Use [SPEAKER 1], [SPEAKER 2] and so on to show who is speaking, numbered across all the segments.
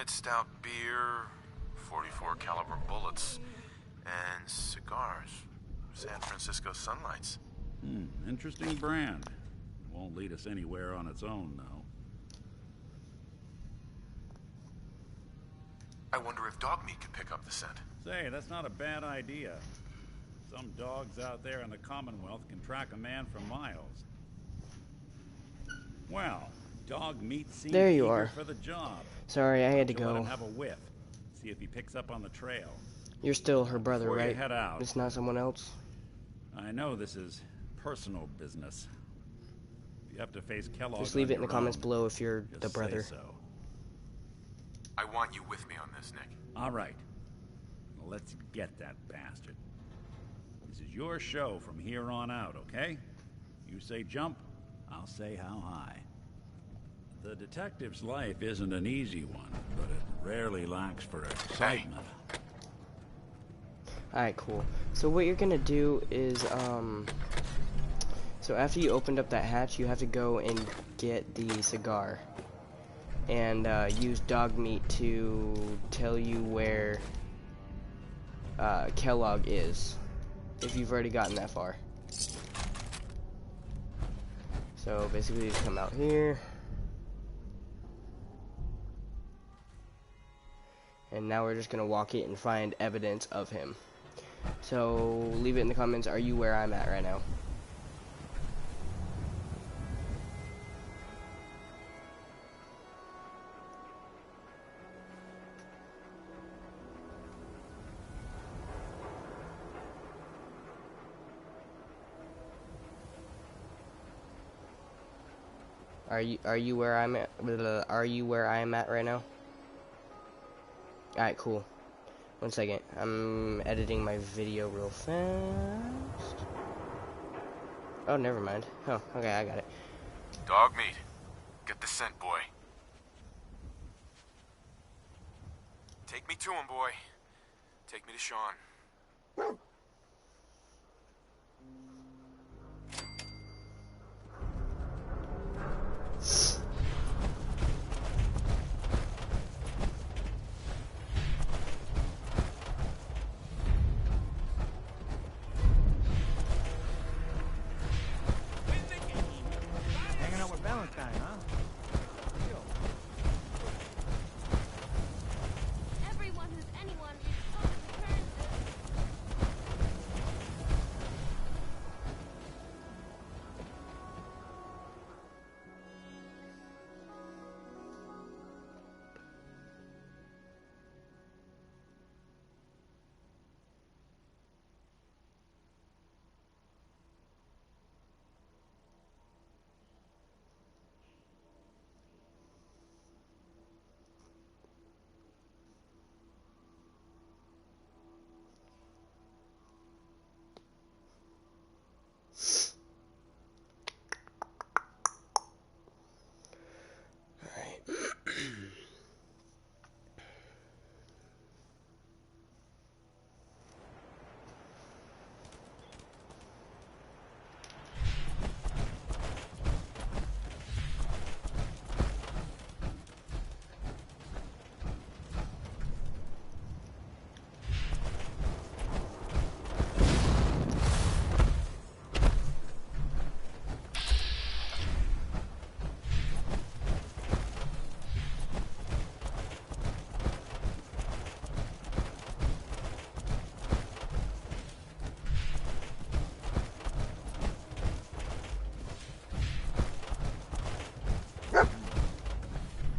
[SPEAKER 1] Limit stout beer, 44 caliber bullets, and cigars. San Francisco Sunlights.
[SPEAKER 2] Interesting brand. Won't lead us anywhere on its own, though.
[SPEAKER 1] I wonder if dog meat could pick up the scent.
[SPEAKER 2] Say, that's not a bad idea. Some dogs out there in the Commonwealth can track a man for miles. Well, dog meat seems
[SPEAKER 3] there you
[SPEAKER 2] eager
[SPEAKER 3] are.
[SPEAKER 2] For the job.
[SPEAKER 3] Sorry, I had to
[SPEAKER 2] Let
[SPEAKER 3] go.
[SPEAKER 2] him have a whiff. See if he picks up on the trail.
[SPEAKER 3] You're still her brother,
[SPEAKER 2] Before
[SPEAKER 3] right?
[SPEAKER 2] You head out.
[SPEAKER 3] It's not someone else.
[SPEAKER 2] I know this is personal business. If you have to face Kellogg,
[SPEAKER 3] just leave it in the comments below if you're
[SPEAKER 2] just
[SPEAKER 3] the brother.
[SPEAKER 2] Say so.
[SPEAKER 1] I want you with me on this, Nick.
[SPEAKER 2] All right. Well, let's get that bastard. This is your show from here on out, okay? You say jump, I'll say how high. The detective's life isn't an easy one, but it rarely lacks for excitement.
[SPEAKER 3] Alright, cool. So what you're gonna do is, so after you opened up that hatch, you have to go and get the cigar. And, use dog meat to tell you where, Kellogg is. If you've already gotten that far. So, basically, you just come out here. And now we're just gonna walk it and find evidence of him. So, leave it in the comments, are you where I'm at right now? Are you where I'm at? Are you where I am at right now? Alright, cool. 1 second. I'm editing my video real fast. Oh, never mind. Oh, okay, I got it.
[SPEAKER 1] Dog meat. Get the scent, boy. Take me to him, boy. Take me to Sean.
[SPEAKER 4] Hanging out with Valentine, huh?
[SPEAKER 5] Everyone who's anyone is supposed to return this.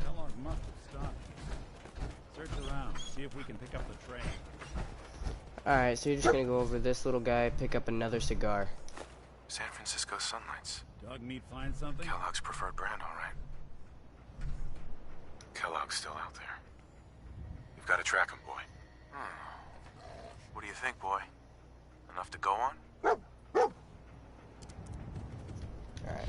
[SPEAKER 2] Kellogg must have stopped. Search around, see if we can pick up the train.
[SPEAKER 3] Alright, so you're just gonna go over this little guy, pick up another cigar.
[SPEAKER 1] San Francisco Sunlights.
[SPEAKER 2] Dog meat find something?
[SPEAKER 1] Kellogg's preferred brand, all right. Kellogg's still out there. You've got to track him, boy. What do you think, boy? Enough to go on?
[SPEAKER 3] Alright.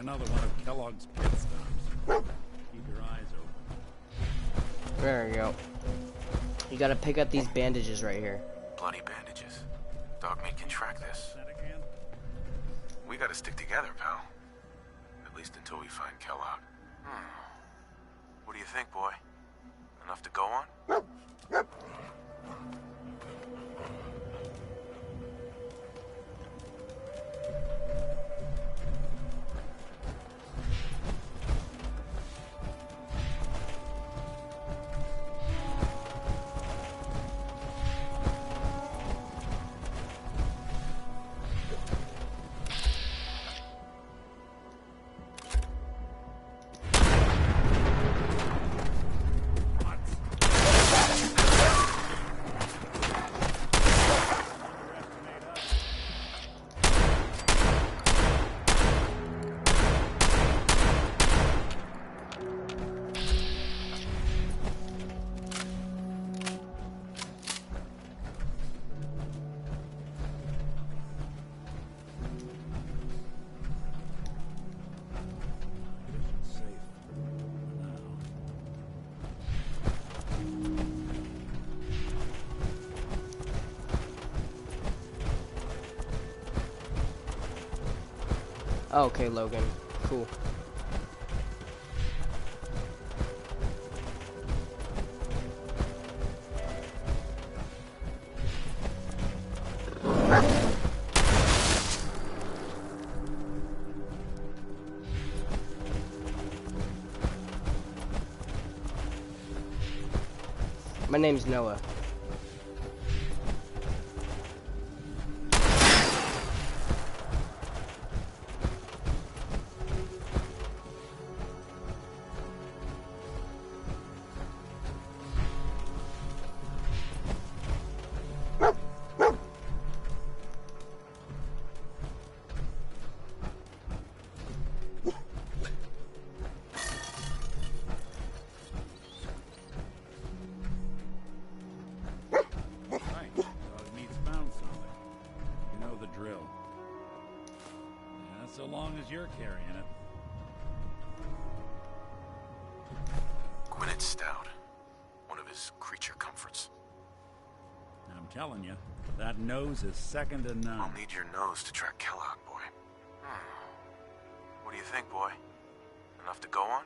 [SPEAKER 2] another one of Kellogg's pit stops. Keep your eyes open.
[SPEAKER 3] There we go. You gotta pick up these bandages right here.
[SPEAKER 1] Bloody bandages. Dogmeat can track this.
[SPEAKER 2] That again?
[SPEAKER 1] We gotta stick together, pal. At least until we find Kellogg. What do you think, boy? Enough to go on?
[SPEAKER 3] Oh, okay, Logan. Cool. My name's Noah.
[SPEAKER 2] So long as you're carrying it.
[SPEAKER 1] Gwyneth Stout. One of his creature comforts.
[SPEAKER 2] I'm telling you, that nose is second to none.
[SPEAKER 1] I'll need your nose to track Kellogg, boy. What do you think, boy? Enough to go on?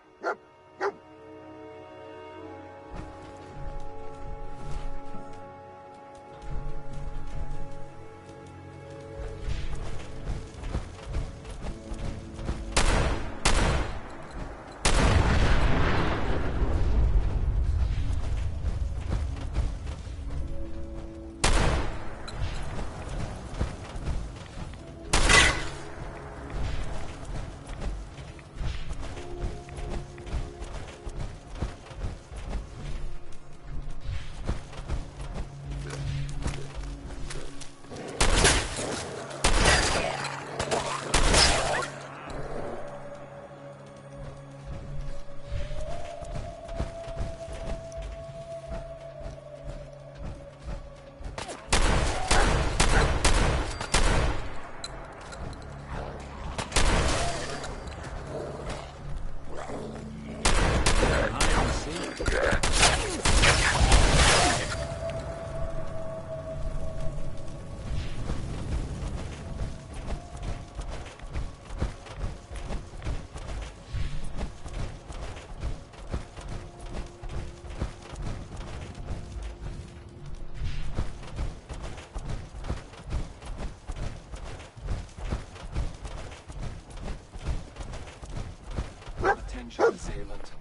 [SPEAKER 6] Attention, assailant.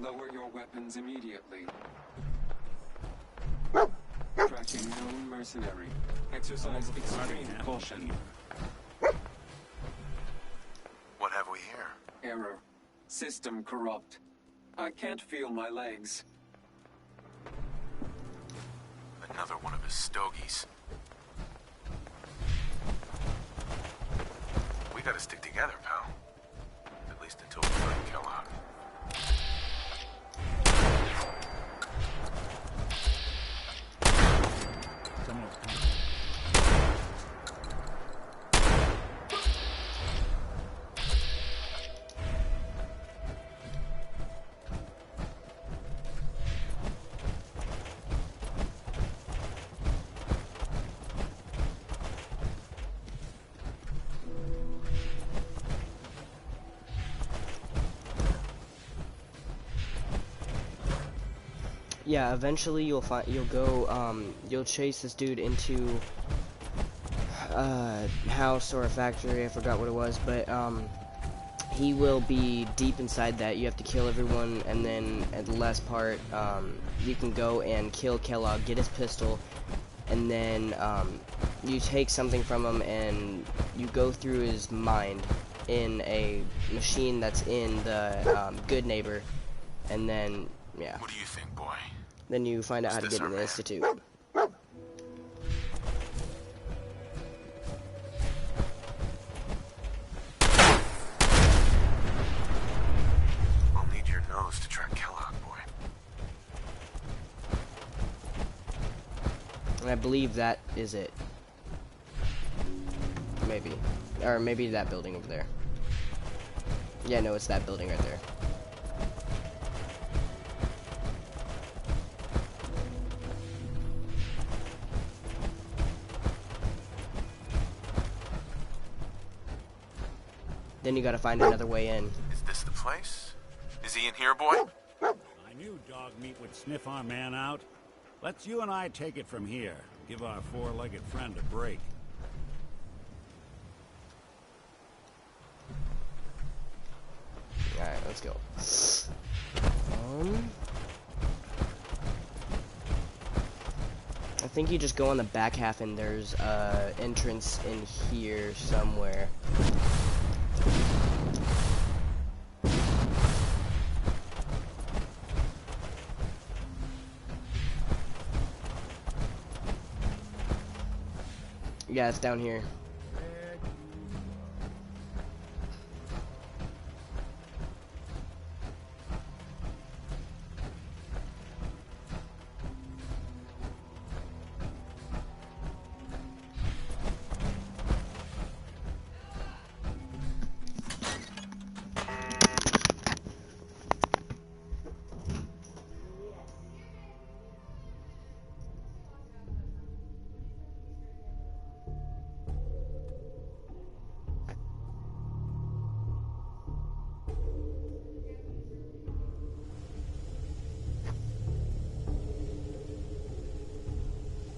[SPEAKER 6] Lower your weapons immediately. Tracking known mercenary. Exercise extreme caution.
[SPEAKER 1] What have we here?
[SPEAKER 6] Error. System corrupt. I can't feel my legs.
[SPEAKER 1] Another one of his stogies. We gotta stick together, pal. At least until we find Kellogg.
[SPEAKER 2] Someone's coming.
[SPEAKER 3] Yeah, eventually you'll chase this dude into a house or a factory, I forgot what it was, but he will be deep inside that. You have to kill everyone, and then at the last part, you can go and kill Kellogg, get his pistol, and then you take something from him and you go through his mind in a machine that's in the Good Neighbor, and then, yeah.
[SPEAKER 1] What do you think, boy?
[SPEAKER 3] Then you find out how to
[SPEAKER 1] Is
[SPEAKER 3] get
[SPEAKER 1] this
[SPEAKER 3] in the
[SPEAKER 1] our
[SPEAKER 3] Institute.
[SPEAKER 1] We'll need your nose to track Kellogg, boy.
[SPEAKER 3] And I believe that is it. Maybe. Or maybe that building over there. Yeah, no, it's that building right there. Then you gotta find another way in.
[SPEAKER 1] Is this the place? Is he in here, boy?
[SPEAKER 2] I knew dog meat would sniff our man out. Let's you and I take it from here. Give our four-legged friend a break.
[SPEAKER 3] Alright, let's go. I think you just go on the back half and there's a entrance in here somewhere. Yeah, it's down here.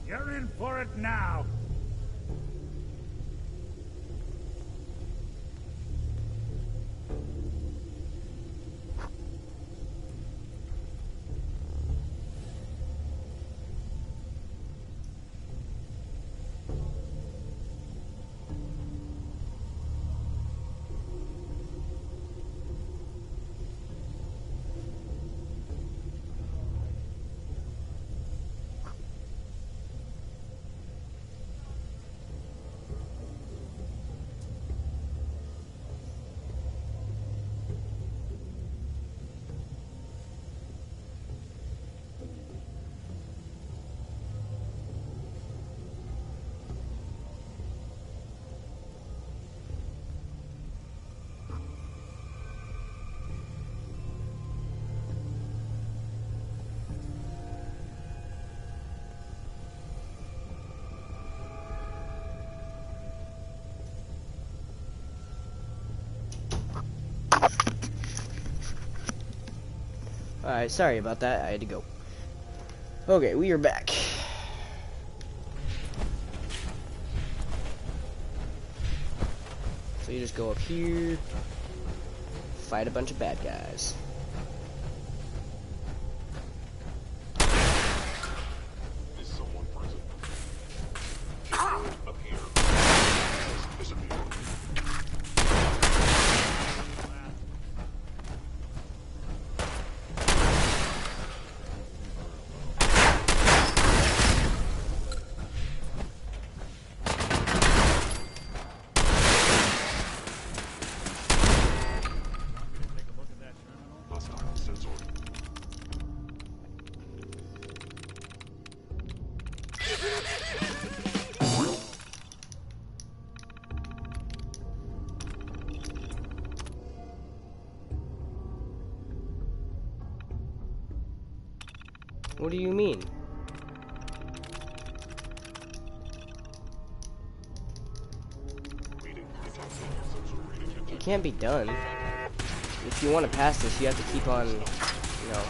[SPEAKER 2] You're in for it now. Alright, sorry about that. I had to go. Okay, we are back. So you just go up here, fight a bunch of bad guys.
[SPEAKER 7] Is someone present? Up here. Disappear. Hostile sensor.
[SPEAKER 3] What do you mean?
[SPEAKER 7] Reading detected. Sensor reading detected.
[SPEAKER 3] It can't be done. If you want to pass this, you have to keep on, you know.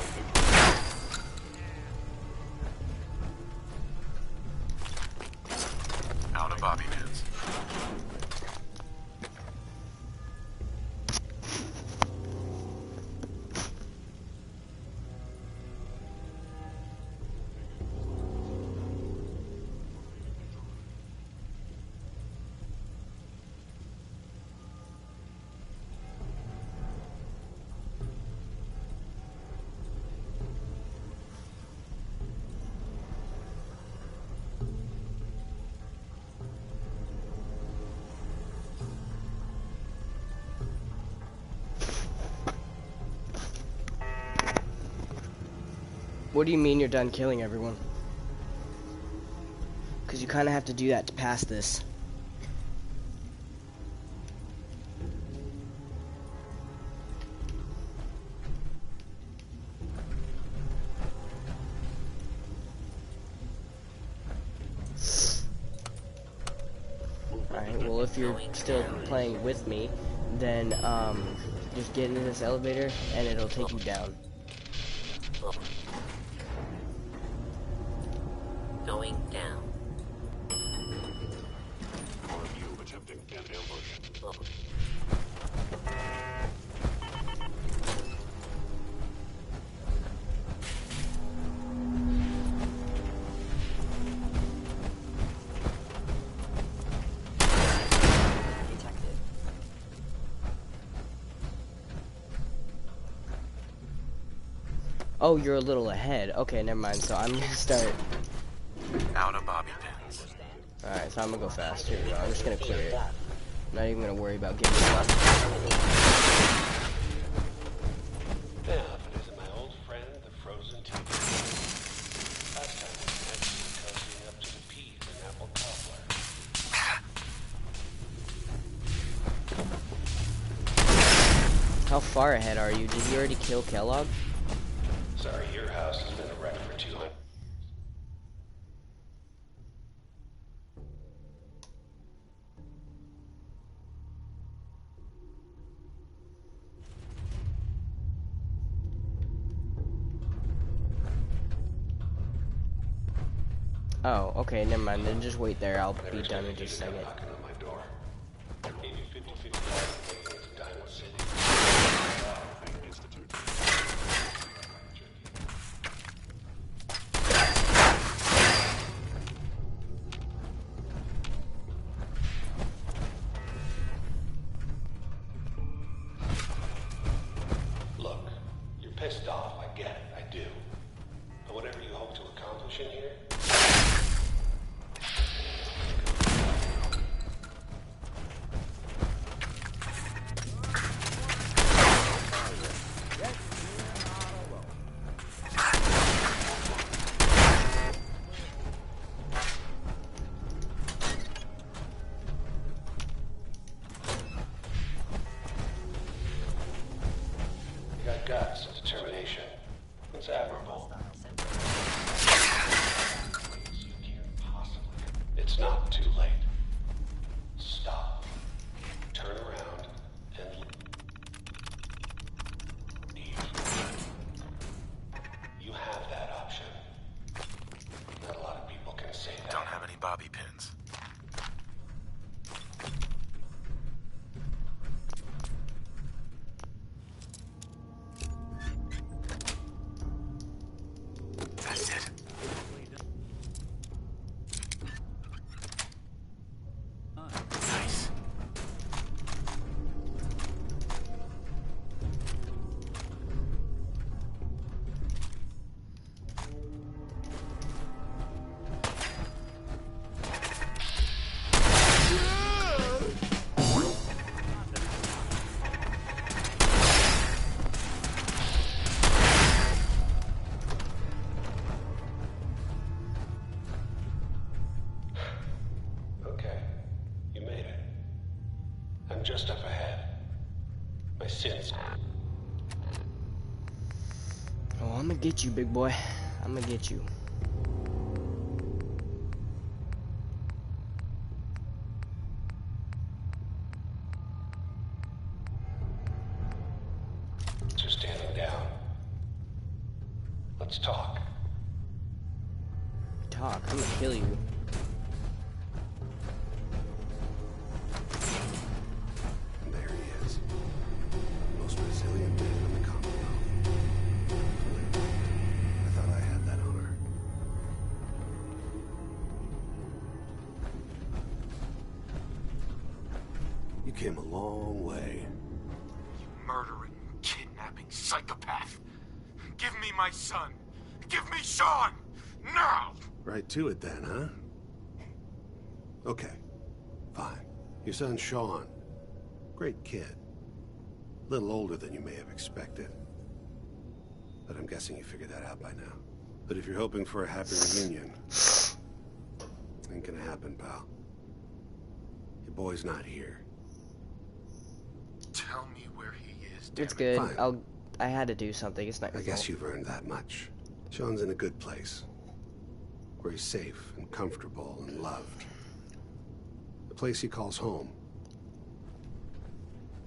[SPEAKER 3] What do you mean you're done killing everyone? Because you kind of have to do that to pass this. Alright, well if you're still playing with me, then just get into this elevator and it'll take you down.
[SPEAKER 8] Going down.
[SPEAKER 7] Are you attempting an ambush?
[SPEAKER 8] Detected.
[SPEAKER 3] Oh, you're a little ahead. Okay, never mind. So I'm gonna start.
[SPEAKER 1] Out of bobby pins.
[SPEAKER 3] Alright, so I'm gonna go fast. Here we go. I'm just gonna clear it. Not even gonna worry about getting stuck.
[SPEAKER 9] Yeah, but is it my old friend, the frozen TV? Last time we met, she was cozying up to the peas in apple cobbler.
[SPEAKER 3] How far ahead are you? Did you already kill Kellogg?
[SPEAKER 9] Sorry, your house has been a wreck for 200.
[SPEAKER 3] Oh, okay, never mind. Then just wait there. I'll be done in just a second.
[SPEAKER 9] Knocking on my door. Maybe 50-50 making it to Diamond City.
[SPEAKER 7] Institute.
[SPEAKER 9] Look, you're pissed off. I get it. I do. But whatever you hope to accomplish in here, you got guts and determination. It's admirable. You can't possibly. It's not too late. Stop. Turn around and leave. You have that option. Not a lot of people can say that.
[SPEAKER 1] Don't have any bobby pins. That's it. Nice.
[SPEAKER 9] Okay. You made it. I'm just up ahead. My sins.
[SPEAKER 3] Oh, I'm gonna get you, big boy. I'm gonna get you.
[SPEAKER 9] You're standing down. Let's talk.
[SPEAKER 3] Talk. I'm gonna kill you.
[SPEAKER 9] And there he is. Most resilient man in the Commonwealth. I thought I had that honor. You came a long way.
[SPEAKER 1] Murdering, kidnapping psychopath. Give me my son. Give me Sean. Now.
[SPEAKER 9] Right to it then, huh? Okay. Fine. Your son Sean. Great kid. Little older than you may have expected. But I'm guessing you figured that out by now.
[SPEAKER 10] But if you're hoping for a happy reunion, ain't gonna happen, pal. Your boy's not here.
[SPEAKER 1] Tell me where he is.
[SPEAKER 3] It's
[SPEAKER 1] damn it.
[SPEAKER 3] good.
[SPEAKER 10] Fine.
[SPEAKER 3] I had to do something. It's not your
[SPEAKER 10] I guess
[SPEAKER 3] fault.
[SPEAKER 10] you've earned that much. Sean's in a good place, where he's safe and comfortable and loved. The place he calls home.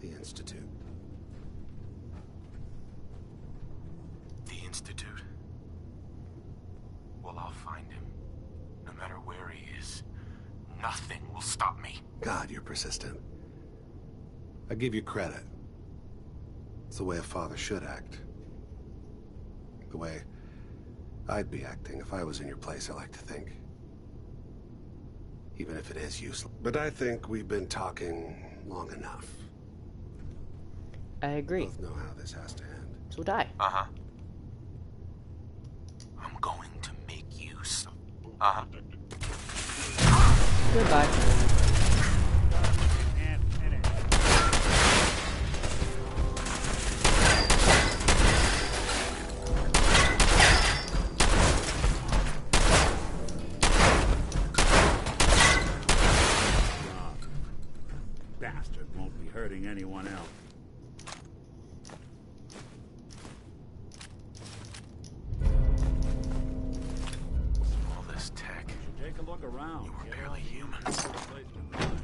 [SPEAKER 10] The Institute.
[SPEAKER 1] The Institute? Well, I'll find him. No matter where he is. Nothing will stop me.
[SPEAKER 10] God, you're persistent. I give you credit. It's the way a father should act. The way I'd be acting if I was in your place, I like to think. Even if it is useless. But I think we've been talking long enough.
[SPEAKER 3] I agree.
[SPEAKER 10] Both know how this has to end.
[SPEAKER 3] So would I.
[SPEAKER 1] Uh-huh. I'm going to make you some... Uh-huh.
[SPEAKER 3] Goodbye.
[SPEAKER 2] And finish. Bastard won't be hurting anyone else.
[SPEAKER 1] All this tech.
[SPEAKER 2] Take a look around.
[SPEAKER 1] You were
[SPEAKER 2] Get
[SPEAKER 1] barely human.
[SPEAKER 2] a place to run.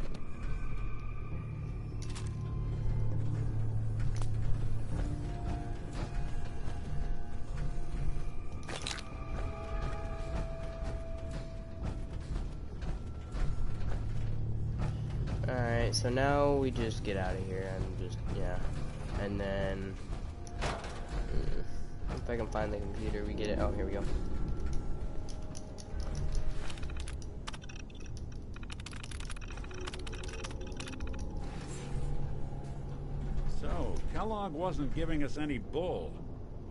[SPEAKER 3] Alright, so now we just get out of here and just, yeah. And then... if I can find the computer, we get it. Oh, here we go.
[SPEAKER 2] So, Kellogg wasn't giving us any bull.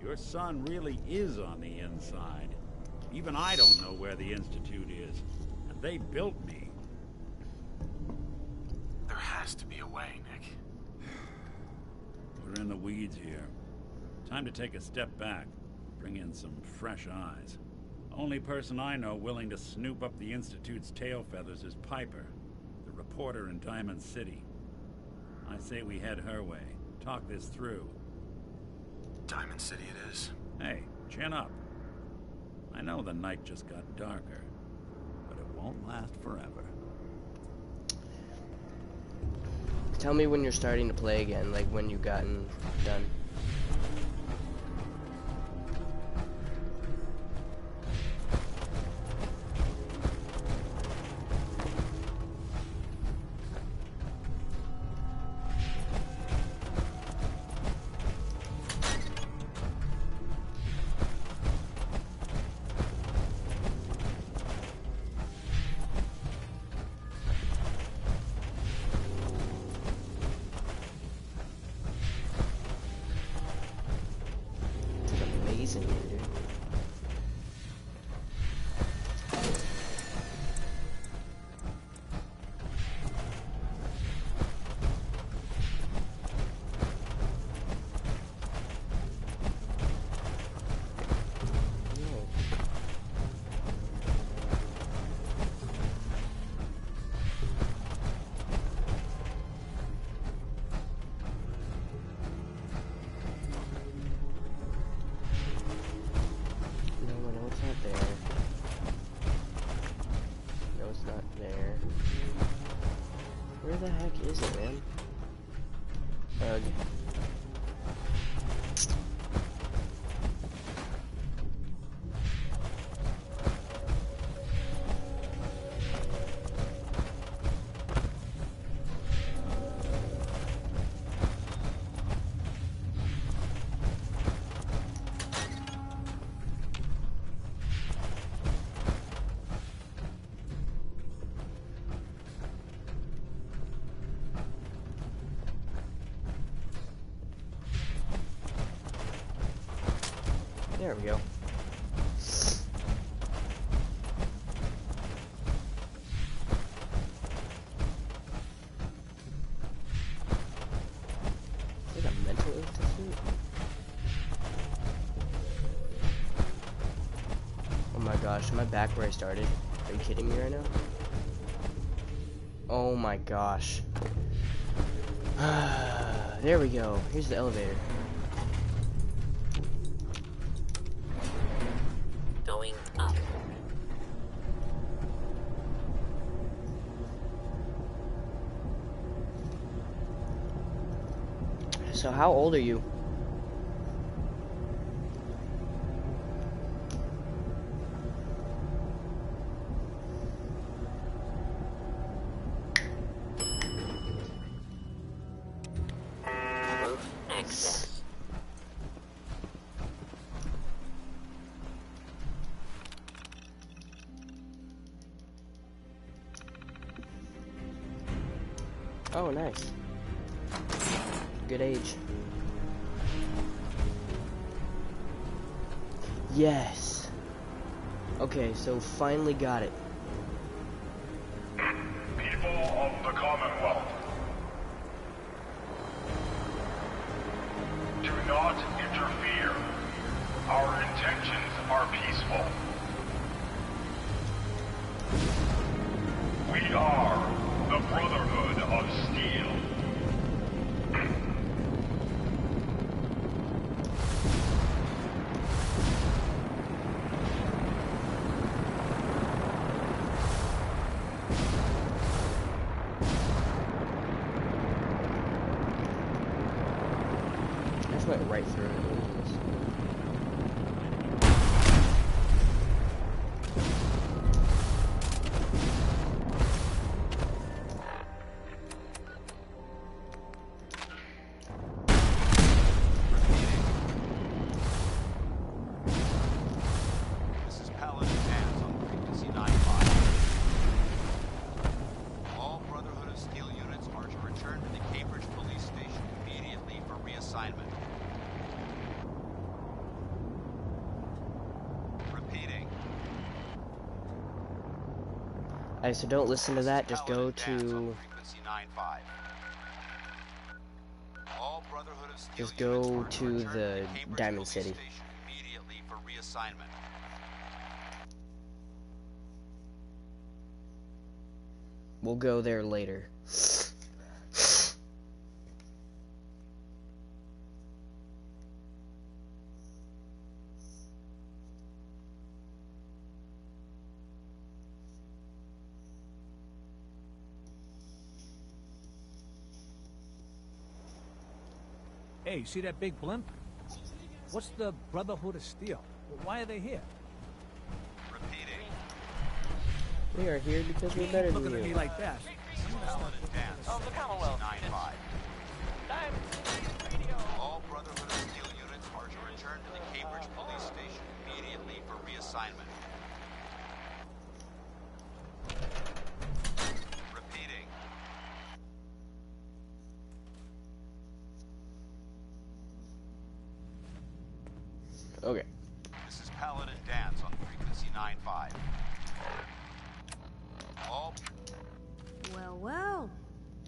[SPEAKER 2] Your son really is on the inside. Even I don't know where the Institute is. And they built me.
[SPEAKER 1] There has to be a way, Nick.
[SPEAKER 2] We're in the weeds here. Time to take a step back. Bring in some fresh eyes. Only person I know willing to snoop up the Institute's tail feathers is Piper, the reporter in Diamond City. I say we head her way. Talk this through.
[SPEAKER 1] Diamond City it is.
[SPEAKER 2] Hey, chin up. I know the night just got darker, but it won't last forever.
[SPEAKER 3] Tell me when you're starting to play again, like when you've gotten done. Amazing, dude. Where the heck is it, man? Ugh. There we go. Is it a mental institute? gosh, am I back where I started? Are you kidding me right now? Oh my gosh. There we go. Here's the elevator.
[SPEAKER 8] Going up.
[SPEAKER 3] So how old are you?
[SPEAKER 8] Roof access.
[SPEAKER 3] Oh, nice. Good age. Yes. Okay, so finally got it.
[SPEAKER 11] People of the Commonwealth, do not interfere. Our intentions are peaceful. We are the Brotherhood of Steel.
[SPEAKER 3] I just went right through it.
[SPEAKER 12] This is Paladin Hands on frequency 95. All Brotherhood of Steel units are to return to the Cambridge Police Station immediately for reassignment. Repeating.
[SPEAKER 3] Alright, so don't listen to that, just go
[SPEAKER 12] Paladin Hands on
[SPEAKER 3] to...
[SPEAKER 12] frequency 95. All Brotherhood of Steel
[SPEAKER 3] Just
[SPEAKER 12] units
[SPEAKER 3] go
[SPEAKER 12] are
[SPEAKER 3] to
[SPEAKER 12] return
[SPEAKER 3] the
[SPEAKER 12] Cambridge
[SPEAKER 3] Diamond
[SPEAKER 12] Police
[SPEAKER 3] City.
[SPEAKER 12] Station immediately for reassignment.
[SPEAKER 3] We'll go there later.
[SPEAKER 4] Hey, you see that big blimp? What's the Brotherhood of Steel? Why are they here?
[SPEAKER 12] Repeating.
[SPEAKER 3] We are here because we're better
[SPEAKER 4] Looking
[SPEAKER 3] than
[SPEAKER 4] at me
[SPEAKER 3] you.
[SPEAKER 4] like that.
[SPEAKER 12] Paladin Dance on frequency 95. All Brotherhood of Steel units are to return to the Cambridge Police Station immediately for reassignment. Repeating.
[SPEAKER 3] Okay.
[SPEAKER 12] This is Paladin Dance on frequency 95. All
[SPEAKER 5] Well, well.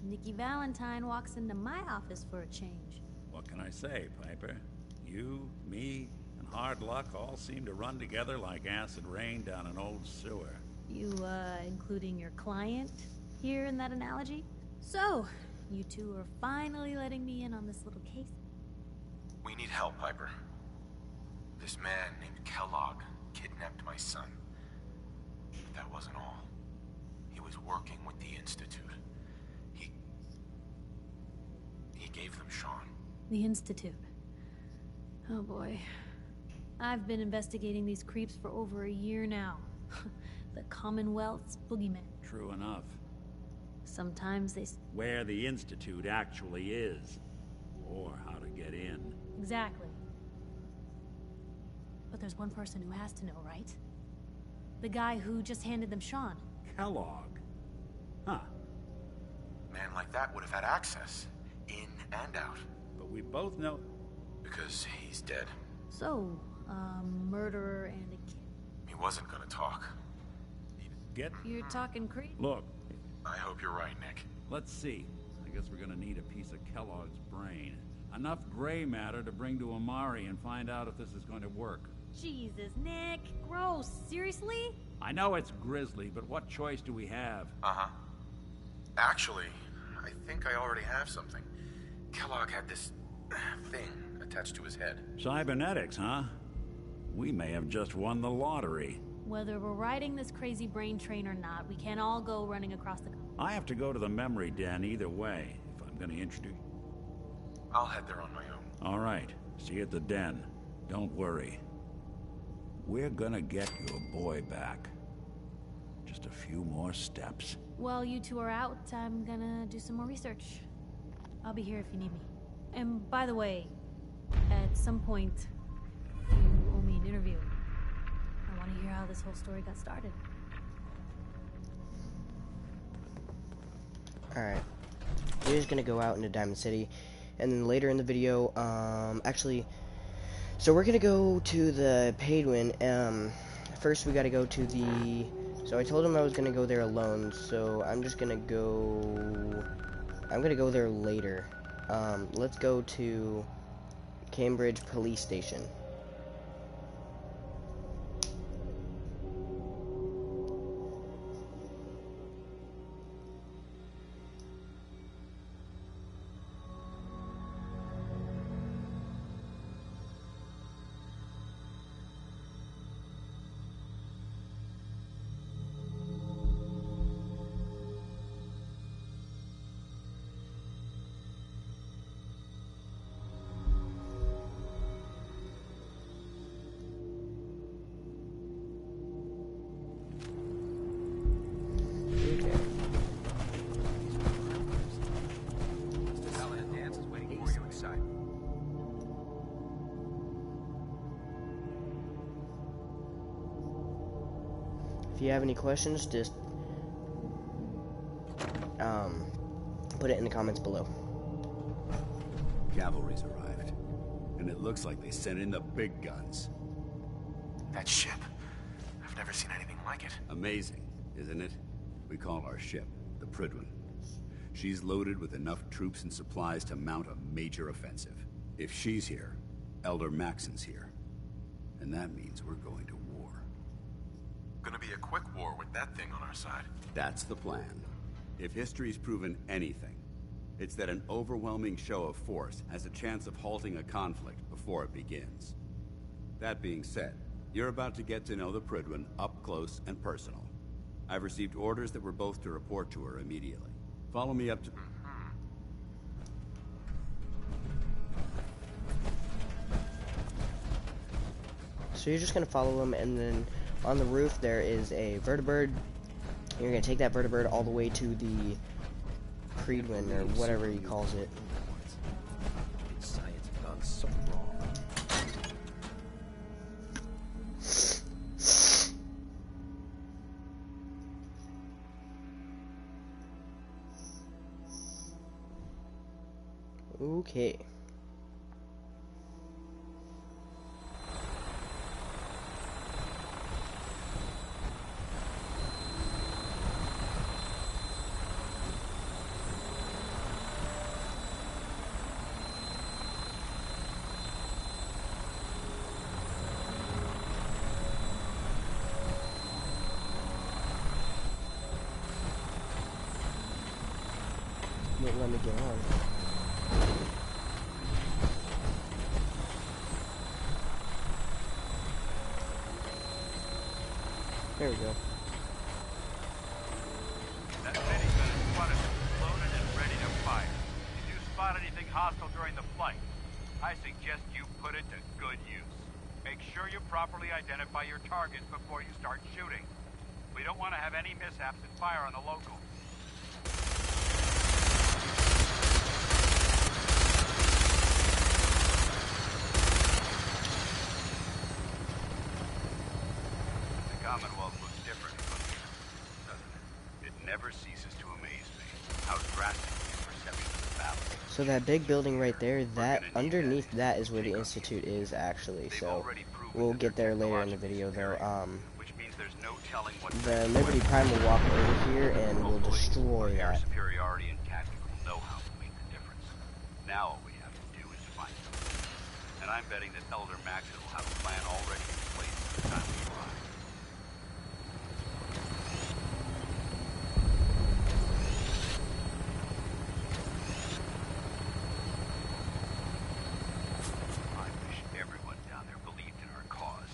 [SPEAKER 5] Nikki Valentine walks into my office for a change.
[SPEAKER 2] What can I say, Piper? You, me, and hard luck all seem to run together like acid rain down an old sewer.
[SPEAKER 5] You, including your client here in that analogy? So, you two are finally letting me in on this little case.
[SPEAKER 1] We need help, Piper. This man named Kellogg kidnapped my son. But that wasn't all. He was working with the Institute. He gave them Sean.
[SPEAKER 5] The Institute. Oh boy. I've been investigating these creeps for over a year now. The Commonwealth's boogeyman.
[SPEAKER 2] True enough.
[SPEAKER 5] Sometimes they...
[SPEAKER 2] Where the Institute actually is. Or how to get in.
[SPEAKER 5] Exactly. But there's one person who has to know, right? The guy who just handed them Sean.
[SPEAKER 2] Kellogg. Huh.
[SPEAKER 1] Man like that would have had access. In and out.
[SPEAKER 2] But we both know...
[SPEAKER 1] Because he's dead.
[SPEAKER 5] So, a murderer and a kid.
[SPEAKER 1] He wasn't gonna talk.
[SPEAKER 2] Get...
[SPEAKER 5] You're talking creep?
[SPEAKER 2] Look,
[SPEAKER 1] I hope you're right, Nick.
[SPEAKER 2] let's see. I guess we're gonna need a piece of Kellogg's brain. Enough gray matter to bring to Amari and find out if this is going to work.
[SPEAKER 5] Jesus, Nick. Gross. Seriously?
[SPEAKER 2] I know it's grisly, but what choice do we have?
[SPEAKER 1] Uh-huh. Actually, I think I already have something. Kellogg had this thing attached to his head.
[SPEAKER 2] Cybernetics, huh? We may have just won the lottery.
[SPEAKER 5] Whether we're riding this crazy brain train or not, we can't all go running across the...
[SPEAKER 2] I have to go to the memory den either way, if I'm gonna introduce...
[SPEAKER 1] I'll head there on my own.
[SPEAKER 2] All right. See you at the den. Don't worry. We're gonna get your boy back. Just a few more steps.
[SPEAKER 5] While you two are out, I'm gonna do some more research. I'll be here if you need me. And by the way, at some point, you owe me an interview. I want to hear how this whole story got started.
[SPEAKER 3] Alright. We're just gonna go out into Diamond City, and then later in the video, so we're gonna go to the paid win. First we gotta go to the... So I told him I was gonna go there alone, so I'm just gonna go... I'm gonna go there later. Let's go to Cambridge Police Station. If you have any questions, just put it in the comments below.
[SPEAKER 13] Cavalry's arrived, and it looks like they sent in the big guns.
[SPEAKER 1] That ship. I've never seen anything like it.
[SPEAKER 13] Amazing, isn't it? We call our ship the Prydwen. She's loaded with enough troops and supplies to mount a major offensive. If she's here, Elder Maxon's here. And that means we're going to war.
[SPEAKER 1] Gonna be a quick war with that thing on our side.
[SPEAKER 13] That's the plan. If history's proven anything, it's that an overwhelming show of force has a chance of halting a conflict before it begins. That being said, you're about to get to know the Prydwen up close and personal. I've received orders that we're both to report to her immediately. Follow me up to...
[SPEAKER 3] So you're just gonna follow him, and then on the roof there is a vertibird. You're gonna take that vertibird all the way to the Prydwen, or whatever he calls it.
[SPEAKER 14] Science gone so wrong.
[SPEAKER 3] Okay. Won't let me get on. There we go.
[SPEAKER 15] That minigun is spotted, loaded and ready to fire. If you spot anything hostile during the flight, I suggest you put it to good use. Make sure you properly identify your targets before you start shooting. We don't want to have any mishaps and fire on the locals. Commonwealth looks different from here, doesn't it? It never ceases to amaze me how drastic the perception of the battle.
[SPEAKER 3] So that big building right there, that underneath that is where the Institute is actually. So we'll get there later in the video though. The Liberty Prime will walk over here and we'll destroy that.
[SPEAKER 15] Superiority and tactical know-how will make the difference. Now all we have to do is find them. And I'm betting that Elder Maxon will have a plan already in place by the time we arrive. I wish everyone down there believed in our cause,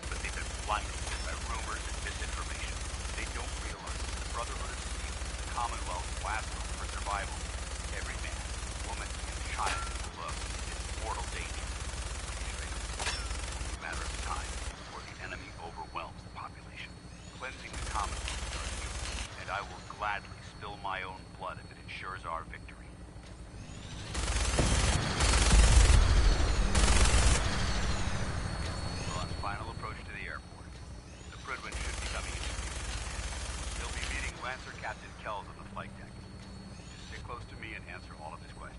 [SPEAKER 15] but they've been blinded by rumors and misinformation. They don't realize that the Brotherhood of Steel is the Commonwealth's last hope for survival. Every man, woman, and child who loves is in mortal danger. It's a matter of time before the enemy overwhelms the population. Cleansing the Commonwealth is our duty, and I will gladly spill my own blood if it ensures our victory. We're on final approach to the airport. The Prydwen should be coming in. He'll be meeting Lancer Captain Kells on the flight deck. Just stick close to me and answer all of his questions.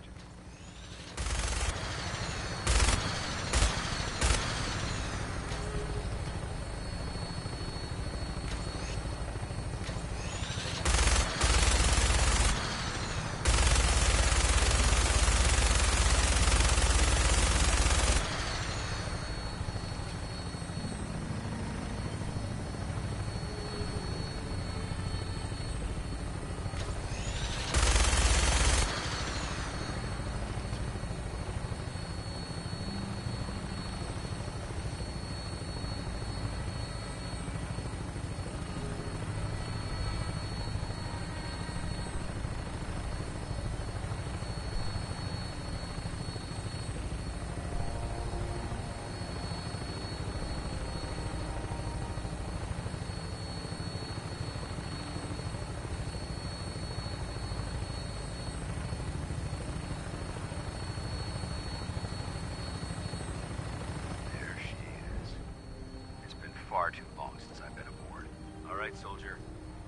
[SPEAKER 15] Far too long since I've been aboard. All right, soldier.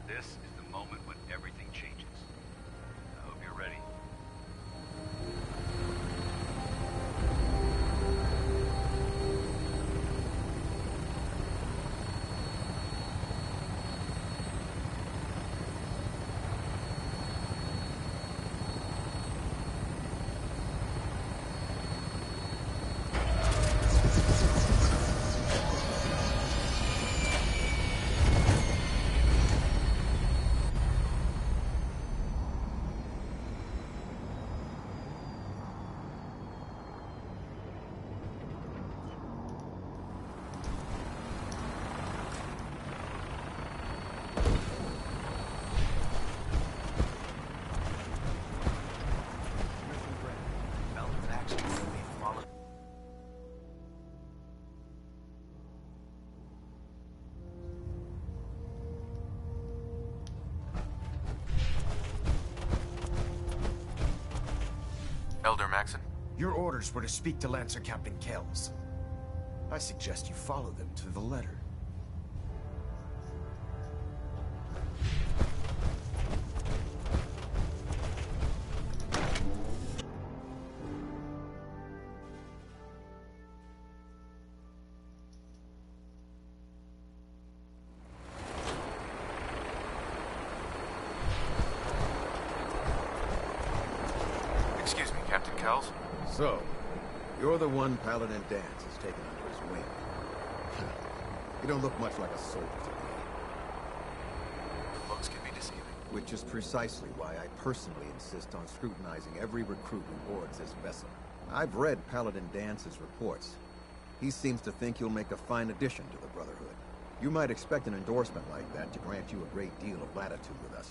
[SPEAKER 15] This is the moment when everything changes. I hope you're ready.
[SPEAKER 1] Elder Maxon?
[SPEAKER 14] Your orders were to speak to Lancer Captain Kells. I suggest you follow them to the letter.
[SPEAKER 1] Excuse me, Captain Kells?
[SPEAKER 16] So, you're the one Paladin Danse has taken under his wing. You don't look much like a soldier to me.
[SPEAKER 1] Looks can be deceiving.
[SPEAKER 16] Which is precisely why I personally insist on scrutinizing every recruit who boards this vessel. I've read Paladin Dance's reports. He seems to think you'll make a fine addition to the Brotherhood. You might expect an endorsement like that to grant you a great deal of latitude with us.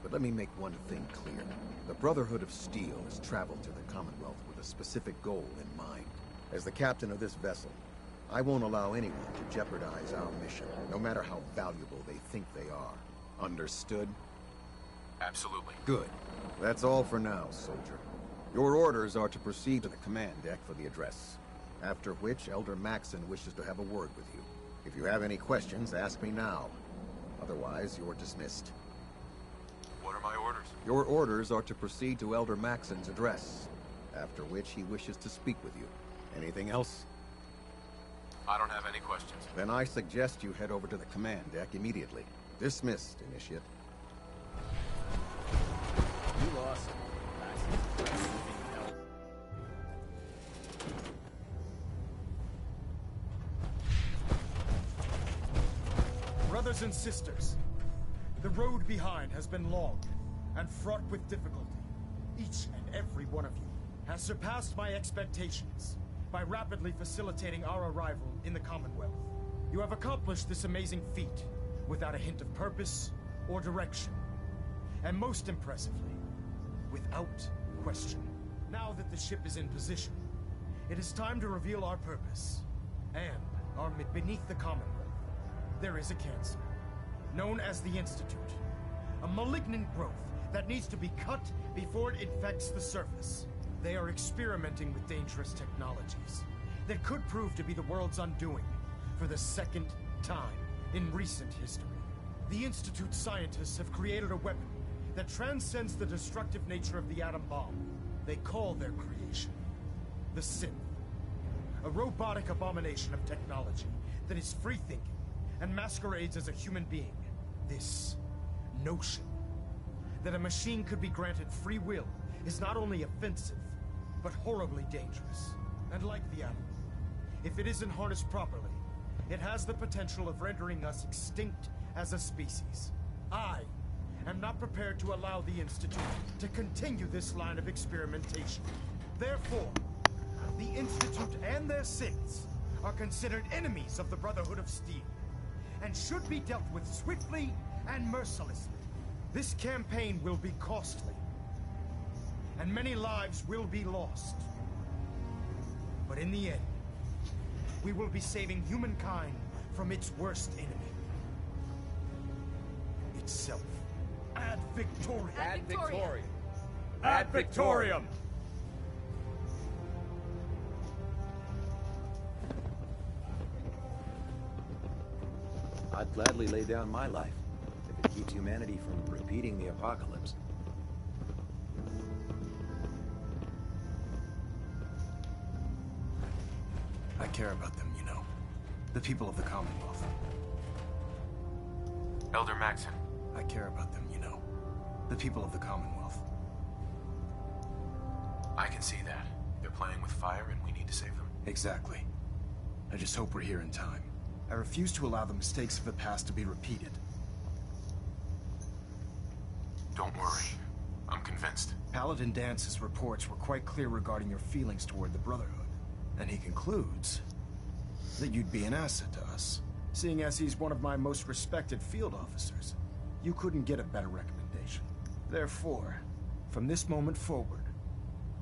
[SPEAKER 16] But let me make one thing clear. The Brotherhood of Steel has traveled to the Commonwealth with a specific goal in mind. As the captain of this vessel, I won't allow anyone to jeopardize our mission, no matter how valuable they think they are. Understood?
[SPEAKER 1] Absolutely.
[SPEAKER 16] Good. That's all for now, soldier. Your orders are to proceed to the command deck for the address. After which, Elder Maxon wishes to have a word with you. If you have any questions, ask me now. Otherwise, you're dismissed.
[SPEAKER 1] What are my orders?
[SPEAKER 16] Your orders are to proceed to Elder Maxon's address, after which he wishes to speak with you. Anything else?
[SPEAKER 1] I don't have any questions.
[SPEAKER 16] Then I suggest you head over to the command deck immediately. Dismissed, Initiate.
[SPEAKER 2] You lost.
[SPEAKER 17] Brothers and sisters, the road behind has been long and fraught with difficulty. Each and every one of you has surpassed my expectations by rapidly facilitating our arrival in the Commonwealth. You have accomplished this amazing feat without a hint of purpose or direction. And most impressively, without question. Now that the ship is in position, it is time to reveal our purpose. And beneath the Commonwealth, there is a cancer, known as the Institute. A malignant growth that needs to be cut before it infects the surface. They are experimenting with dangerous technologies that could prove to be the world's undoing for the second time in recent history. The Institute scientists have created a weapon that transcends the destructive nature of the atom bomb. They call their creation the Synth. A robotic abomination of technology that is free-thinking and masquerades as a human being. This notion that a machine could be granted free will is not only offensive, but horribly dangerous. And like the atom, if it isn't harnessed properly, it has the potential of rendering us extinct as a species. I am not prepared to allow the Institute to continue this line of experimentation. Therefore, the Institute and their synths are considered enemies of the Brotherhood of Steel, and should be dealt with swiftly and mercilessly. This campaign will be costly, and many lives will be lost. But in the end, we will be saving humankind from its worst enemy. Itself. Ad Victoriam.
[SPEAKER 18] Ad Victoriam.
[SPEAKER 17] Ad Victoriam.
[SPEAKER 16] I'd gladly lay down my life if it keeps humanity from repeating the apocalypse.
[SPEAKER 17] I care about them, you know. The people of the Commonwealth.
[SPEAKER 1] Elder Maxon.
[SPEAKER 17] I care about them, you know. The people of the Commonwealth.
[SPEAKER 1] I can see that. They're playing with fire and we need to save them.
[SPEAKER 17] Exactly. I just hope we're here in time. I refuse to allow the mistakes of the past to be repeated.
[SPEAKER 1] Don't worry. I'm convinced.
[SPEAKER 17] Paladin Dance's reports were quite clear regarding your feelings toward the Brotherhood. And he concludes that you'd be an asset to us. Seeing as he's one of my most respected field officers, you couldn't get a better recommendation. Therefore, from this moment forward,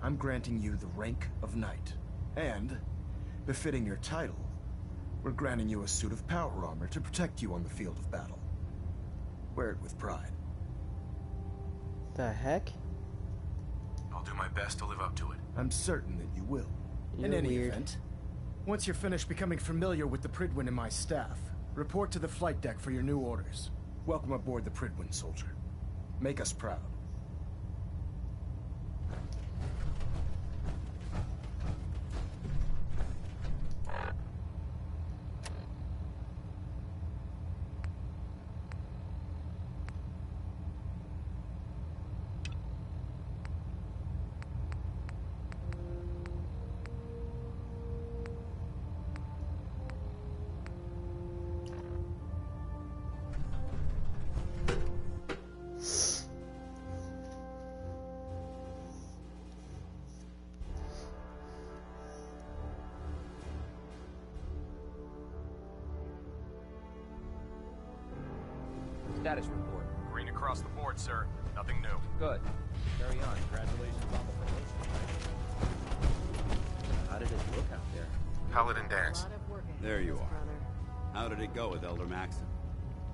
[SPEAKER 17] I'm granting you the rank of Knight. And, befitting your title, we're granting you a suit of power armor to protect you on the field of battle. Wear it with pride.
[SPEAKER 3] The heck?
[SPEAKER 1] I'll do my best to live up to it.
[SPEAKER 17] I'm certain that you will.
[SPEAKER 3] You're
[SPEAKER 17] In any
[SPEAKER 3] weird.
[SPEAKER 17] event, once you're finished becoming familiar with the Prydwen and my staff, report to the flight deck for your new orders. Welcome aboard the Prydwen, soldier. Make us proud.
[SPEAKER 18] Status report.
[SPEAKER 19] Green across the board, sir. Nothing new.
[SPEAKER 18] Good. Carry on. Congratulations on the promotion. How did it look out there?
[SPEAKER 1] Paladin Dance.
[SPEAKER 13] There you are. How did it go with Elder Maxon?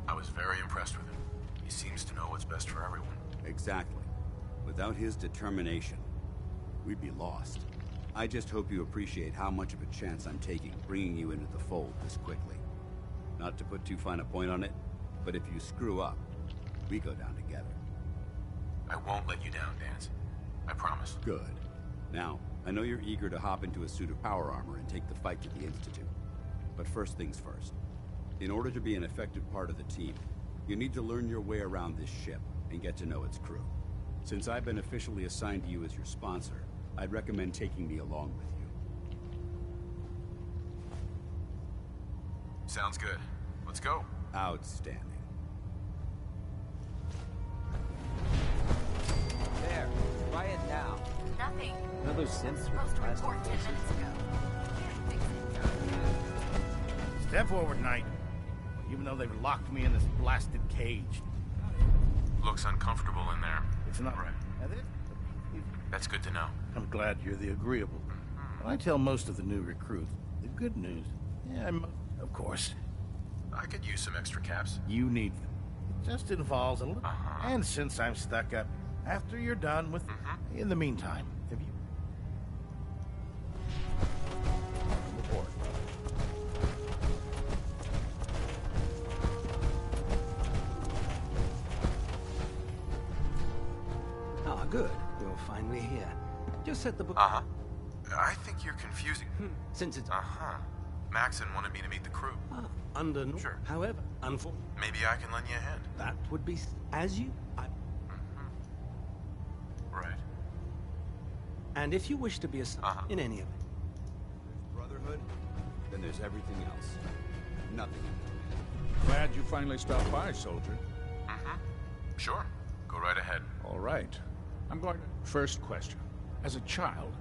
[SPEAKER 1] I was very impressed with him. He seems to know what's best for everyone.
[SPEAKER 13] Exactly. Without his determination, we'd be lost. I just hope you appreciate how much of a chance I'm taking bringing you into the fold this quickly. Not to put too fine a point on it, but if you screw up, we go down together.
[SPEAKER 1] I won't let you down, Dance. I promise.
[SPEAKER 13] Good. Now, I know you're eager to hop into a suit of power armor and take the fight to the Institute. But first things first. In order to be an effective part of the team, you need to learn your way around this ship and get to know its crew. Since I've been officially assigned to you as your sponsor, I'd recommend taking me along with you.
[SPEAKER 1] Sounds good. Let's go.
[SPEAKER 13] Outstanding.
[SPEAKER 18] There. Try it now.
[SPEAKER 8] Nothing.
[SPEAKER 18] Know those synths
[SPEAKER 8] Supposed
[SPEAKER 18] with
[SPEAKER 8] to
[SPEAKER 18] plastic
[SPEAKER 8] report 10
[SPEAKER 18] faces?
[SPEAKER 8] minutes ago. Can't fix it.
[SPEAKER 20] Step forward, Knight. Even though they've locked me in this blasted cage.
[SPEAKER 1] Looks uncomfortable in there.
[SPEAKER 20] It's not right.
[SPEAKER 1] That's good to know.
[SPEAKER 20] I'm glad you're the agreeable. When I tell most of the new recruits the good news, of course,
[SPEAKER 1] I could use some extra caps.
[SPEAKER 20] you need them. It just involves a little. And since I'm stuck up, after you're done with, in the meantime, have you? Report.
[SPEAKER 21] Ah, good. You're finally here. Just set the book.
[SPEAKER 1] I think you're confusing.
[SPEAKER 21] Since it's
[SPEAKER 1] Maxon wanted me to meet the crew.
[SPEAKER 21] under. Sure. However,
[SPEAKER 1] Maybe I can lend you a hand.
[SPEAKER 21] that would be as you.
[SPEAKER 1] Right.
[SPEAKER 21] And if you wish to be assigned in any of it.
[SPEAKER 13] Brotherhood? Then there's everything else. Nothing.
[SPEAKER 22] Glad you finally stopped by, soldier.
[SPEAKER 1] Sure. Go right ahead.
[SPEAKER 22] All right. I'm going to... First question. As a child...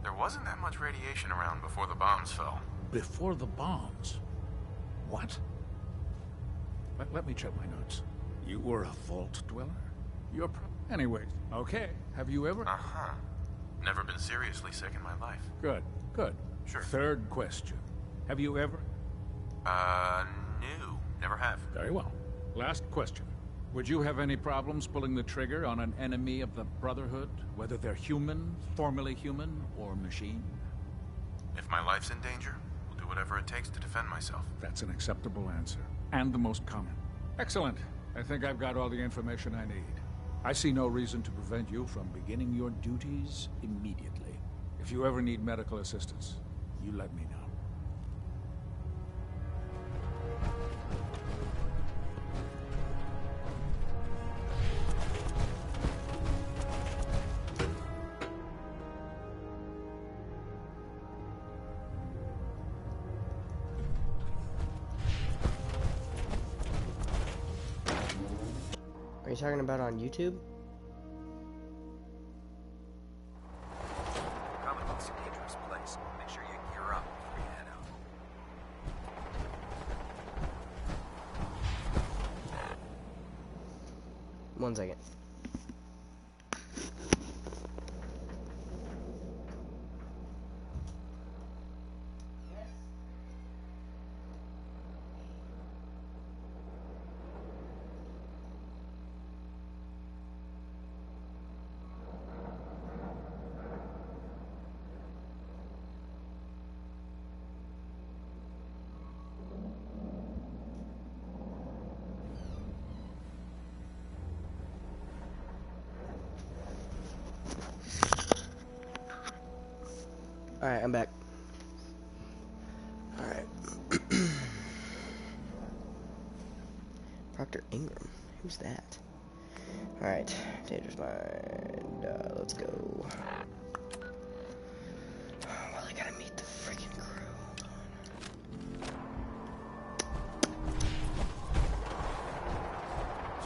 [SPEAKER 1] There wasn't that much radiation around before the bombs fell.
[SPEAKER 22] Before the bombs? What? Let me check my notes. You were a vault dweller? You're Anyways, okay. Have you ever...
[SPEAKER 1] Never been seriously sick in my life.
[SPEAKER 22] Good, good.
[SPEAKER 1] Sure.
[SPEAKER 22] Third question. Have you ever...
[SPEAKER 1] No. Never have.
[SPEAKER 22] Very well. Last question. Would you have any problems pulling the trigger on an enemy of the Brotherhood? Whether they're human, formerly human, or machine?
[SPEAKER 1] If my life's in danger, I'll do whatever it takes to defend myself.
[SPEAKER 22] That's an acceptable answer. And the most common. Excellent. I think I've got all the information I need. I see no reason to prevent you from beginning your duties immediately. If you ever need medical assistance, you let me know.
[SPEAKER 3] Are you talking about on YouTube?
[SPEAKER 12] Commonwealth's a dangerous place. Make sure you gear up before you head out.
[SPEAKER 3] One second. Alright, I'm back. Alright. Proctor Ingram. Who's that? Alright. Dangerous Mind. Let's go. Well, I gotta meet the freaking crew.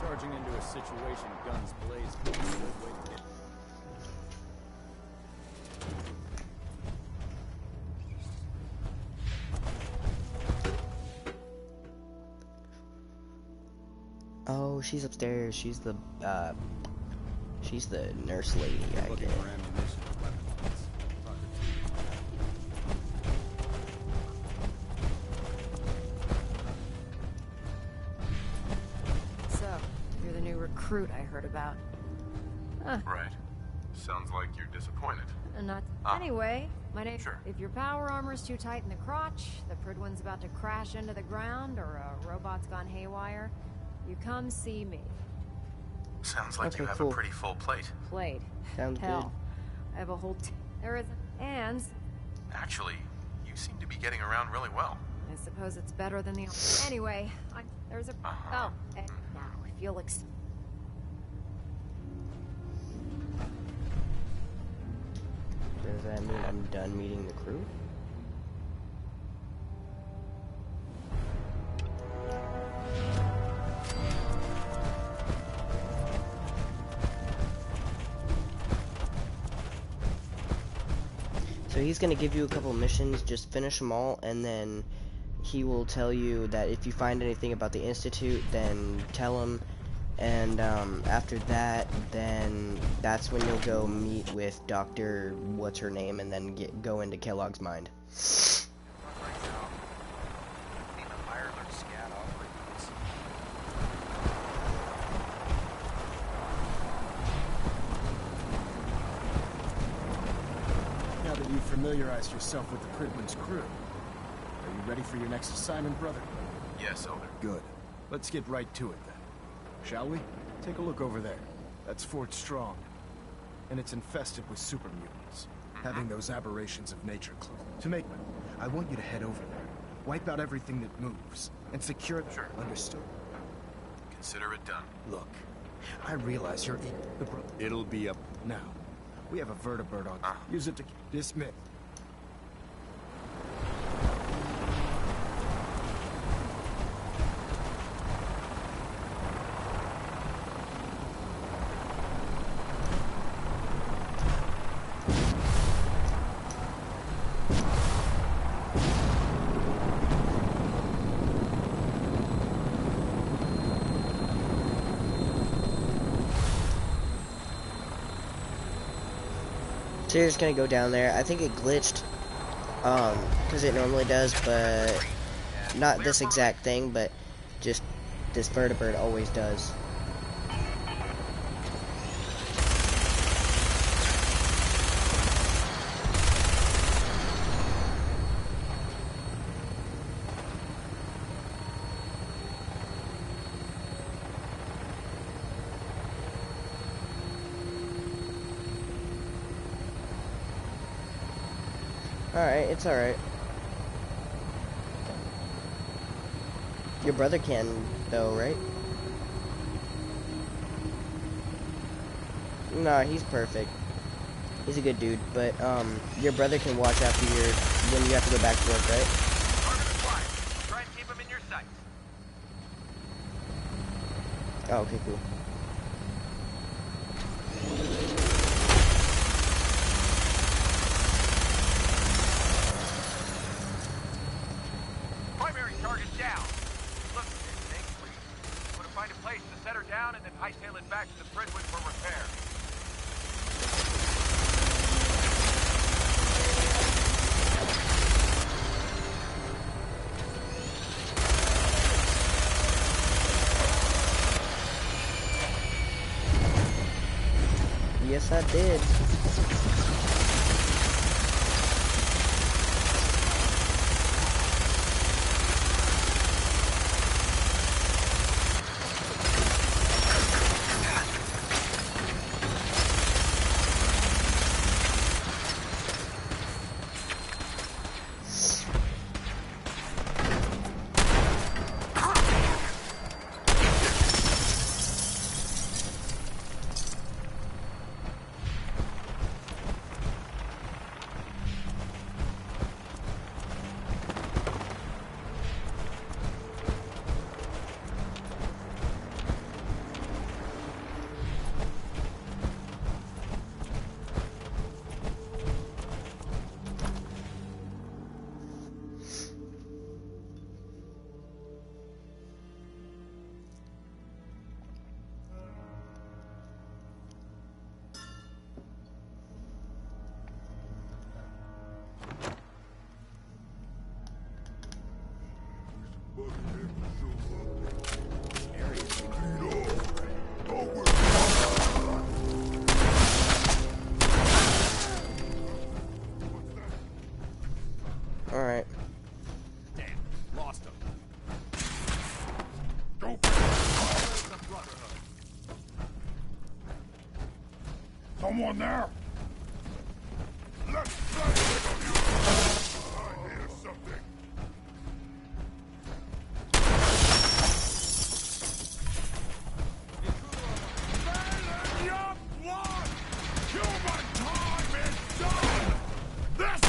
[SPEAKER 18] Charging into a situation, guns blazing. Good way to get.
[SPEAKER 3] Oh, she's upstairs. She's the nurse lady. I
[SPEAKER 13] Looking
[SPEAKER 3] get it.
[SPEAKER 13] for ammunition, weapons.
[SPEAKER 23] So, you're the new recruit I heard about. Huh.
[SPEAKER 1] Right. Sounds like you're disappointed.
[SPEAKER 23] Not.
[SPEAKER 1] Ah.
[SPEAKER 23] Anyway, my name.
[SPEAKER 1] Sure.
[SPEAKER 23] If your power armor's too tight in the crotch, the Pridwin's about to crash into the ground, or a robot's gone haywire, you come see me.
[SPEAKER 1] Sounds like
[SPEAKER 3] Okay,
[SPEAKER 1] you have
[SPEAKER 3] cool.
[SPEAKER 1] a pretty full plate.
[SPEAKER 23] Played.
[SPEAKER 3] Sounds
[SPEAKER 23] Hell, I have a whole. There is. And
[SPEAKER 1] Actually, you seem to be getting around really well.
[SPEAKER 23] I suppose it's better than the. Anyway, there's a. Oh, and now if you'll
[SPEAKER 3] Does that mean I'm done meeting the crew? he's gonna give you a couple missions. Just finish them all, and then he will tell you that if you find anything about the Institute, then tell him. And after that, then that's when you'll go meet with Dr. What's her name, and then go into Kellogg's mind.
[SPEAKER 17] Now that you've familiarized yourself with the Pridman's crew, are you ready for your next assignment, brother?
[SPEAKER 19] Yes, Elder.
[SPEAKER 17] Good. Let's get right to it then. Shall we? Take a look over there. That's Fort Strong. And it's infested with super mutants, having those aberrations of nature close. To make one, I want you to head over there, wipe out everything that moves, and secure the...
[SPEAKER 19] Sure.
[SPEAKER 17] Understood.
[SPEAKER 19] Consider it done.
[SPEAKER 17] Look, I realize you're
[SPEAKER 13] It'll be up.
[SPEAKER 17] Now, we have a vertibird on. Use it to dismiss.
[SPEAKER 3] So you're just gonna go down there. I think it glitched, because it normally does, but not this exact thing, but just this vertibird always does. Alright, it's alright. Your brother can, though, right? Nah, he's perfect. He's a good dude, but, your brother can watch after when you have to go back to work, right?
[SPEAKER 15] Try and keep him in your sights.
[SPEAKER 3] Oh, okay, cool.
[SPEAKER 15] Primary target down. Look, thanks, please. I'm gonna find a place to set her down and then hightail it back to the Pridwood for repair.
[SPEAKER 3] Yes, I did. Alright.
[SPEAKER 2] Damn, lost him.
[SPEAKER 11] Go
[SPEAKER 2] the Brotherhood.
[SPEAKER 11] Someone there? Let's play with you! I hear something. Your blood! Human time is done! This...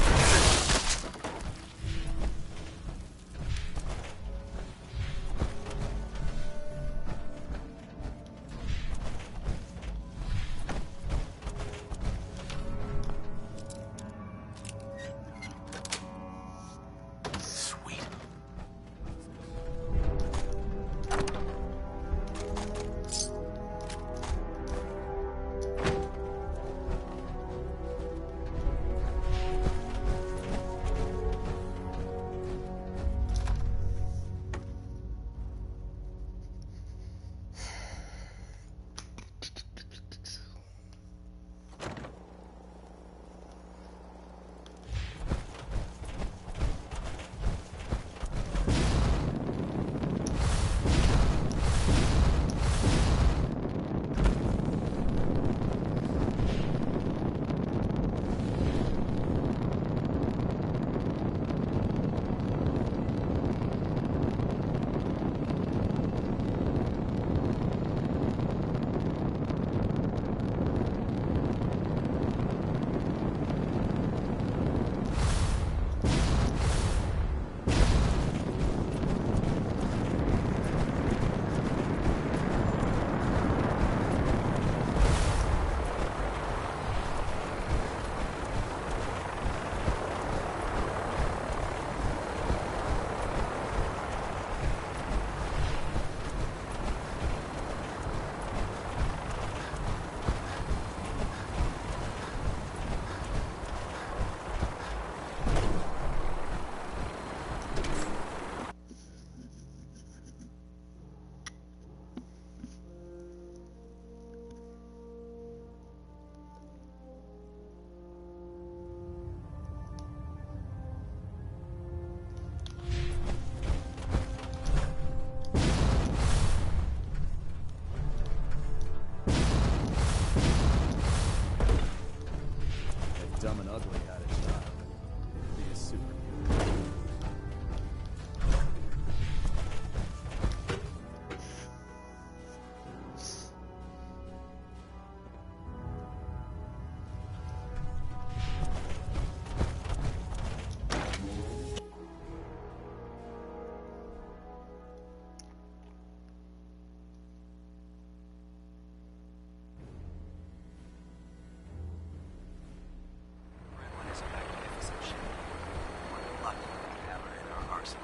[SPEAKER 18] yours.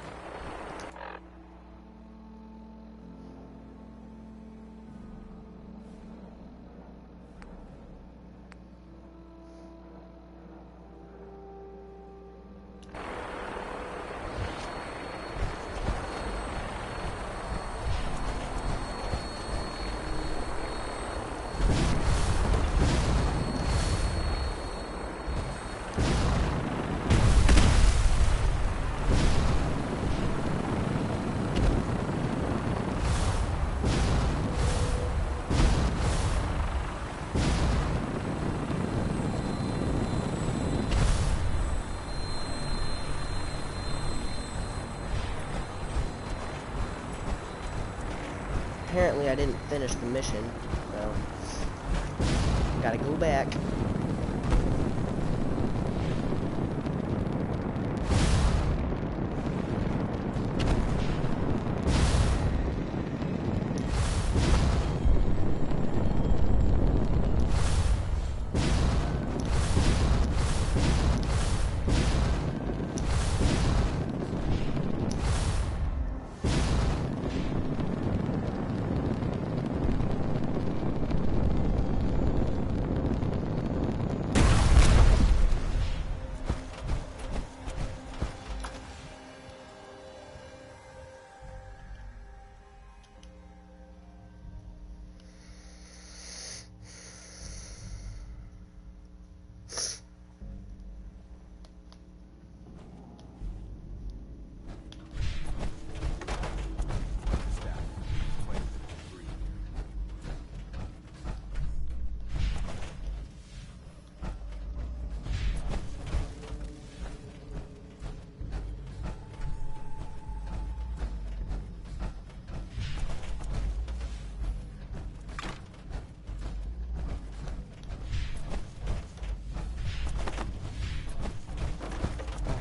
[SPEAKER 3] Apparently I didn't finish the mission, so gotta go back.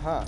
[SPEAKER 3] Huh.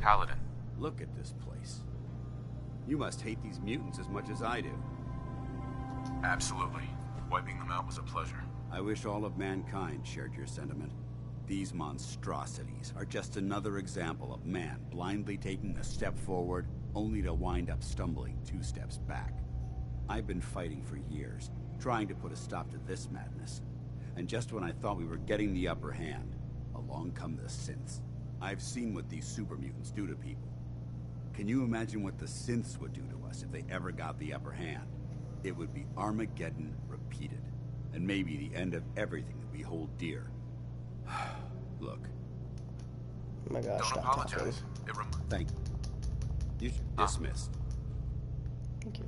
[SPEAKER 1] Paladin.
[SPEAKER 13] Look at this place. You must hate these mutants as much as I do.
[SPEAKER 1] Absolutely. Wiping them out was a pleasure.
[SPEAKER 13] I wish all of mankind shared your sentiment. These monstrosities are just another example of man blindly taking a step forward, only to wind up stumbling 2 steps back. I've been fighting for years, trying to put a stop to this madness. And just when I thought we were getting the upper hand, along come the synths. I've seen what these super mutants do to people. Can you imagine what the synths would do to us if they ever got the upper hand? It would be Armageddon repeated, and maybe the end of everything that we hold dear. Look.
[SPEAKER 3] Oh my gosh,
[SPEAKER 1] Don't apologize.
[SPEAKER 13] Thank you. Dismissed.
[SPEAKER 3] Thank you.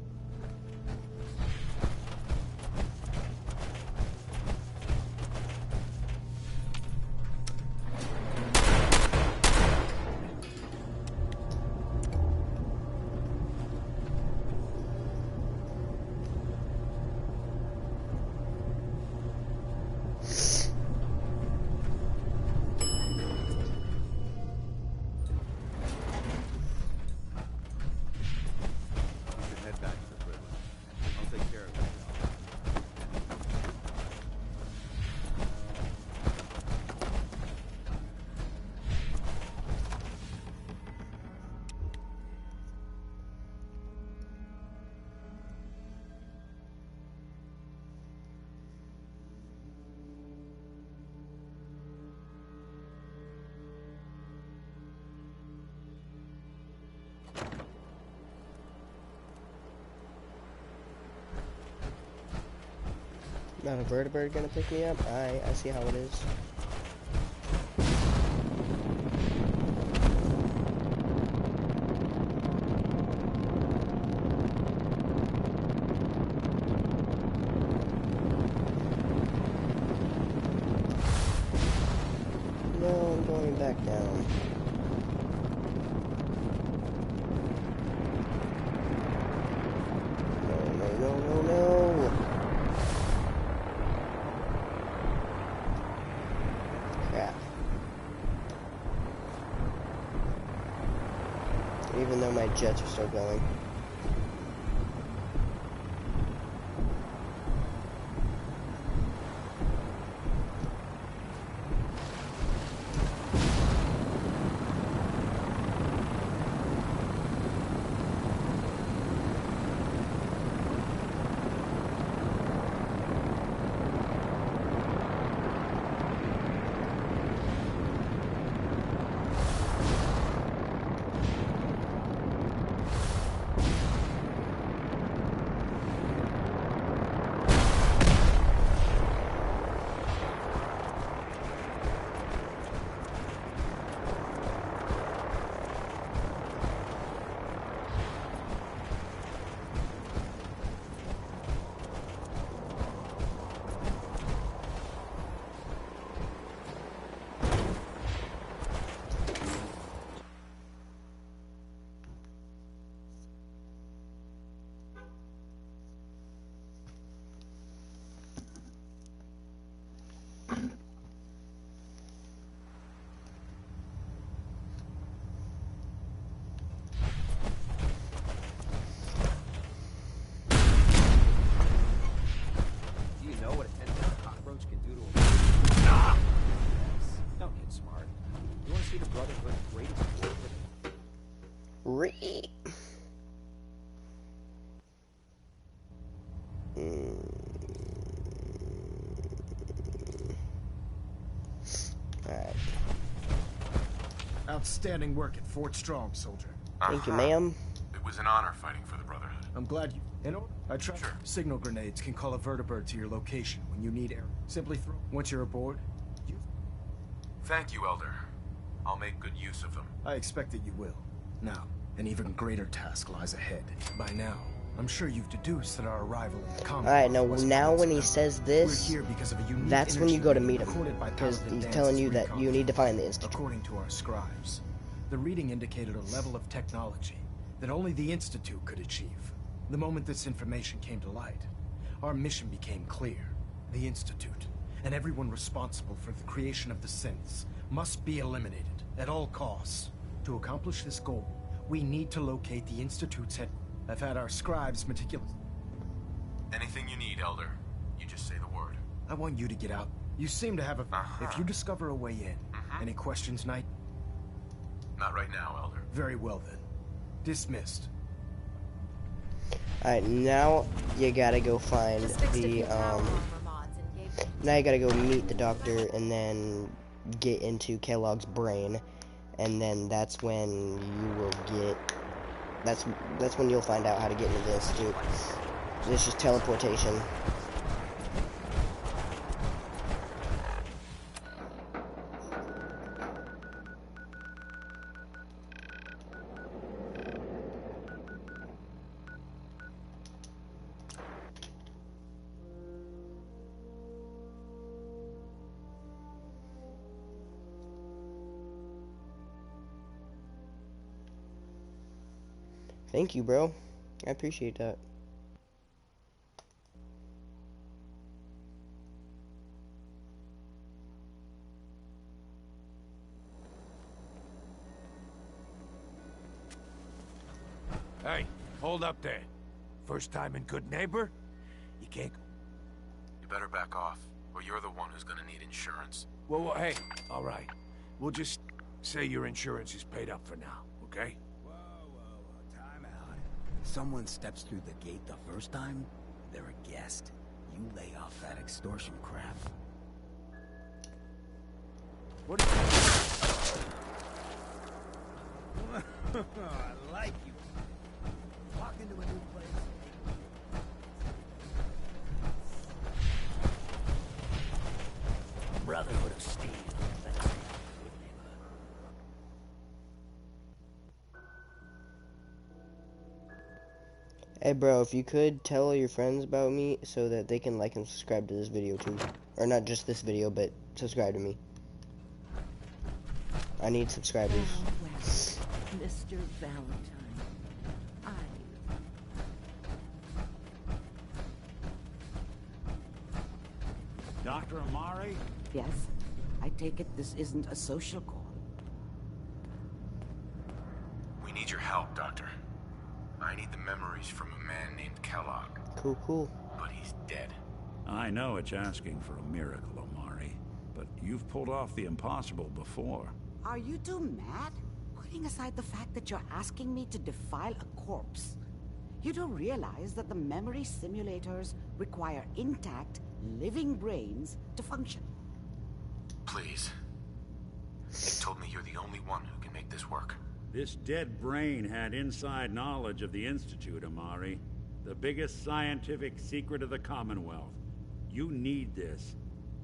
[SPEAKER 13] Head back.
[SPEAKER 3] Not a vertibird gonna pick me up? I see how it is. No, I'm going back down. No. Crap. Even though my jets are still going. Alright.
[SPEAKER 17] Outstanding work at Fort Strong, soldier.
[SPEAKER 3] Thank you, ma'am.
[SPEAKER 1] It was an honor fighting for the Brotherhood.
[SPEAKER 17] I'm glad you... I tried.
[SPEAKER 1] Sure.
[SPEAKER 17] Signal grenades can call a vertibird to your location when you need air. Simply throw. Once you're aboard, you...
[SPEAKER 1] Thank you, Elder. I'll make good use of them.
[SPEAKER 17] I expect that you will. Now, an even greater task lies ahead. By now, I'm sure you've deduced that our arrival in the Commonwealth.
[SPEAKER 3] Alright, now when he says this,
[SPEAKER 17] we're here because of a unique
[SPEAKER 3] that's when you go to meet him.
[SPEAKER 17] recorded by
[SPEAKER 3] Because
[SPEAKER 17] Paladin
[SPEAKER 3] he's telling you
[SPEAKER 17] Dance's
[SPEAKER 3] that
[SPEAKER 17] recon.
[SPEAKER 3] you need to find the Institute.
[SPEAKER 17] According to our scribes, the reading indicated a level of technology that only the Institute could achieve. The moment this information came to light, our mission became clear. The Institute, and everyone responsible for the creation of the synths, must be eliminated at all costs. To accomplish this goal, we need to locate the Institute's head. I've had our scribes meticulous.
[SPEAKER 1] Anything you need, Elder. You just say the word.
[SPEAKER 17] I want you to get out. You seem to have a... If you discover a way in, any questions, Knight?
[SPEAKER 1] Not right now, Elder.
[SPEAKER 17] Very well, then. Dismissed.
[SPEAKER 3] Alright, now you gotta go find the, now you gotta go meet the doctor and then get into Kellogg's brain. And then that's when you will get... That's when you'll find out how to get into the Institute. It's just teleportation. Thank you, bro. I appreciate that.
[SPEAKER 11] Hey, hold up there. First time in Good Neighbor? You can't...
[SPEAKER 1] You better back off, or you're the one who's gonna need insurance.
[SPEAKER 11] Well, hey, all right. We'll just say your insurance is paid up for now, okay?
[SPEAKER 21] Time out. Someone steps through the gate the first time, they're a guest. You lay off that extortion crap.
[SPEAKER 11] What
[SPEAKER 21] I like you. Walk into a new place.
[SPEAKER 3] Hey bro, if you could tell all your friends about me so that they can like and subscribe to this video too. Or not just this video, but subscribe to me. I need subscribers.
[SPEAKER 6] Mr. Valentine,
[SPEAKER 2] Dr. Amari?
[SPEAKER 6] Yes, I take it this isn't a social call.
[SPEAKER 1] We need your help, Doctor. I need the memories from a man named Kellogg.
[SPEAKER 3] Cool.
[SPEAKER 1] But he's dead.
[SPEAKER 2] I know it's asking for a miracle, Amari, but you've pulled off the impossible before.
[SPEAKER 6] Are you two mad? Putting aside the fact that you're asking me to defile a corpse, you do realize that the memory simulators require intact, living brains to function.
[SPEAKER 1] Please. They told me you're the only one who can make this work.
[SPEAKER 2] This dead brain had inside knowledge of the Institute, Amari. The biggest scientific secret of the Commonwealth. You need this,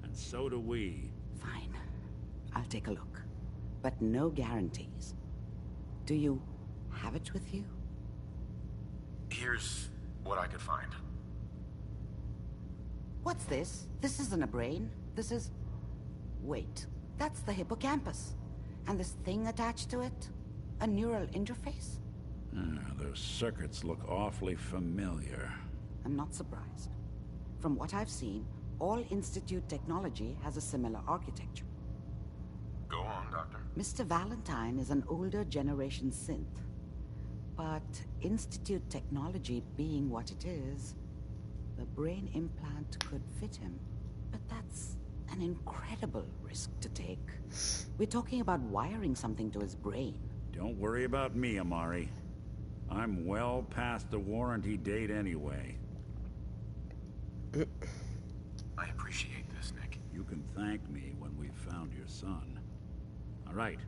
[SPEAKER 2] and so do we.
[SPEAKER 6] Fine. I'll take a look. But no guarantees. Do you have it with you?
[SPEAKER 1] Here's what I could find.
[SPEAKER 6] What's this? This isn't a brain. This is... Wait. That's the hippocampus. And this thing attached to it? A neural interface?
[SPEAKER 2] Those circuits look awfully familiar.
[SPEAKER 6] I'm not surprised. From what I've seen, all Institute technology has a similar architecture.
[SPEAKER 1] Go on, Doctor.
[SPEAKER 6] Mr. Valentine is an older generation synth. But Institute technology being what it is, the brain implant could fit him. But that's an incredible risk to take. We're talking about wiring something to his brain.
[SPEAKER 2] Don't worry about me, Amari. I'm well past the warranty date anyway.
[SPEAKER 1] I appreciate this, Nick.
[SPEAKER 2] You can thank me when we've found your son. All right,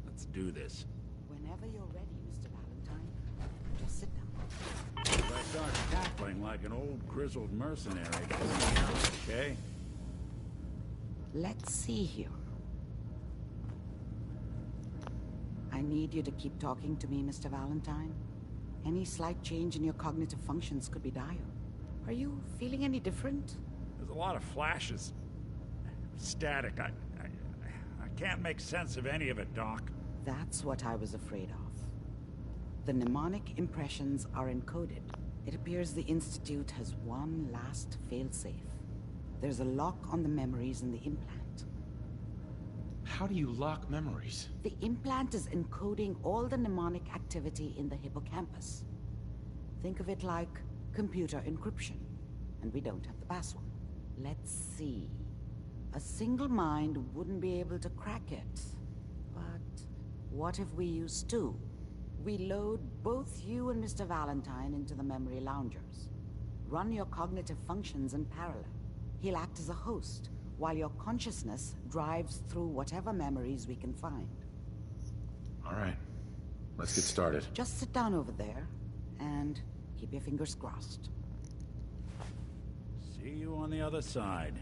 [SPEAKER 2] let's do this.
[SPEAKER 6] Whenever you're ready, Mr. Valentine, just sit down.
[SPEAKER 2] If I start cackling like an old grizzled mercenary, okay?
[SPEAKER 6] Let's see here. I need you to keep talking to me, Mr. Valentine. Any slight change in your cognitive functions could be dire. Are you feeling any different?
[SPEAKER 2] There's a lot of flashes. Static. I can't make sense of any of it, Doc.
[SPEAKER 6] That's what I was afraid of. The mnemonic impressions are encoded. It appears the Institute has one last failsafe. There's a lock on the memories in the implant.
[SPEAKER 1] How do you lock memories?
[SPEAKER 6] The implant is encoding all the mnemonic activity in the hippocampus. Think of it like computer encryption. And we don't have the password. Let's see. A single mind wouldn't be able to crack it. But what if we use two? We load both you and Mr. Valentine into the memory loungers. Run your cognitive functions in parallel. He'll act as a host, while your consciousness drives through whatever memories we can find.
[SPEAKER 1] All right. Let's get started.
[SPEAKER 6] Just sit down over there, and keep your fingers crossed.
[SPEAKER 2] See you on the other side.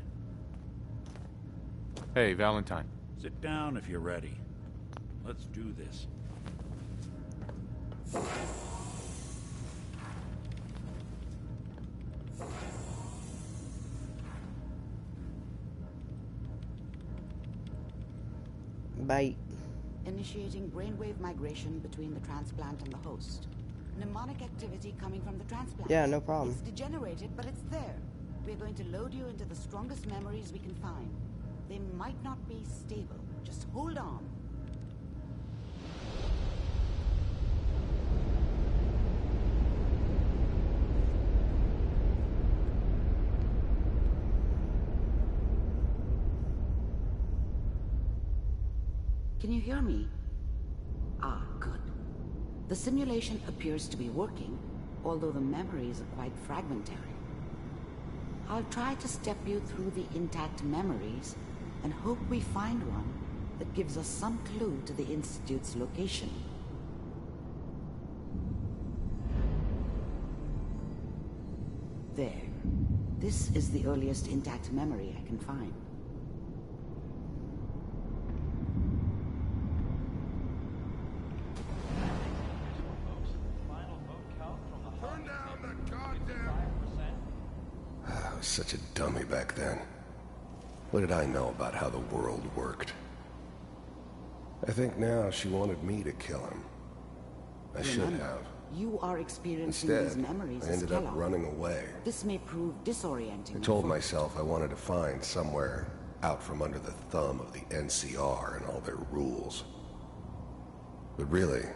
[SPEAKER 1] Hey, Valentine.
[SPEAKER 2] Sit down if you're ready. Let's do this.
[SPEAKER 3] Bye.
[SPEAKER 6] Initiating brainwave migration between the transplant and the host. Mnemonic activity coming from the transplant.
[SPEAKER 3] Yeah, no problem.
[SPEAKER 6] It's degenerated, but it's there. We're going to load you into the strongest memories we can find. They might not be stable. Just hold on. Can you hear me? Ah, good. The simulation appears to be working, although the memories are quite fragmentary. I'll try to step you through the intact memories and hope we find one that gives us some clue to the Institute's location. There. This is the earliest intact memory I can find.
[SPEAKER 10] Turn down the such a dummy back then. What did I know about how the world worked? I think now she wanted me to kill him. I should
[SPEAKER 6] Remember,
[SPEAKER 10] have.
[SPEAKER 6] You are experiencing
[SPEAKER 10] Instead,
[SPEAKER 6] these memories
[SPEAKER 10] I
[SPEAKER 6] as
[SPEAKER 10] ended up
[SPEAKER 6] Kellogg.
[SPEAKER 10] running away.
[SPEAKER 6] This may prove disorienting.
[SPEAKER 10] I told
[SPEAKER 6] at first.
[SPEAKER 10] myself I wanted to find somewhere out from under the thumb of the NCR and all their rules. But really,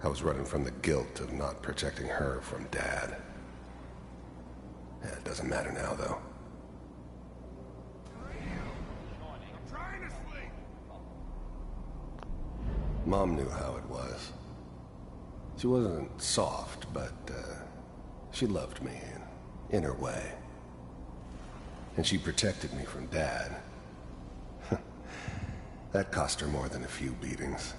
[SPEAKER 10] I was running from the guilt of not protecting her from Dad. Yeah, it doesn't matter now, though. Mom knew how it was. She wasn't soft, but she loved me in her way. And she protected me from Dad. That cost her more than a few beatings.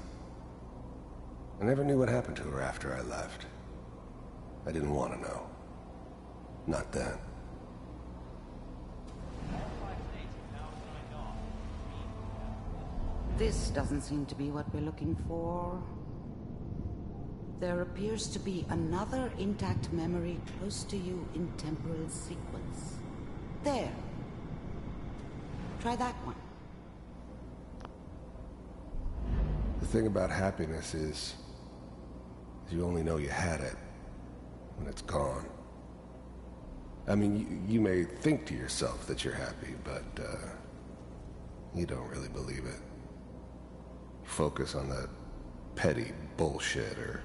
[SPEAKER 10] I never knew what happened to her after I left. I didn't want to know. Not then.
[SPEAKER 6] This doesn't seem to be what we're looking for. There appears to be another intact memory close to you in temporal sequence. There. Try that one.
[SPEAKER 10] The thing about happiness is you only know you had it when it's gone. I mean, you may think to yourself that you're happy, but you don't really believe it. Focus on that petty bullshit or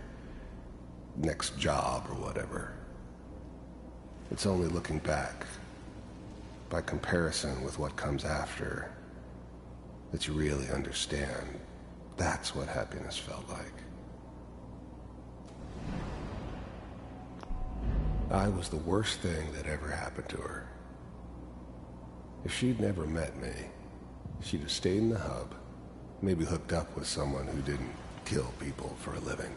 [SPEAKER 10] next job or whatever. It's only looking back, by comparison with what comes after, that you really understand. That's what happiness felt like. I was the worst thing that ever happened to her. If she'd never met me, she'd have stayed in the hub, maybe hooked up with someone who didn't kill people for a living.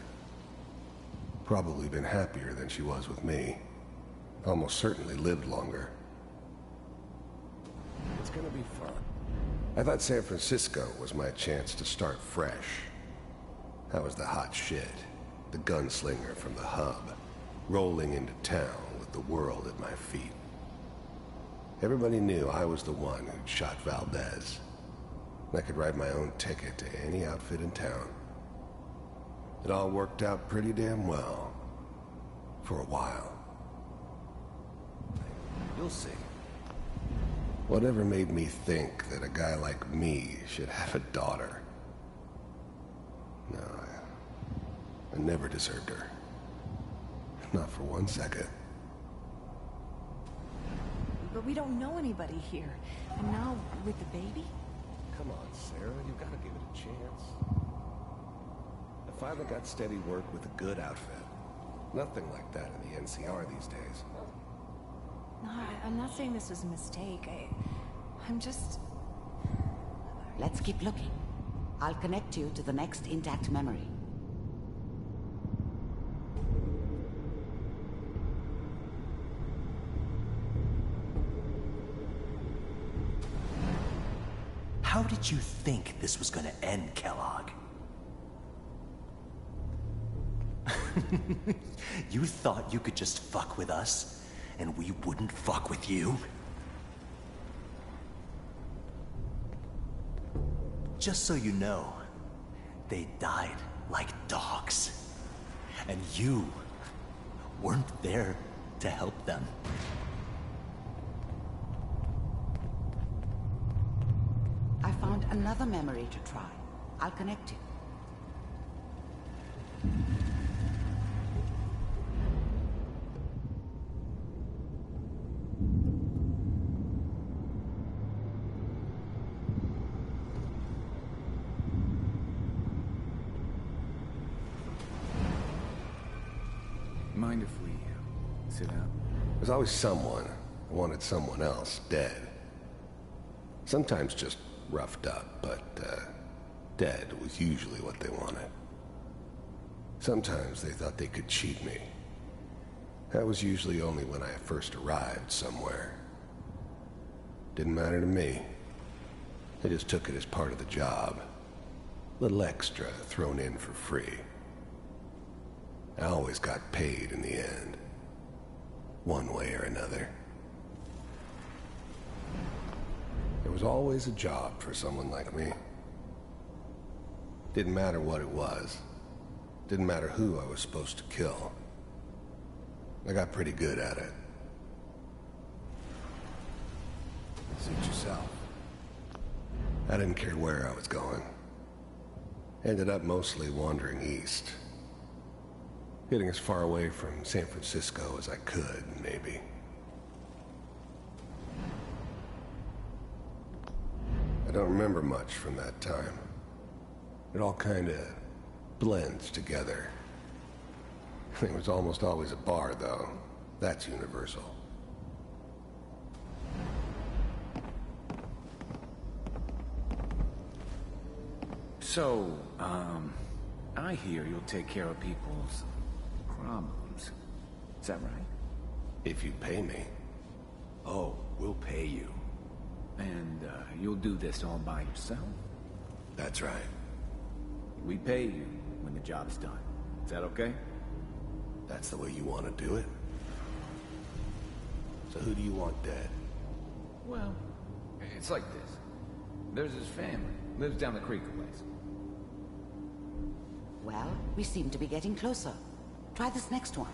[SPEAKER 10] Probably been happier than she was with me. Almost certainly lived longer. It's gonna be fun. I thought San Francisco was my chance to start fresh. I was the hot shit, the gunslinger from the hub, rolling into town with the world at my feet. Everybody knew I was the one who'd shot Valdez. I could write my own ticket to any outfit in town. It all worked out pretty damn well. For a while. You'll see. Whatever made me think that a guy like me should have a daughter? No, I never deserved her. Not for 1 second.
[SPEAKER 4] But we don't know anybody here. And now, with the baby?
[SPEAKER 10] Come on, Sarah, you gotta give it a chance. I finally got steady work with a good outfit. Nothing like that in the NCR these days.
[SPEAKER 4] No, I'm not saying this was a mistake. I'm just...
[SPEAKER 6] Let's keep looking. I'll connect you to the next intact memory.
[SPEAKER 7] How did you think this was gonna end, Kellogg? You thought you could just fuck with us, and we wouldn't fuck with you? Just so you know, they died like dogs. And you weren't there to help them.
[SPEAKER 6] I found another memory to try. I'll connect you.
[SPEAKER 21] Mind if we sit down?
[SPEAKER 10] There's always someone who wanted someone else dead. Sometimes just roughed up, but dead was usually what they wanted. Sometimes they thought they could cheat me. That was usually only when I first arrived somewhere. Didn't matter to me. I just took it as part of the job. Little extra thrown in for free. I always got paid in the end. One way or another. was always a job for someone like me. Didn't matter what it was. Didn't matter who I was supposed to kill. I got pretty good at it. Suit yourself. I didn't care where I was going. Ended up mostly wandering east. Getting as far away from San Francisco as I could, maybe. I don't remember much from that time. It all kinda blends together. There was almost always a bar, though. That's universal.
[SPEAKER 21] So, I hear you'll take care of people's problems. Is that right?
[SPEAKER 10] If you pay me.
[SPEAKER 21] Oh, we'll pay you. And, you'll do this all by yourself?
[SPEAKER 10] That's right.
[SPEAKER 21] We pay you when the job's done. Is that okay?
[SPEAKER 10] That's the way you want to do it? So who do you want dead?
[SPEAKER 21] Well, it's like this. There's his family. Lives down the creek a ways.
[SPEAKER 6] Well, we seem to be getting closer. Try this next one.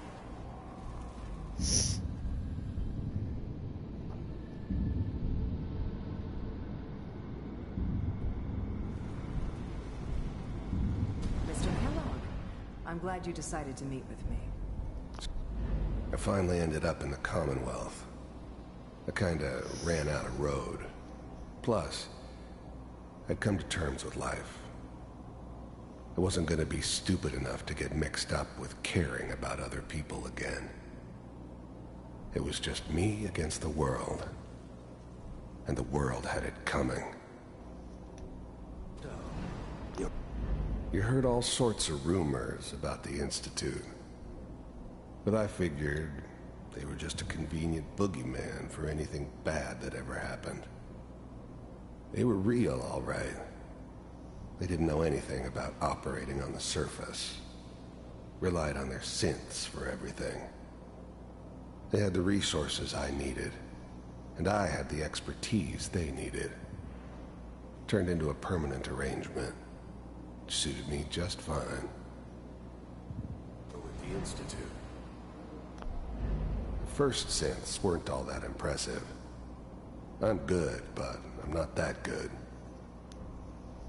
[SPEAKER 5] I'm glad you decided to meet with me.
[SPEAKER 10] I finally ended up in the Commonwealth. I kinda ran out of road. Plus, I'd come to terms with life. I wasn't gonna be stupid enough to get mixed up with caring about other people again. It was just me against the world. And the world had it coming. You heard all sorts of rumors about the Institute. But I figured they were just a convenient boogeyman for anything bad that ever happened. They were real, all right. They didn't know anything about operating on the surface. Relied on their synths for everything. They had the resources I needed, and I had the expertise they needed. Turned into a permanent arrangement. Suited me just fine. But with the Institute, the first synths weren't all that impressive. I'm good, but I'm not that good.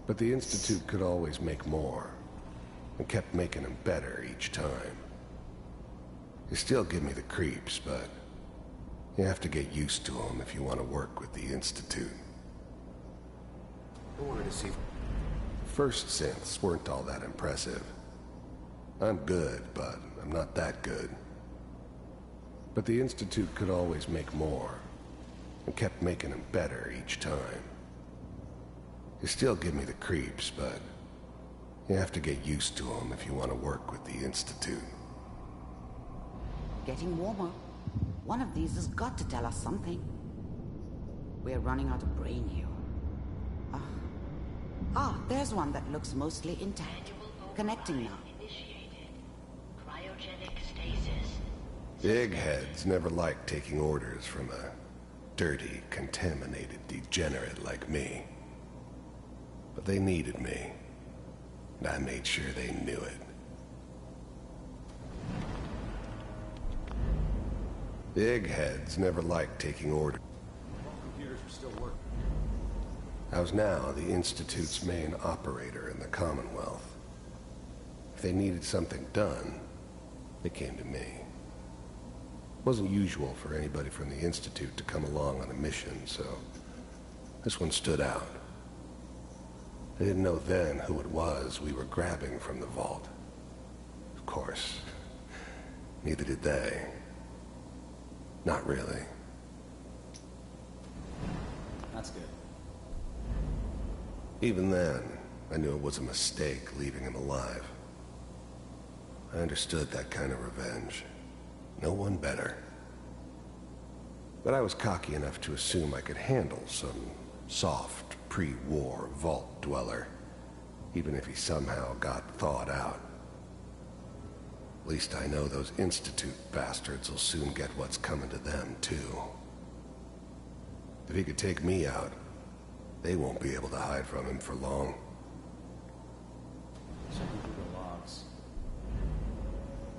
[SPEAKER 10] But the Institute could always make more, and kept making them better each time. They still give me the creeps, but you have to get used to them if you want to work with the Institute. I wanted to see... First synths weren't all that impressive. I'm good, but I'm not that good. But the Institute could always make more, and kept making them better each time. They still give me the creeps, but you have to get used to them if you want to work with the Institute.
[SPEAKER 6] Getting warmer. One of these has got to tell us something. We're running out of brain here. There's one that looks mostly intact. Connecting now.
[SPEAKER 9] Cryogenic stasis.
[SPEAKER 10] Eggheads never liked taking orders from a dirty, contaminated degenerate like me. But they needed me, and I made sure they knew it. Eggheads never liked taking orders.
[SPEAKER 22] Computers are still working.
[SPEAKER 10] I was now the Institute's main operator in the Commonwealth. If they needed something done, they came to me. It wasn't usual for anybody from the Institute to come along on a mission, so this one stood out. I didn't know then who it was we were grabbing from the vault. Of course, neither did they. Not really.
[SPEAKER 21] That's good.
[SPEAKER 10] Even then, I knew it was a mistake leaving him alive. I understood that kind of revenge. No one better. But I was cocky enough to assume I could handle some soft, pre-war vault dweller, even if he somehow got thawed out. At least I know those Institute bastards will soon get what's coming to them, too. If he could take me out, They won't be able to hide from him for long.
[SPEAKER 21] Checking through the logs.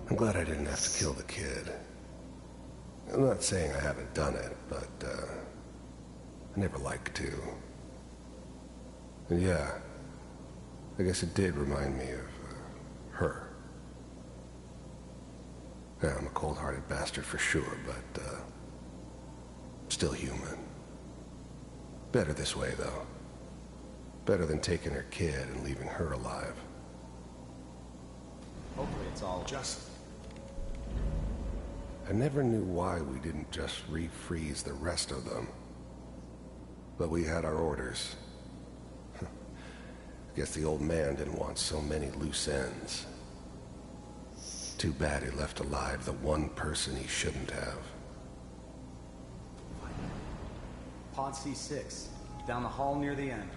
[SPEAKER 10] I'm glad I didn't have to kill the kid. I'm not saying I haven't done it, but, I never like to. And yeah, I guess it did remind me of, her. Yeah, I'm a cold-hearted bastard for sure, but, still human. Better this way, though. Better than taking her kid and leaving her alive.
[SPEAKER 21] Hopefully it's all
[SPEAKER 10] just... I never knew why we didn't just refreeze the rest of them. But we had our orders. Guess the old man didn't want so many loose ends. Too bad he left alive the one person he shouldn't have.
[SPEAKER 21] Pod C6, down the hall near the end.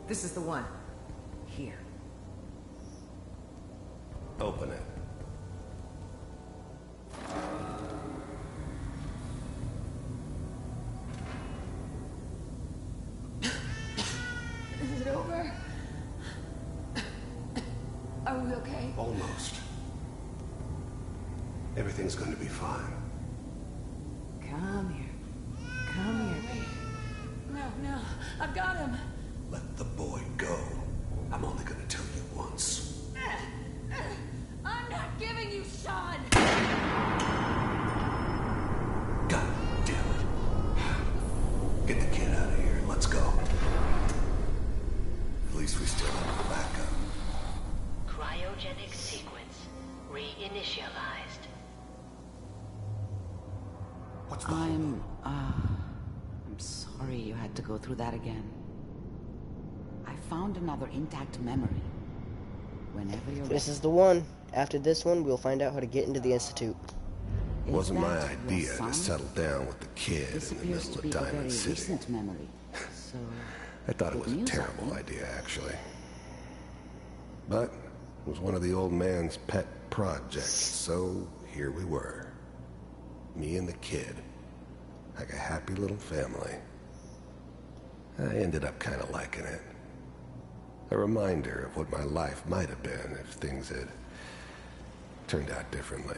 [SPEAKER 5] This is the one. Here.
[SPEAKER 10] Open it.
[SPEAKER 9] Is it over? Are we okay?
[SPEAKER 10] Almost. Everything's going to be fine.
[SPEAKER 5] Come here. Come here, baby.
[SPEAKER 9] No, I've got him.
[SPEAKER 10] Let the boy go. I'm only going to tell you once.
[SPEAKER 9] I'm not giving you Sean.
[SPEAKER 10] God damn it. Get the kid out of here and let's go. At least we still have a backup.
[SPEAKER 14] Cryogenic sequence reinitialized.
[SPEAKER 10] What's the
[SPEAKER 6] I'm sorry you had to go through that again. I found another intact memory. Whenever you're
[SPEAKER 3] This is the one. After this one, we'll find out how to get into the Institute.
[SPEAKER 10] It wasn't my idea to settle down with the kid in the middle of Diamond City.
[SPEAKER 6] Memory. So
[SPEAKER 10] I thought it was a terrible idea, actually. But it was one of the old man's pet projects, so here we were. Me and the kid. Like a happy little family. I ended up kind of liking it. A reminder of what my life might have been if things had turned out differently.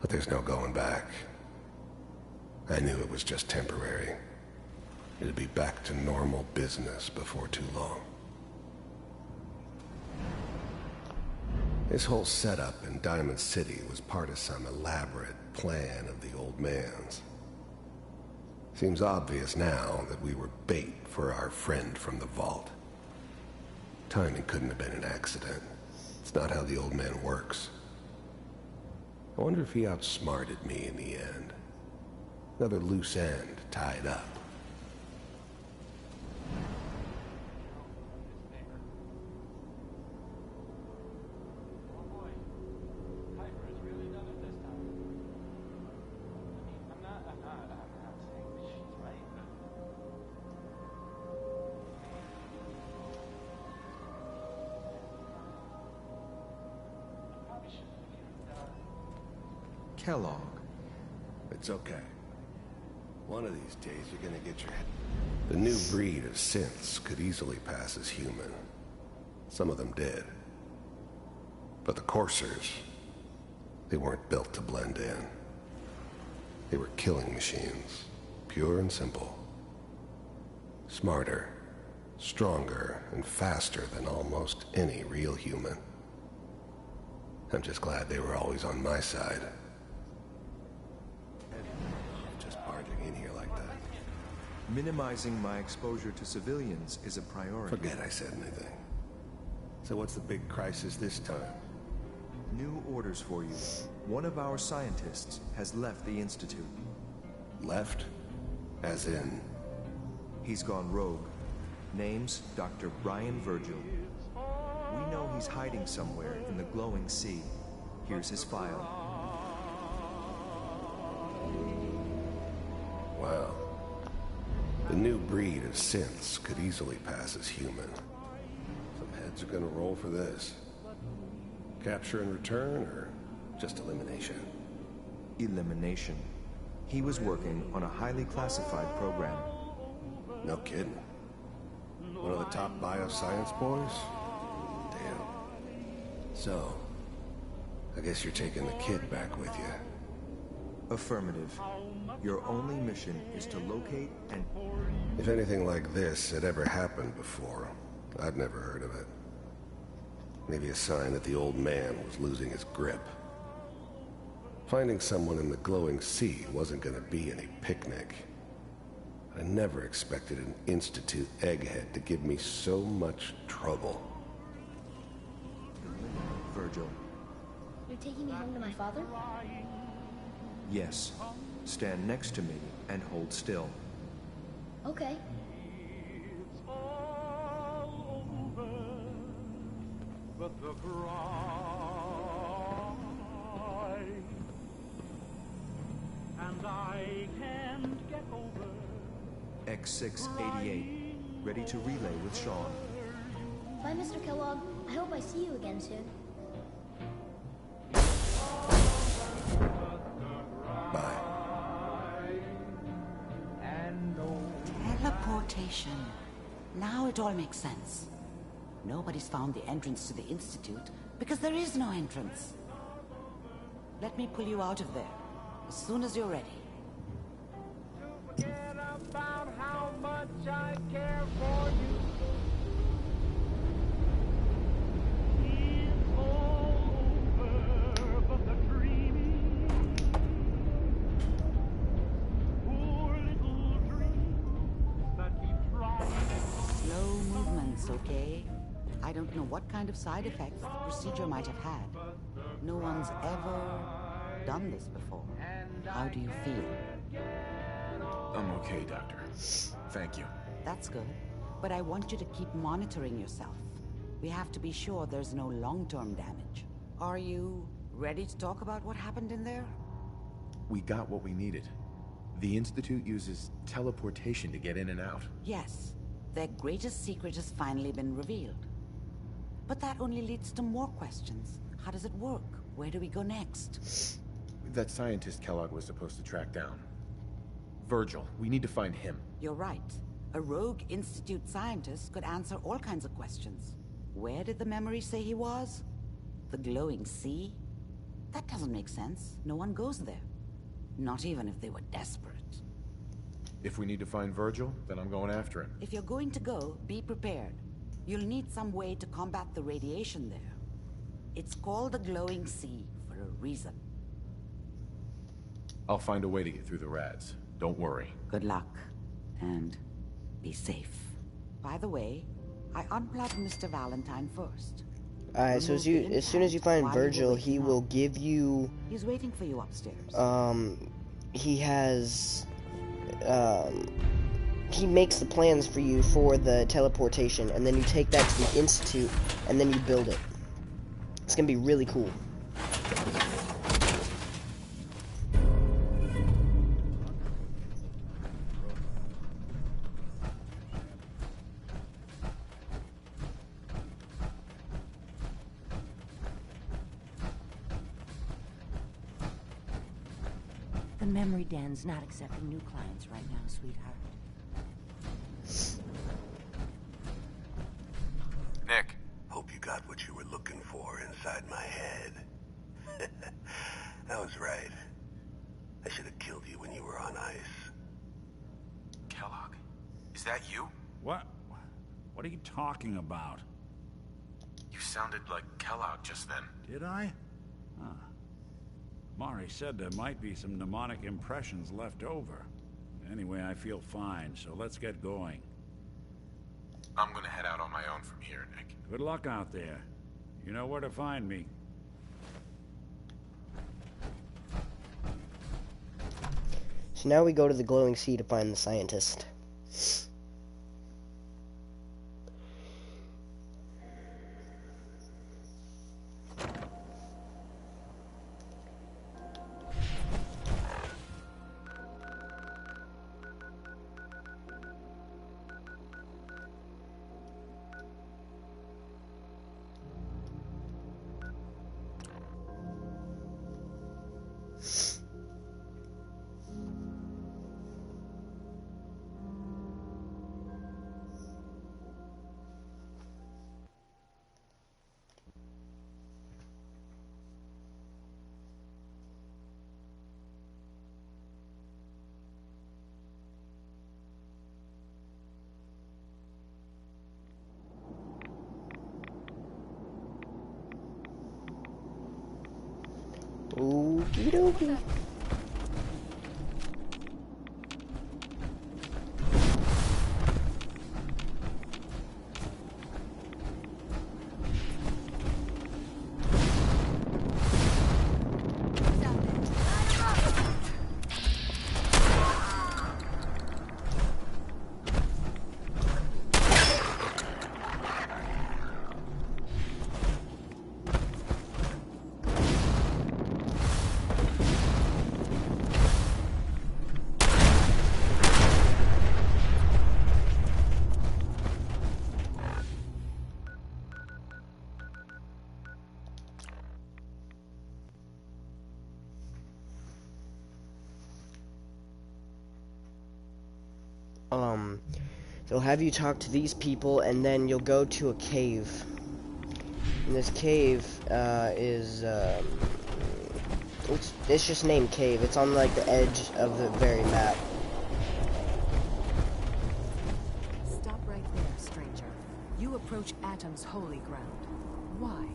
[SPEAKER 10] But there's no going back. I knew it was just temporary. It'd be back to normal business before too long. This whole setup in Diamond City was part of some elaborate plan of the old man's. Seems obvious now that we were bait for our friend from the vault. Timing couldn't have been an accident. It's not how the old man works. I wonder if he outsmarted me in the end. Another loose end tied up.
[SPEAKER 16] Kellogg.
[SPEAKER 10] It's okay. One of these days you're gonna get your head. The new breed of synths could easily pass as human. Some of them did. But the coursers, they weren't built to blend in. They were killing machines, pure and simple. Smarter, stronger, and faster than almost any real human. I'm just glad they were always on my side. Just barging in here like that.
[SPEAKER 16] Minimizing my exposure to civilians is a priority.
[SPEAKER 10] Forget I said anything. So what's the big crisis this time?
[SPEAKER 16] New orders for you. One of our scientists has left the Institute.
[SPEAKER 10] Left? As in?
[SPEAKER 16] He's gone rogue. Name's Dr. Brian Virgil. We know he's hiding somewhere in the glowing sea. Here's his file.
[SPEAKER 10] The new breed of synths could easily pass as human. Some heads are gonna roll for this. Capture and return, or just elimination?
[SPEAKER 16] Elimination. He was working on a highly classified program.
[SPEAKER 10] No kidding. One of the top bioscience boys? Damn. So, I guess you're taking the kid back with you.
[SPEAKER 16] Affirmative. Your only mission is to locate and...
[SPEAKER 10] If anything like this had ever happened before, I'd never heard of it. Maybe a sign that the old man was losing his grip. Finding someone in the glowing sea wasn't gonna be any picnic. I never expected an Institute egghead to give me so much trouble.
[SPEAKER 16] Virgil.
[SPEAKER 8] You're taking me home to my father?
[SPEAKER 16] Yes. Stand next to me and hold still.
[SPEAKER 8] Okay.
[SPEAKER 12] But the cry, and I can't get over.
[SPEAKER 16] X688, ready to relay with Sean.
[SPEAKER 8] Bye, Mr. Kellogg. I hope I see you again soon.
[SPEAKER 10] Bye.
[SPEAKER 6] Teleportation. Now it all makes sense. Nobody's found the entrance to the Institute because there is no entrance. Let me pull you out of there as soon as you're ready.
[SPEAKER 12] Forget about how much I care for you. It's all over, but the dreaming, poor little dream that keeps trying.
[SPEAKER 6] Slow movements, okay? I don't know what kind of side effects the procedure might have had. No one's ever done this before. How do you feel?
[SPEAKER 1] I'm okay, Doctor. Thank you.
[SPEAKER 6] That's good. But I want you to keep monitoring yourself. We have to be sure there's no long-term damage. Are you ready to talk about what happened in there?
[SPEAKER 1] We got what we needed. The Institute uses teleportation to get in and out.
[SPEAKER 6] Yes. Their greatest secret has finally been revealed. But that only leads to more questions. How does it work? Where do we go next?
[SPEAKER 1] That scientist Kellogg was supposed to track down. Virgil, we need to find him.
[SPEAKER 6] You're right. A rogue Institute scientist could answer all kinds of questions. Where did the memory say he was? The glowing sea? That doesn't make sense. No one goes there. Not even if they were desperate.
[SPEAKER 1] If we need to find Virgil, then I'm going after him.
[SPEAKER 6] If you're going to go, be prepared. You'll need some way to combat the radiation there. It's called the glowing sea for a reason.
[SPEAKER 1] I'll find a way to get through the rads. Don't worry.
[SPEAKER 6] Good luck. And be safe. By the way, I unplugged Mr. Valentine first.
[SPEAKER 3] Alright, so as soon as you find Virgil, he will give you...
[SPEAKER 6] He's waiting for you upstairs.
[SPEAKER 3] He has... he makes the plans for you for the teleportation, and then you take that to the Institute, and then you build it. It's gonna be really cool.
[SPEAKER 20] The memory den's not accepting new clients right now, sweetheart.
[SPEAKER 1] Nick.
[SPEAKER 10] Hope you got what you were looking for inside my head. I was right. I should have killed you when you were on ice.
[SPEAKER 1] Kellogg, is that you?
[SPEAKER 2] What? What are you talking about?
[SPEAKER 1] You sounded like Kellogg just then.
[SPEAKER 2] Did I? Huh. Mari said there might be some mnemonic impressions left over. Anyway, I feel fine, so let's get going.
[SPEAKER 1] I'm gonna head out on my own from here, Nick.
[SPEAKER 2] Good luck out there. You know where to find me.
[SPEAKER 3] So now we go to the glowing sea to find the scientist. Okie dokie. They'll have you talk to these people, and then you'll go to a cave. And this cave it's just named Cave. It's on like the edge of the very map.
[SPEAKER 5] Stop right there, stranger. You approach Atom's holy ground. Why?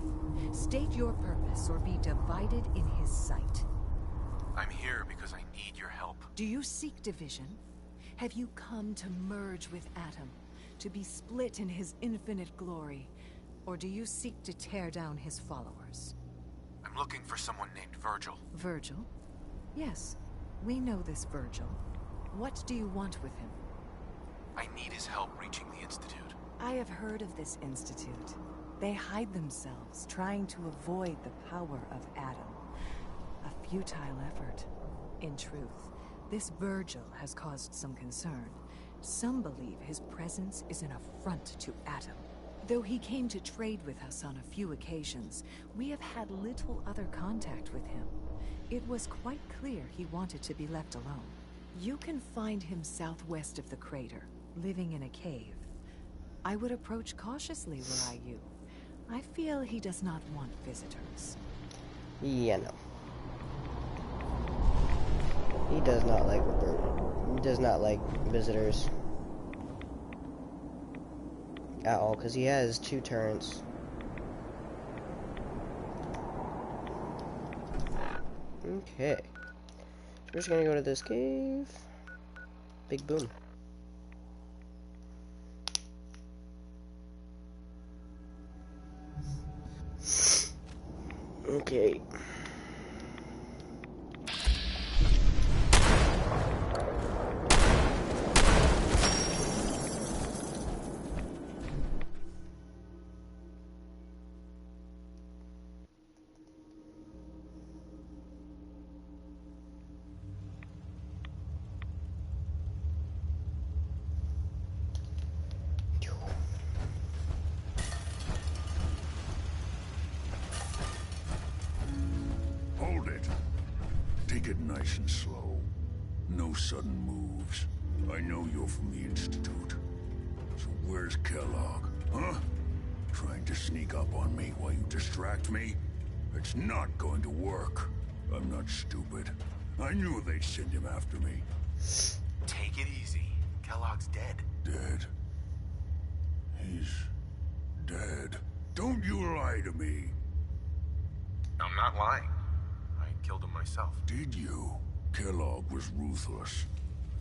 [SPEAKER 5] State your purpose or be divided in his sight.
[SPEAKER 1] I'm here because I need your help.
[SPEAKER 5] Do you seek division? Have you come to merge with Atom, to be split in his infinite glory? Or do you seek to tear down his followers?
[SPEAKER 1] I'm looking for someone named Virgil.
[SPEAKER 5] Virgil? Yes, we know this Virgil. What do you want with him?
[SPEAKER 1] I need his help reaching the Institute.
[SPEAKER 5] I have heard of this Institute. They hide themselves, trying to avoid the power of Atom. A futile effort. In truth, this Virgil has caused some concern. Some believe his presence is an affront to Atom. Though he came to trade with us on a few occasions, we have had little other contact with him. It was quite clear he wanted to be left alone. You can find him southwest of the crater, living in a cave. I would approach cautiously were I you. I feel he does not want visitors.
[SPEAKER 3] Yeah, no. He does not like visitors at all, because he has 2 turrets. Okay. So we're just gonna go to this cave. Big boom. Okay.
[SPEAKER 15] Hold it. Take it nice and slow. No sudden moves. I know you're from the Institute. So where's Kellogg, huh? Trying to sneak up on me while you distract me? It's not going to work. I'm not stupid. I knew they'd send him after me.
[SPEAKER 1] Take it easy. Kellogg's dead.
[SPEAKER 15] Dead? He's dead. Don't you lie to me.
[SPEAKER 1] I'm not lying. I killed him myself.
[SPEAKER 15] Did you? Kellogg was ruthless.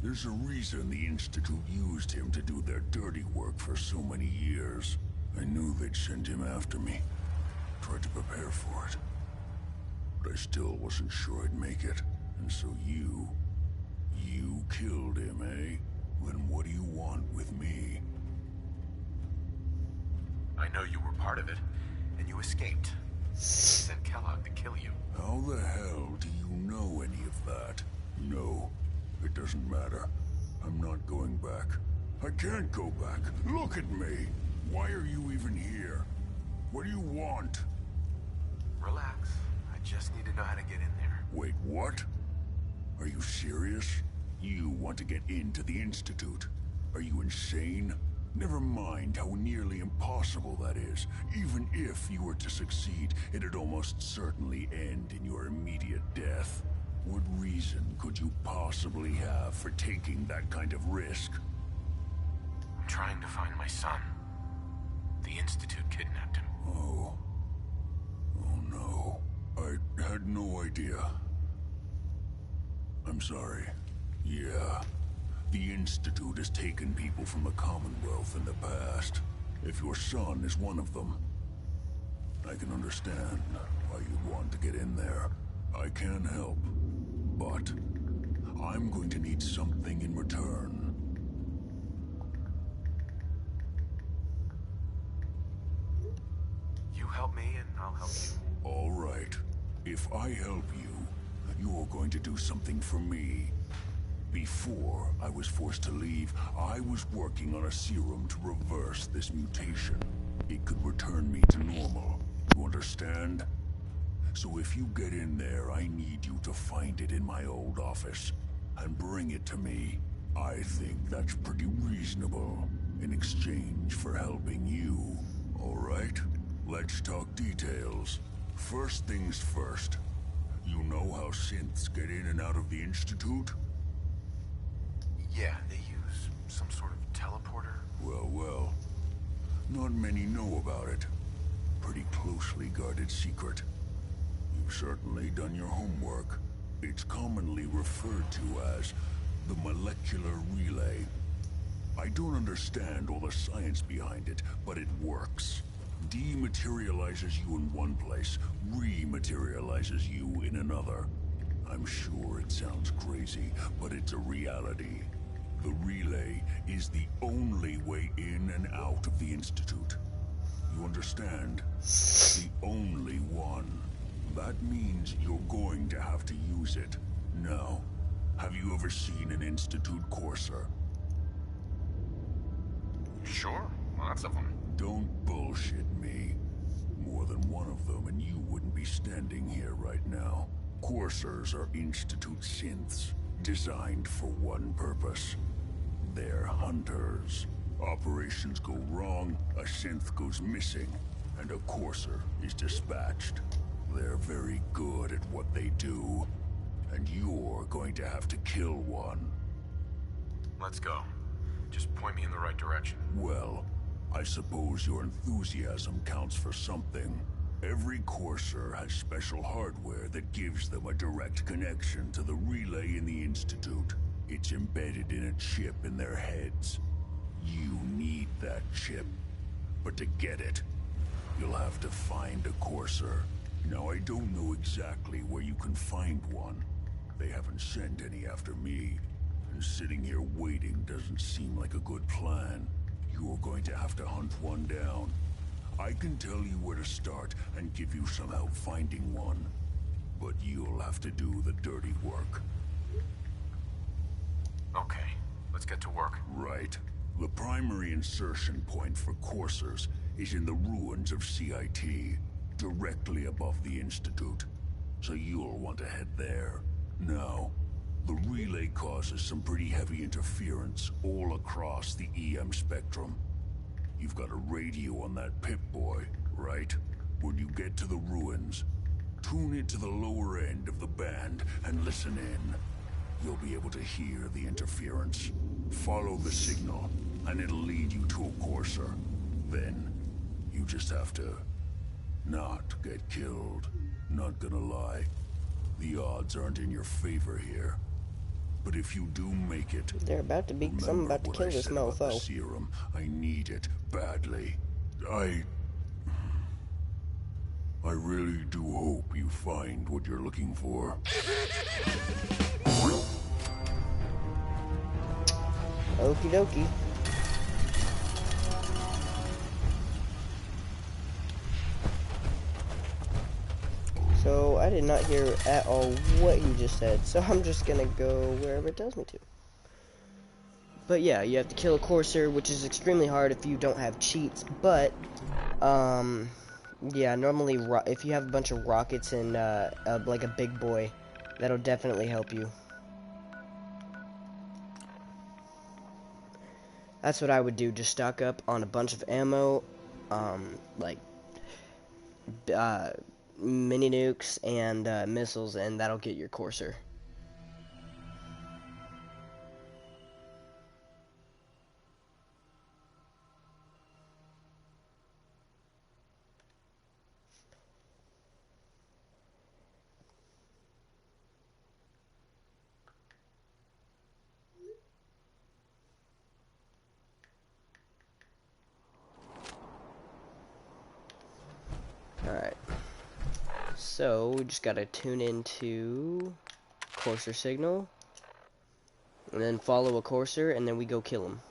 [SPEAKER 15] There's a reason the Institute used him to do their dirty work for so many years. I knew they'd send him after me. Tried to prepare for it. But I still wasn't sure I'd make it. And so you killed him, eh? Then what do you want with me?
[SPEAKER 1] I know you were part of it, and you escaped. He sent Kellogg to kill you.
[SPEAKER 15] How the hell do you know any of that? No, it doesn't matter. I'm not going back. I can't go back. Look at me. Why are you even here? What do you want?
[SPEAKER 1] Relax. I just need to know how to get in there.
[SPEAKER 15] Wait, what? Are you serious? You want to get into the Institute? Are you insane? Never mind how nearly impossible that is. Even if you were to succeed, it'd almost certainly end in your immediate death. What reason could you possibly have for taking that kind of risk?
[SPEAKER 1] I'm trying to find my son. The Institute kidnapped him.
[SPEAKER 15] Oh. Oh no. I had no idea. I'm sorry. Yeah. The Institute has taken people from the Commonwealth in the past. If your son is one of them, I can understand why you'd want to get in there. I can help, but I'm going to need something in return.
[SPEAKER 1] You help me and I'll help you.
[SPEAKER 15] All right. If I help you, you're going to do something for me. Before I was forced to leave, I was working on a serum to reverse this mutation. It could return me to normal. You understand? So if you get in there, I need you to find it in my old office and bring it to me. I think that's pretty reasonable in exchange for helping you. All right? Let's talk details. First things first. You know how synths get in and out of the Institute?
[SPEAKER 1] Yeah, they use some sort of teleporter.
[SPEAKER 15] Well. Not many know about it. Pretty closely guarded secret. You've certainly done your homework. It's commonly referred to as the molecular relay. I don't understand all the science behind it, but it works. Dematerializes you in one place, rematerializes you in another. I'm sure it sounds crazy, but it's a reality. The relay is the only way in and out of the Institute. You understand? The only one. That means you're going to have to use it. Now, have you ever seen an Institute courser?
[SPEAKER 1] Sure, lots of them.
[SPEAKER 15] Don't bullshit me. More than one of them, and you wouldn't be standing here right now. Coursers are Institute synths, designed for one purpose. They're hunters. Operations go wrong, a synth goes missing, and a courser is dispatched. They're very good at what they do, and you're going to have to kill one.
[SPEAKER 1] Let's go. Just point me in the right direction.
[SPEAKER 15] Well, I suppose your enthusiasm counts for something. Every courser has special hardware that gives them a direct connection to the relay in the Institute. It's embedded in a chip in their heads. You need that chip. But to get it, you'll have to find a courser. Now, I don't know exactly where you can find one. They haven't sent any after me. And sitting here waiting doesn't seem like a good plan. You're going to have to hunt one down. I can tell you where to start and give you some help finding one. But you'll have to do the dirty work.
[SPEAKER 1] Okay, let's get to work.
[SPEAKER 15] Right. The primary insertion point for coursers is in the ruins of CIT, directly above the Institute. So you'll want to head there. Now, the relay causes some pretty heavy interference all across the EM spectrum. You've got a radio on that Pip-Boy, right? When you get to the ruins, tune it to the lower end of the band and listen in. You'll be able to hear the interference. Follow the signal, and it'll lead you to a courser. Then, you just have to not get killed. Not gonna lie, the odds aren't in your favor here. But if you do make it,
[SPEAKER 3] they're about to be. I'm about to kill this mofo.
[SPEAKER 15] Serum, I need it badly. I really do hope you find what you're looking for.
[SPEAKER 3] Okie dokie. So I did not hear at all what he just said, so I'm just gonna go wherever it tells me to. But yeah, you have to kill a courser, which is extremely hard if you don't have cheats, but yeah, normally if you have a bunch of rockets and like a big boy, that'll definitely help you. That's what I would do, just stock up on a bunch of ammo, like mini nukes and missiles, and that'll get your courser. So we just gotta tune into courser signal, and then follow a courser, and then we go kill him.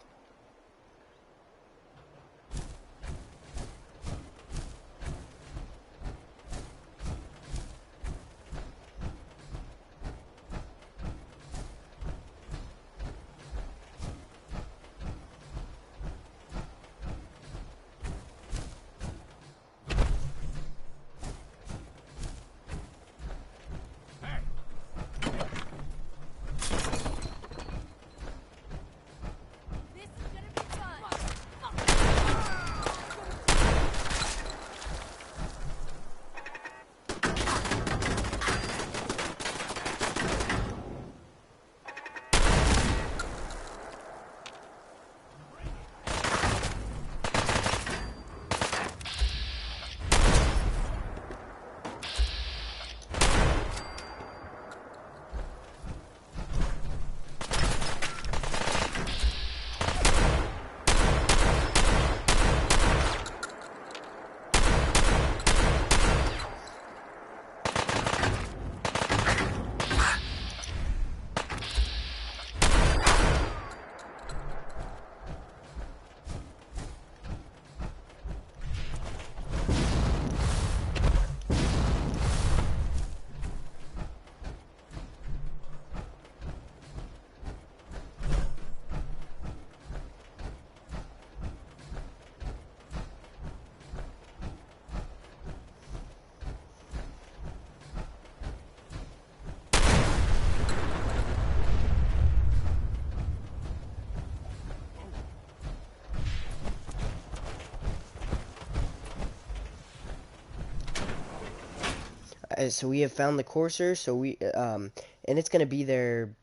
[SPEAKER 3] So we have found the courser, so we and it's gonna be there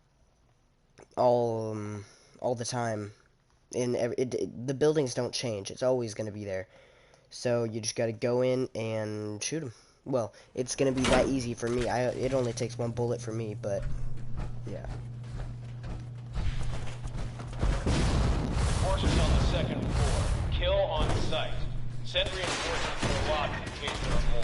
[SPEAKER 3] all the time. The buildings don't change; it's always gonna be there. So you just gotta go in and shoot him. Well, it's gonna be that easy for me. It only takes one bullet for me, but yeah.
[SPEAKER 18] Corsers on the second floor. Kill on sight. Send reinforcements to the lobby in case there are more.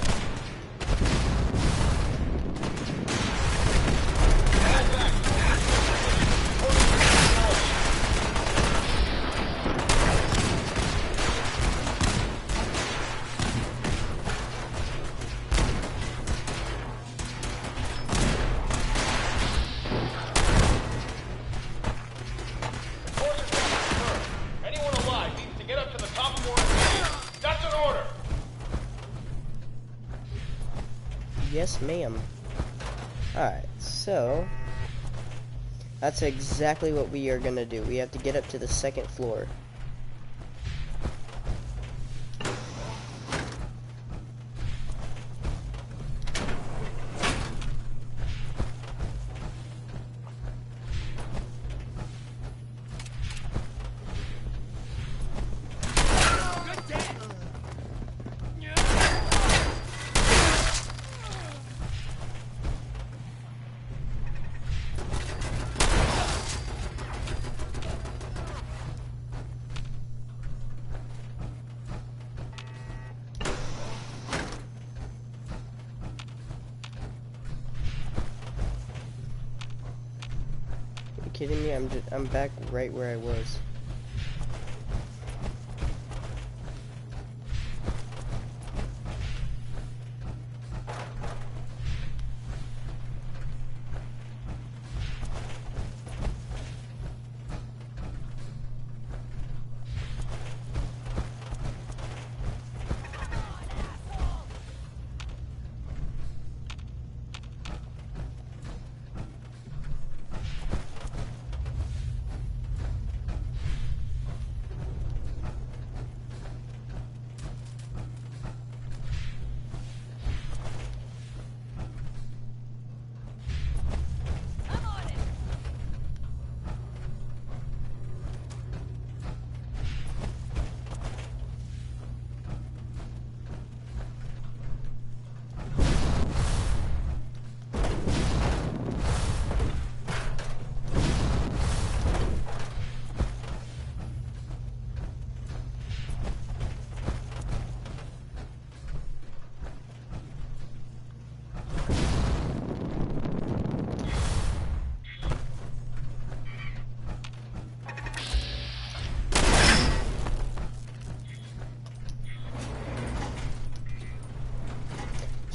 [SPEAKER 3] Yes, ma'am. Alright, so that's exactly what we are gonna do. We have to get up to the second floor. Kidding me? I'm back right where I was.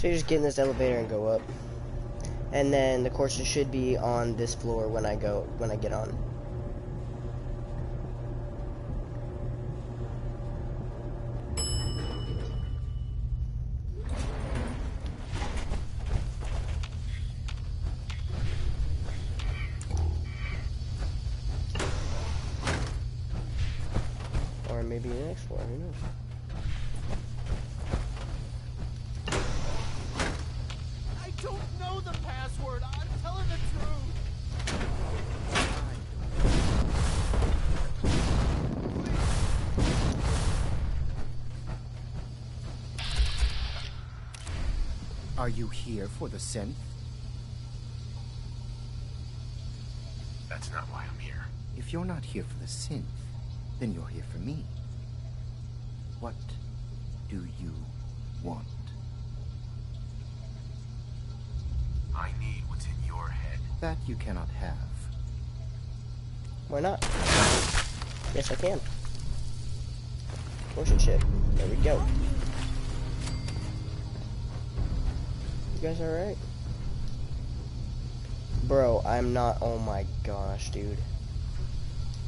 [SPEAKER 3] So you just get in this elevator and go up. And then the courses should be on this floor when I get on. Or maybe the next floor, who knows?
[SPEAKER 13] I don't know the password. I'm telling the truth.
[SPEAKER 21] Are you here for the synth?
[SPEAKER 1] That's not why I'm here.
[SPEAKER 21] If you're not here for the synth, then you're here for me. What do you want?
[SPEAKER 1] I need what's in your head.
[SPEAKER 21] That you cannot have.
[SPEAKER 3] Why not? Yes, I can. Motion chip. There we go. You guys alright? Bro, I'm not. Oh my gosh, dude.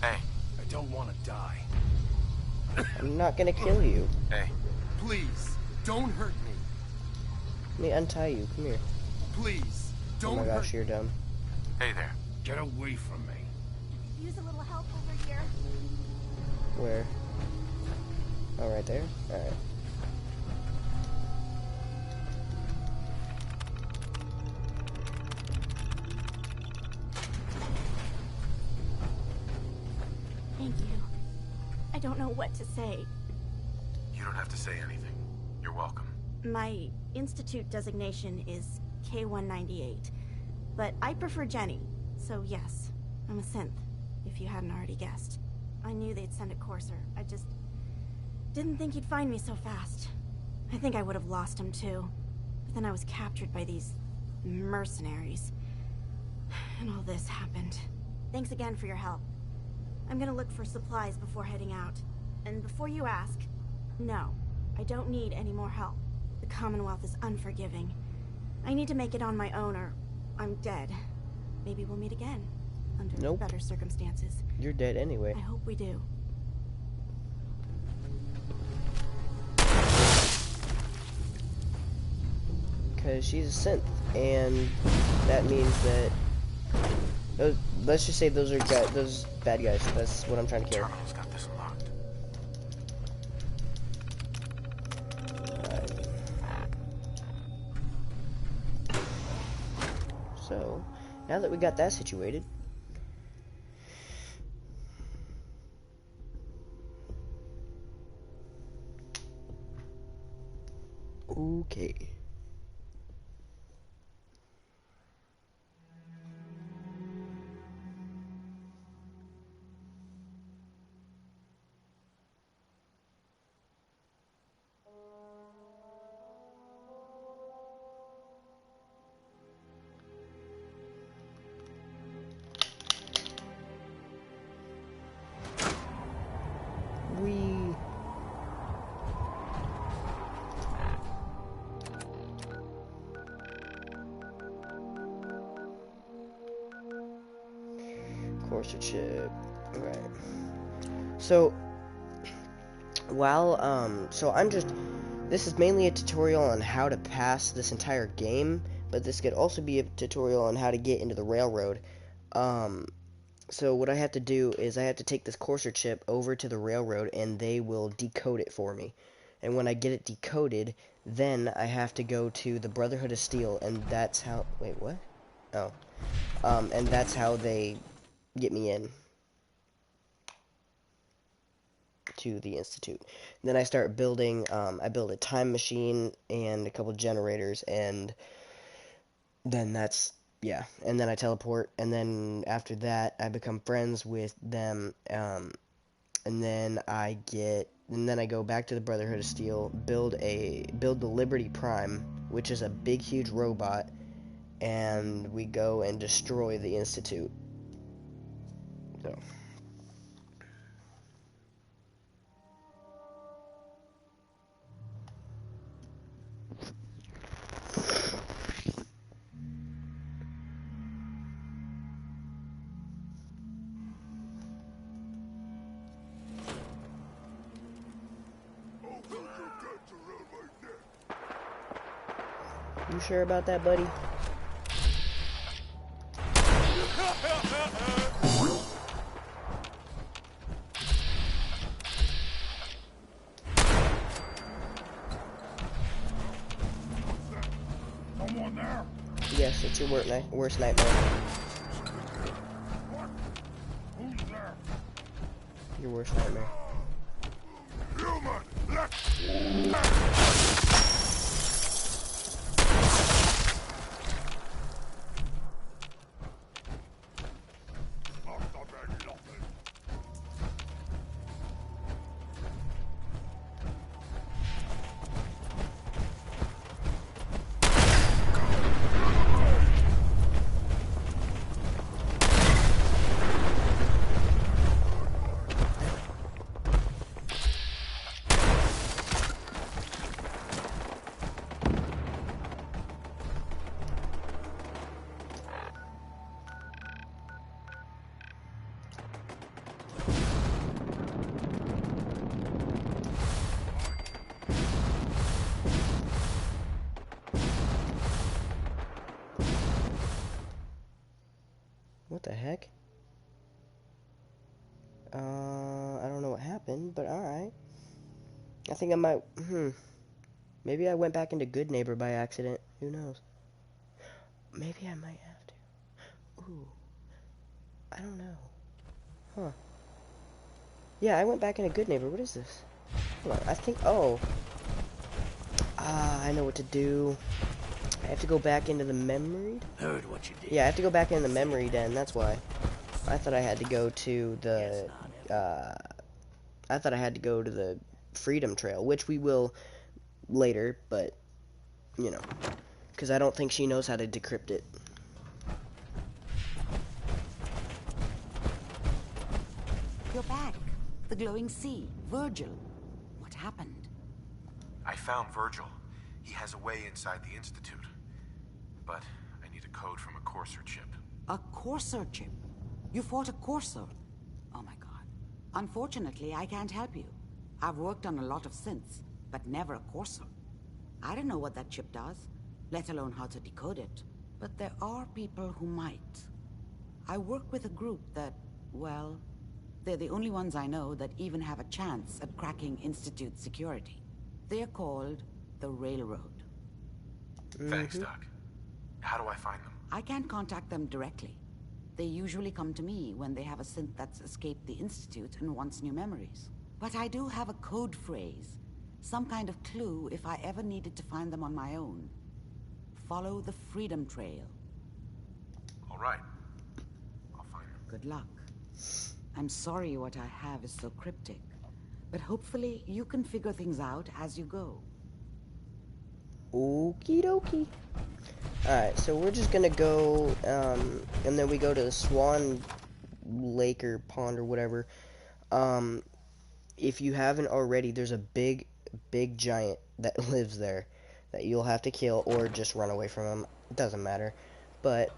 [SPEAKER 1] Hey.
[SPEAKER 11] I don't want to die.
[SPEAKER 3] I'm not gonna kill you.
[SPEAKER 1] Hey.
[SPEAKER 13] Please, don't hurt me.
[SPEAKER 3] Let me untie you. Come here.
[SPEAKER 13] Please, don't
[SPEAKER 3] Oh my gosh,
[SPEAKER 13] hurt
[SPEAKER 3] you're dumb.
[SPEAKER 1] Hey there.
[SPEAKER 11] Get away from me.
[SPEAKER 9] Use a little help over here.
[SPEAKER 3] Where? Oh, right there? Alright.
[SPEAKER 9] Thank you. I don't know what to say.
[SPEAKER 1] You don't have to say anything. You're welcome.
[SPEAKER 9] My institute designation is K-198, but I prefer Jenny, so yes, I'm a synth, if you hadn't already guessed. I knew they'd send a courser. I just didn't think he'd find me so fast. I think I would have lost him too. But then I was captured by these mercenaries. And all this happened. Thanks again for your help. I'm gonna look for supplies before heading out. And before you ask, no, I don't need any more help. The Commonwealth is unforgiving. I need to make it on my own or I'm dead. Maybe we'll meet again. Under better circumstances.
[SPEAKER 3] You're dead anyway.
[SPEAKER 9] I hope we do.
[SPEAKER 3] Because she's a synth, and that means that let's just say those bad guys. That's what I'm trying to kill.
[SPEAKER 1] Terminal's got this locked.
[SPEAKER 3] So, now that we got that situated, okay. Courser chip. Right. So this is mainly a tutorial on how to pass this entire game, but this could also be a tutorial on how to get into the railroad. So what I have to do is I have to take this courser chip over to the railroad and they will decode it for me. And when I get it decoded, then I have to go to the Brotherhood of Steel, and that's how... Wait, what? Oh. And that's how they get me in to the Institute. Then I start building, I build a time machine and a couple generators, and then that's, yeah, and then I teleport, and then after that, I become friends with them, and then I go back to the Brotherhood of Steel, build the Liberty Prime, which is a big, huge robot, and we go and destroy the Institute. So. You sure about that, buddy?
[SPEAKER 15] Someone there?
[SPEAKER 3] Yes, it's your worst nightmare.
[SPEAKER 15] Who's there?
[SPEAKER 3] Your worst nightmare.
[SPEAKER 15] Human,
[SPEAKER 3] What the heck? I don't know what happened, but alright. I think I might, maybe I went back into Good Neighbor by accident. Who knows? Maybe I might have to. Ooh. I don't know. Huh. Yeah, I went back into Good Neighbor. What is this? Hold on, I think, oh. I know what to do. I have to go back into the memory.
[SPEAKER 21] Heard what you did.
[SPEAKER 3] Yeah, I have to go back into the memory den, that's why. I thought I had to go to the, I thought I had to go to the Freedom Trail, which we will later, but, you know, because I don't think she knows how to decrypt it.
[SPEAKER 6] You're back. The glowing sea. Virgil. What happened?
[SPEAKER 1] I found Virgil. He has a way inside the Institute. But I need a code from a Courser chip.
[SPEAKER 6] A Courser chip? You fought a Courser? Oh my god. Unfortunately, I can't help you. I've worked on a lot of synths, but never a Courser. I don't know what that chip does, let alone how to decode it. But there are people who might. I work with a group that, well, they're the only ones I know that even have a chance at cracking Institute security. They're called the Railroad.
[SPEAKER 1] Thanks, Doc. How do I find them?
[SPEAKER 6] I can't contact them directly. They usually come to me when they have a synth that's escaped the Institute and wants new memories. But I do have a code phrase, some kind of clue if I ever needed to find them on my own. Follow the Freedom Trail.
[SPEAKER 1] All right. I'll find them.
[SPEAKER 6] Good luck. I'm sorry what I have is so cryptic, but hopefully you can figure things out as you go.
[SPEAKER 3] Okie dokie. Alright, so we're just gonna go, and then we go to the Swan Lake or Pond or whatever. If you haven't already, there's a big giant that lives there that you'll have to kill or just run away from him. It doesn't matter. But,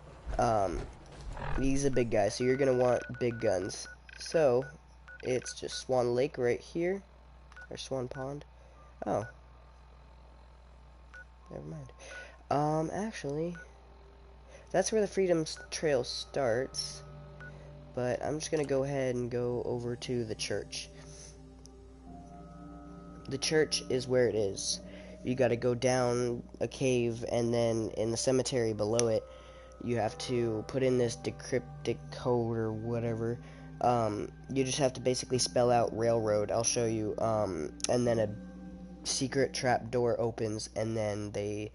[SPEAKER 3] he's a big guy, so you're gonna want big guns. So, it's just Swan Lake right here, or Swan Pond. Oh. Never mind. Actually, that's where the Freedom Trail starts, but I'm just gonna go ahead and go over to the church. The church is where it is. You gotta go down a cave, and then in the cemetery below it, you have to put in this decryptic code or whatever. You just have to basically spell out Railroad. I'll show you, and then a secret trap door opens, and then they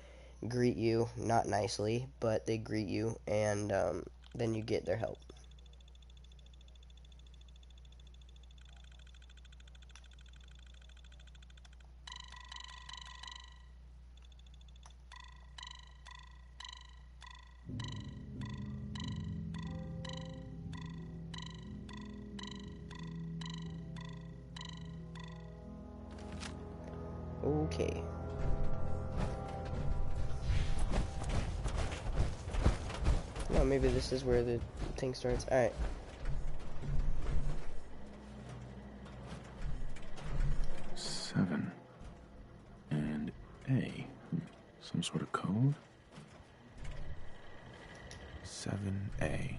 [SPEAKER 3] greet you, not nicely, but they greet you, and then you get their help. Okay. Well, maybe this is where the thing starts. Alright.
[SPEAKER 1] Seven. And A. Some sort of code. code? 7A.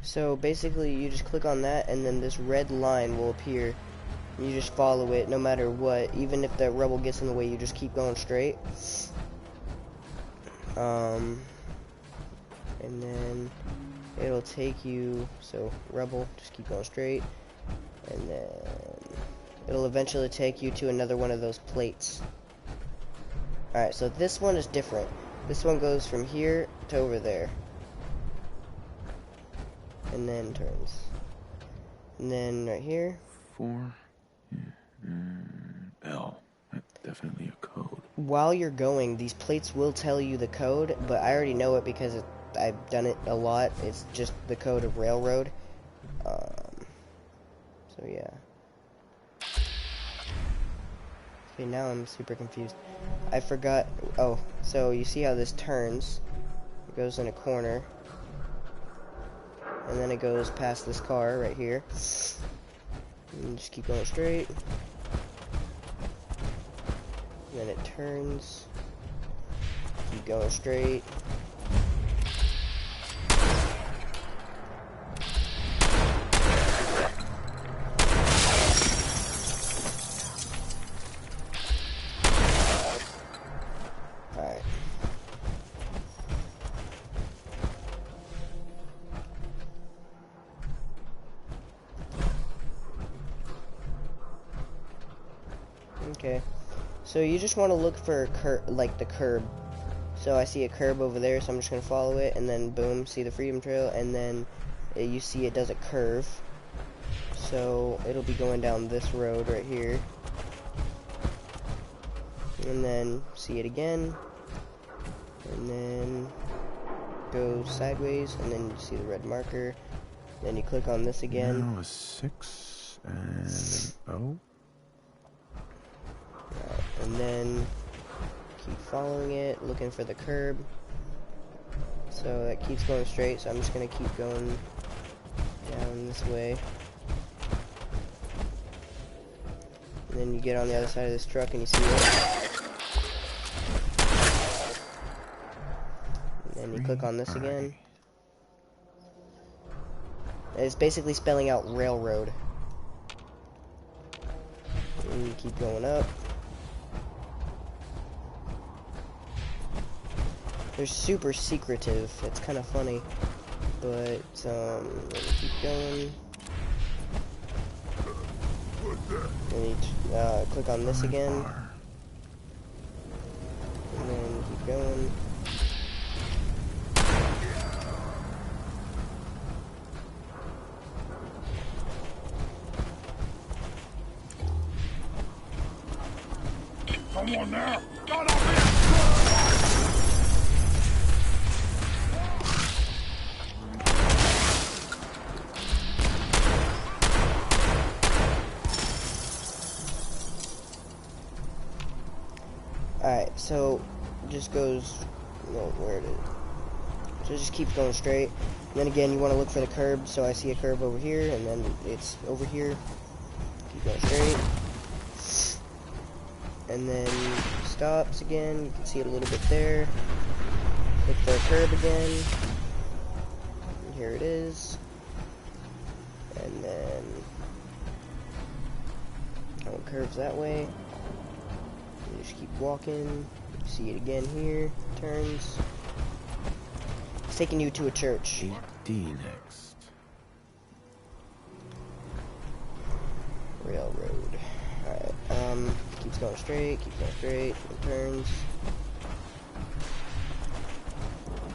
[SPEAKER 3] So basically you just click on that and then this red line will appear. You just follow it no matter what. Even if the rebel gets in the way, you just keep going straight. And then it'll take you, so rebel, just keep going straight. And then it'll eventually take you to another one of those plates. Alright, so this one is different. This one goes from here to over there. And then turns. And then right here.
[SPEAKER 1] 4 L. That's definitely a code.
[SPEAKER 3] While you're going, these plates will tell you the code, but I already know it because I've done it a lot. It's just the code of railroad. So yeah. Okay, now I'm super confused. I forgot. Oh, so you see how this turns? It goes in a corner. And then it goes past this car right here. And just keep going straight. And then it turns. Keep going straight. Alright. Okay, so you just want to look for like the curb. So I see a curb over there, so I'm just gonna follow it, and then boom, see the Freedom Trail, and then you see it does a curve. So it'll be going down this road right here, and then see it again, and then go sideways, and then you see the red marker. Then you click on this again.
[SPEAKER 1] Now a 6 and an O.
[SPEAKER 3] And then keep following it, looking for the curb. So that keeps going straight, so I'm just going to keep going down this way. And then you get on the other side of this truck and you see it. And then you click on this again. And it's basically spelling out railroad. And you keep going up. They're super secretive. It's kind of funny, but let me keep going. And you click on this again, and then keep going.
[SPEAKER 15] Come on now! Got
[SPEAKER 3] Alright, so just goes, where it is. So it just keeps going straight. And then again, you want to look for the curb. So I see a curb over here, and then it's over here. Keep going straight. And then stops again. You can see it a little bit there. Look for a curb again. And here it is. And then curves that way. You just keep walking. You see it again here. Turns. It's taking you to a church.
[SPEAKER 1] 8D next.
[SPEAKER 3] Railroad. Alright, keeps going straight, and turns.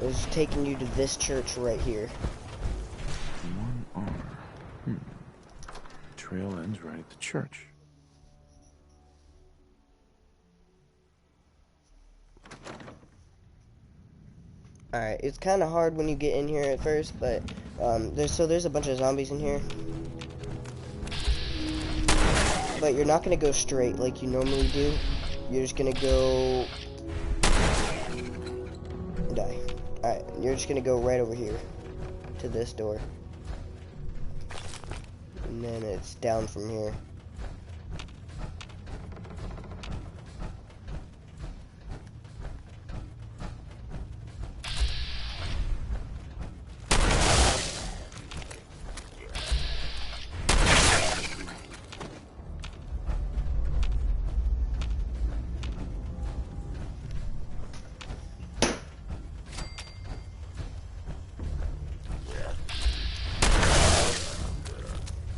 [SPEAKER 3] It's taking you to this church right here.
[SPEAKER 1] 1R. Trail ends right at the church.
[SPEAKER 3] Alright, it's kind of hard when you get in here at first, but there's a bunch of zombies in here. But you're not going to go straight like you normally do. You're just going to go... Die. Alright, you're just going to go right over here to this door. And then it's down from here.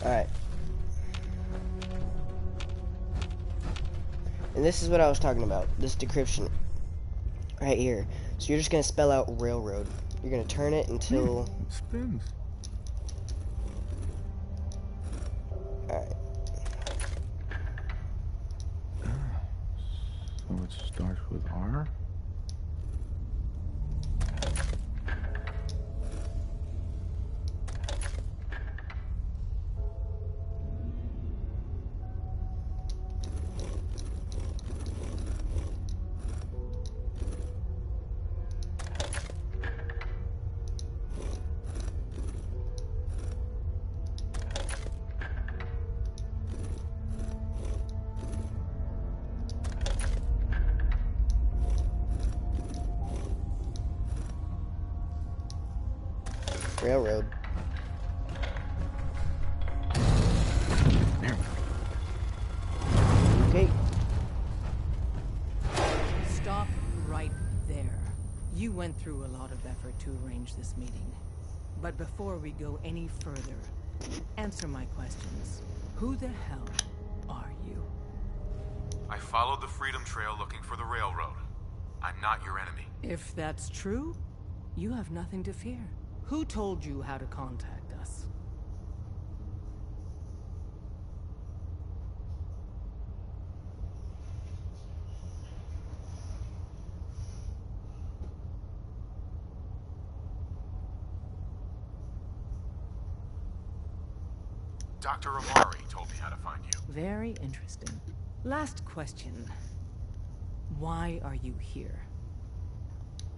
[SPEAKER 3] Alright. And this is what I was talking about. This decryption. Right here. So you're just going to spell out railroad. You're going to turn it until...
[SPEAKER 11] Spins.
[SPEAKER 3] Alright.
[SPEAKER 11] So it starts with R?
[SPEAKER 3] Railroad. Okay.
[SPEAKER 5] Stop right there. You went through a lot of effort to arrange this meeting. But before we go any further, answer my questions. Who the hell are you?
[SPEAKER 1] I followed the Freedom Trail looking for the railroad. I'm not your enemy.
[SPEAKER 5] If that's true, you have nothing to fear. Who told you how to contact us?
[SPEAKER 1] Dr. Amari told me how to find you.
[SPEAKER 5] Very interesting. Last question. Why are you here?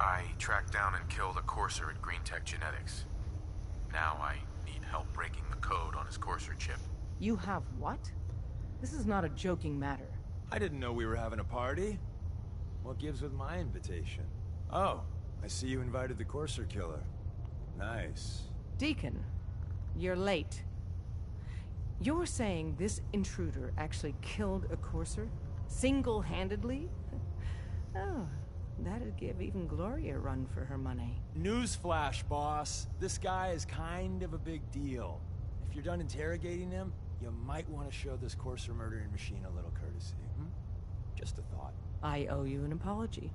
[SPEAKER 1] I tracked down and killed a courser at Green Tech Genetics. Now I need help breaking the code on his courser chip.
[SPEAKER 5] You have what? This is not a joking matter.
[SPEAKER 17] I didn't know we were having a party. What gives with my invitation? Oh, I see you invited the courser killer. Nice.
[SPEAKER 5] Deacon, you're late. You're saying this intruder actually killed a courser? Single-handedly? Oh. That'd give even Gloria a run for her money.
[SPEAKER 17] Newsflash, boss. This guy is kind of a big deal. If you're done interrogating him, you might want to show this courser murdering machine a little courtesy. Just a thought.
[SPEAKER 5] I owe you an apology.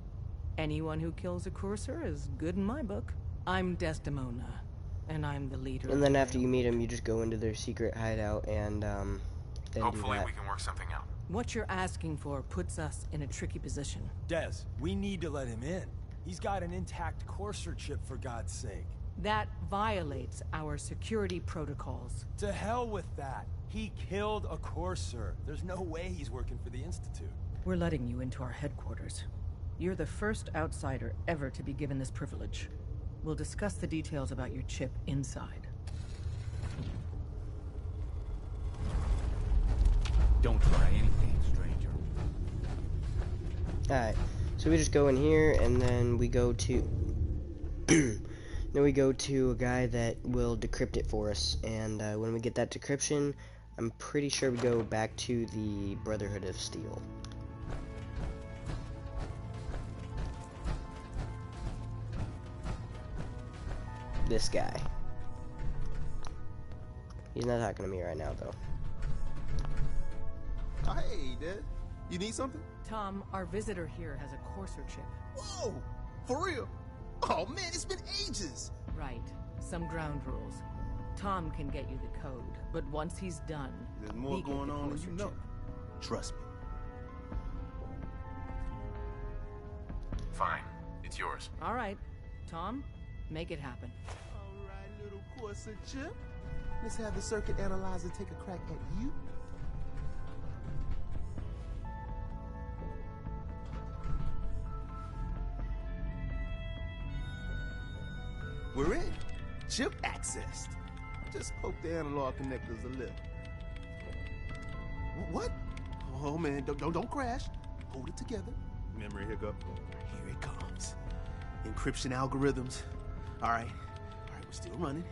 [SPEAKER 5] Anyone who kills a courser is good in my book. I'm Desdemona, and I'm the leader.
[SPEAKER 3] And then after you meet him, you just go into their secret hideout and then
[SPEAKER 1] hopefully
[SPEAKER 3] do that.
[SPEAKER 1] we can work something out.
[SPEAKER 5] What you're asking for puts us in a tricky position.
[SPEAKER 17] Des, we need to let him in. He's got an intact courser chip, for God's sake.
[SPEAKER 5] That violates our security protocols.
[SPEAKER 17] To hell with that. He killed a courser. There's no way he's working for the Institute.
[SPEAKER 5] We're letting you into our headquarters. You're the first outsider ever to be given this privilege. We'll discuss the details about your chip inside.
[SPEAKER 21] Don't try anything, stranger.
[SPEAKER 3] Alright, so we just go in here and then we go to then we go to a guy that will decrypt it for us, and when we get that decryption, I'm pretty sure we go back to the Brotherhood of Steel. This guy. He's not talking to me right now, though.
[SPEAKER 13] Hey, Dad. You need something?
[SPEAKER 5] Tom, our visitor here has a courser chip.
[SPEAKER 13] Whoa! For real? Oh, man, it's been ages!
[SPEAKER 5] Right. Some ground rules. Tom can get you the code, but once he's done,
[SPEAKER 13] there's more going on than you know. Trust me.
[SPEAKER 1] Fine. It's yours.
[SPEAKER 5] All right. Tom, make it happen.
[SPEAKER 13] All right, little courser chip. Let's have the circuit analyzer take a crack at you. We're in. Chip accessed. Just poke the analog connectors a little. What? Oh man, don't crash. Hold it together. Memory hiccup. Here it comes. Encryption algorithms. All right, we're still running.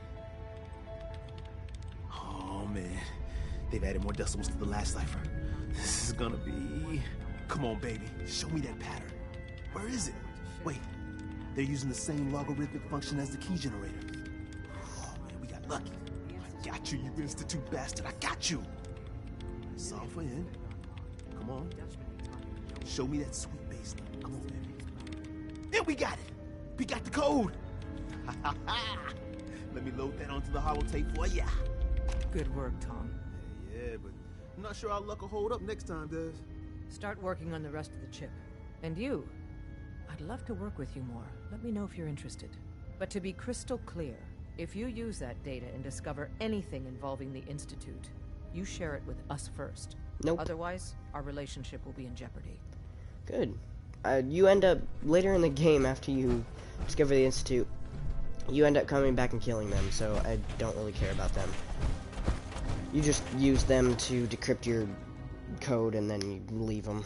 [SPEAKER 13] Oh man, they've added more decimals to the last cipher. This is gonna be... Come on, baby, show me that pattern. Where is it? Wait, they're using the same logarithmic function as the key generator. Oh man, we got lucky. got you, you Institute bastard. I got you. Software in. Come on. Show me that sweet bass line. Come on, baby. And we got it. We got the code. Let me load that onto the holotape for ya.
[SPEAKER 4] Good work, Tom.
[SPEAKER 13] Yeah, but I'm not sure our luck will hold up next time, Des.
[SPEAKER 4] Start working on the rest of the chip. And you, I'd love to work with you more. Let me know if you're interested. But to be crystal clear, if you use that data and discover anything involving the Institute, you share it with us first.
[SPEAKER 3] Nope.
[SPEAKER 4] Otherwise, our relationship will be in jeopardy.
[SPEAKER 3] Good. You end up, later in the game, after you discover the Institute, you end up coming back and killing them, so I don't really care about them. You just use them to decrypt your code, and then you leave them.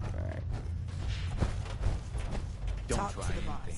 [SPEAKER 3] Alright.
[SPEAKER 11] Don't try anything.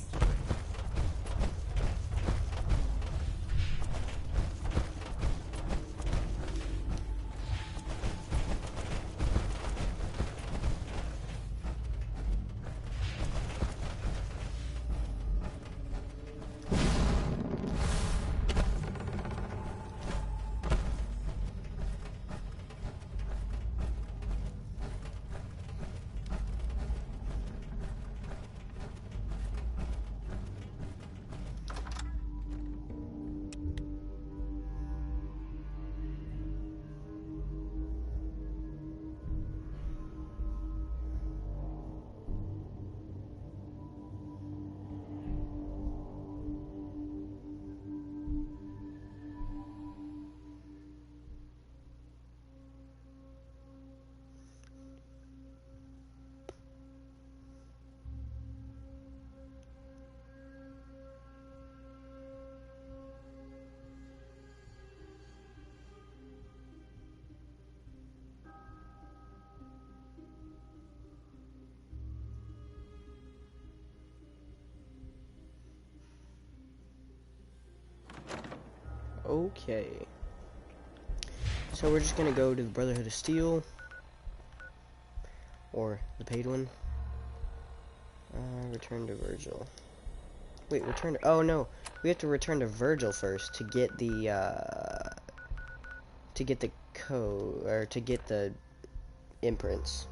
[SPEAKER 3] Okay. So we're just gonna go to the Brotherhood of Steel. Or the paid one. Return to Virgil. Wait, return to... Oh, no. We have to return to Virgil first to get the, code... Or to get the imprints.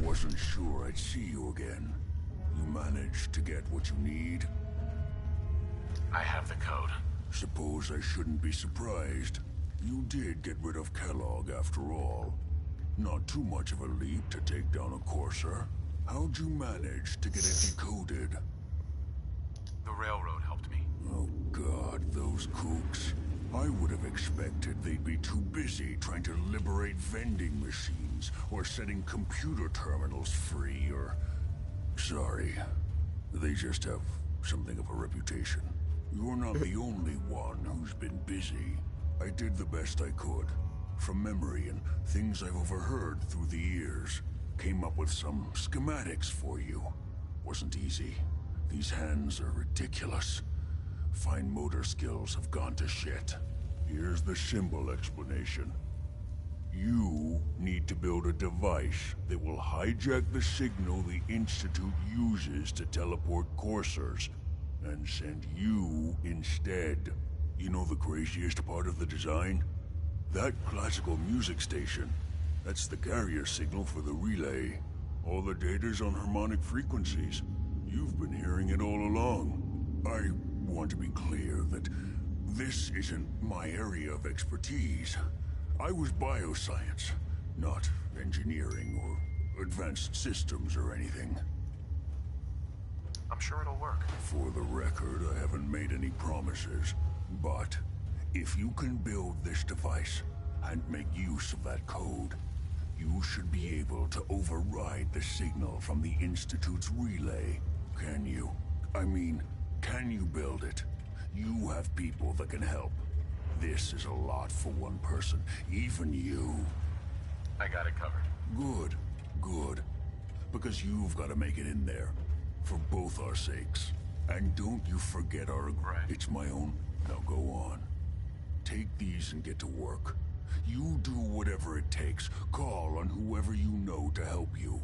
[SPEAKER 15] Wasn't sure I'd see you again. You managed to get what you need?
[SPEAKER 1] I have the code.
[SPEAKER 15] Suppose I shouldn't be surprised. You did get rid of Kellogg after all. Not too much of a leap to take down a Courser. How'd you manage to get it decoded?
[SPEAKER 1] The railroad helped me.
[SPEAKER 15] Oh God, those kooks. I would have expected they'd be too busy trying to liberate vending machines, or setting computer terminals free, or... Sorry. They just have something of a reputation. You're not the only one who's been busy. I did the best I could. From memory and things I've overheard through the years. Came up with some schematics for you. Wasn't easy. These hands are ridiculous. Fine motor skills have gone to shit. Here's the symbol explanation. You need to build a device that will hijack the signal the Institute uses to teleport coursers, and send you instead. You know the craziest part of the design? That classical music station. That's the carrier signal for the relay. All the data's on harmonic frequencies. You've been hearing it all along. I want to be clear that This isn't my area of expertise. I was bioscience, not engineering or advanced systems or anything.
[SPEAKER 1] I'm sure it'll work.
[SPEAKER 15] For the record, I haven't made any promises, but if you can build this device and make use of that code, you should be able to override the signal from the Institute's relay. Can you? I mean, can you build it? You have people that can help. This is a lot for one person, even you.
[SPEAKER 1] I got it covered.
[SPEAKER 15] Good, good. Because you've got to make it in there. For both our sakes. And don't you forget our...
[SPEAKER 1] Right.
[SPEAKER 15] It's my own. Now go on. Take these and get to work. You do whatever it takes. Call on whoever you know to help you.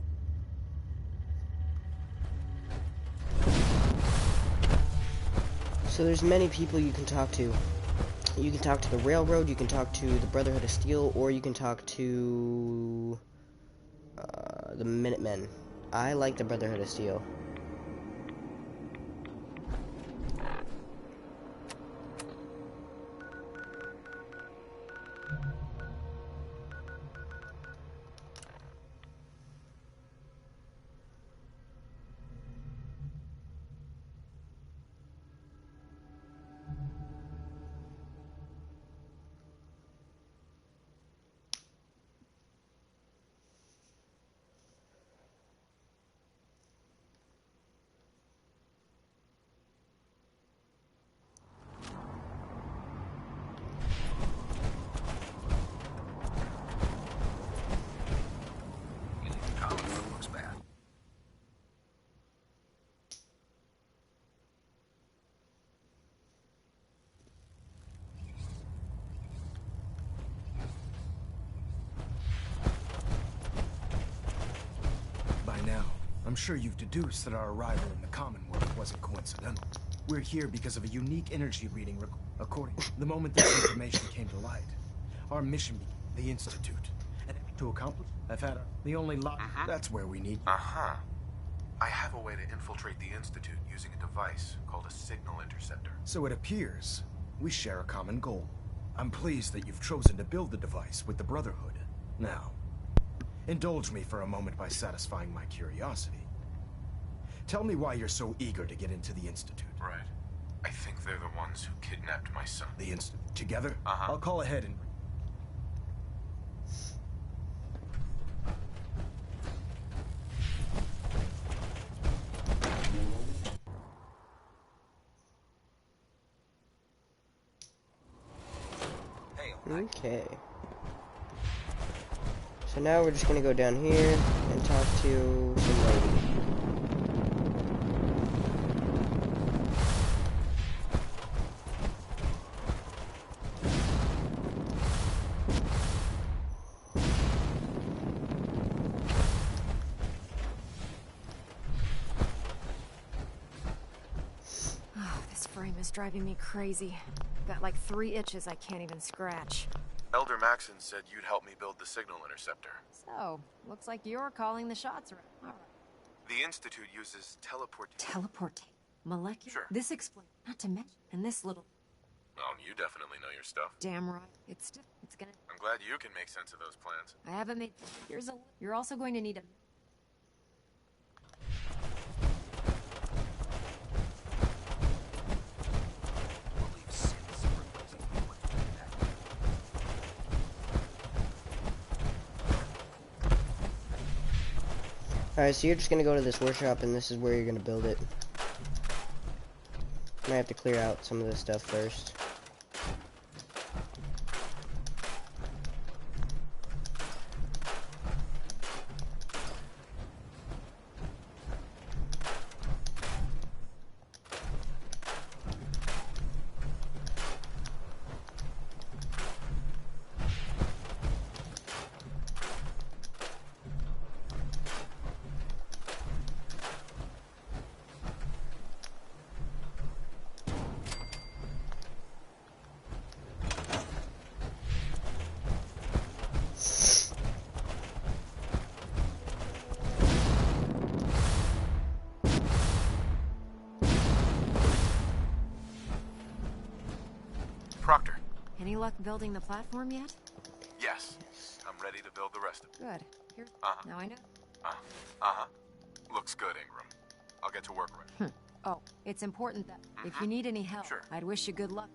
[SPEAKER 3] So there's many people you can talk to. You can talk to the Railroad, you can talk to the Brotherhood of Steel, or you can talk to the Minutemen. I like the Brotherhood of Steel.
[SPEAKER 7] I'm sure you've deduced that our arrival in the Commonwealth wasn't coincidental. We're here because of a unique energy reading according. The moment this information came to light, our mission began, the Institute. And to accomplish, I've had the only lot. That's where we need.
[SPEAKER 1] I have a way to infiltrate the Institute using a device called a signal interceptor.
[SPEAKER 7] So it appears we share a common goal. I'm pleased that you've chosen to build the device with the Brotherhood. Now, indulge me for a moment by satisfying my curiosity. Tell me why you're so eager to get into the Institute.
[SPEAKER 1] Right. I think they're the ones who kidnapped my son.
[SPEAKER 7] The Institute? Together? I'll call ahead and...
[SPEAKER 3] Okay. So now we're just gonna go down here and talk to some lady.
[SPEAKER 19] This frame is driving me crazy. Got like 3 itches I can't even scratch.
[SPEAKER 1] Elder Maxon said you'd help me build the signal interceptor.
[SPEAKER 19] So, looks like you're calling the shots around. All right.
[SPEAKER 1] The Institute uses
[SPEAKER 19] Teleportation. Molecular?
[SPEAKER 1] Sure.
[SPEAKER 19] This explains. Not to mention, and this little...
[SPEAKER 1] Oh, you definitely know your stuff.
[SPEAKER 19] Damn right. It's gonna...
[SPEAKER 1] I'm glad you can make sense of those plans.
[SPEAKER 19] I haven't made... You're also going to need a...
[SPEAKER 3] Alright, so you're just gonna go to this workshop and this is where you're gonna build it. Might have to clear out some of this stuff first.
[SPEAKER 19] Any luck building the platform yet?
[SPEAKER 1] Yes. I'm ready to build the rest of it.
[SPEAKER 19] Good. Here. Now I know.
[SPEAKER 1] Looks good, Ingram. I'll get to work right.
[SPEAKER 19] Oh, it's important that if you need any help, I'd wish you good luck.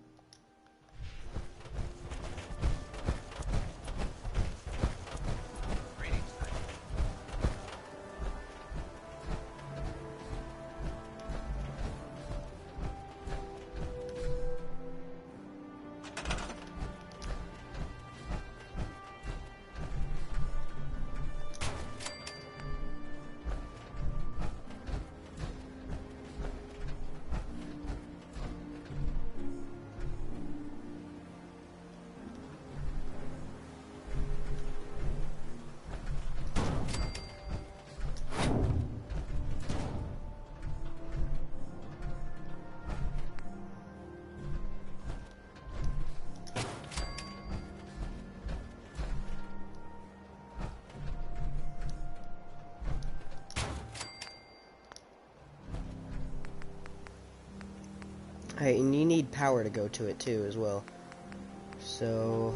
[SPEAKER 3] Alright, and you need power to go to it too as well. So...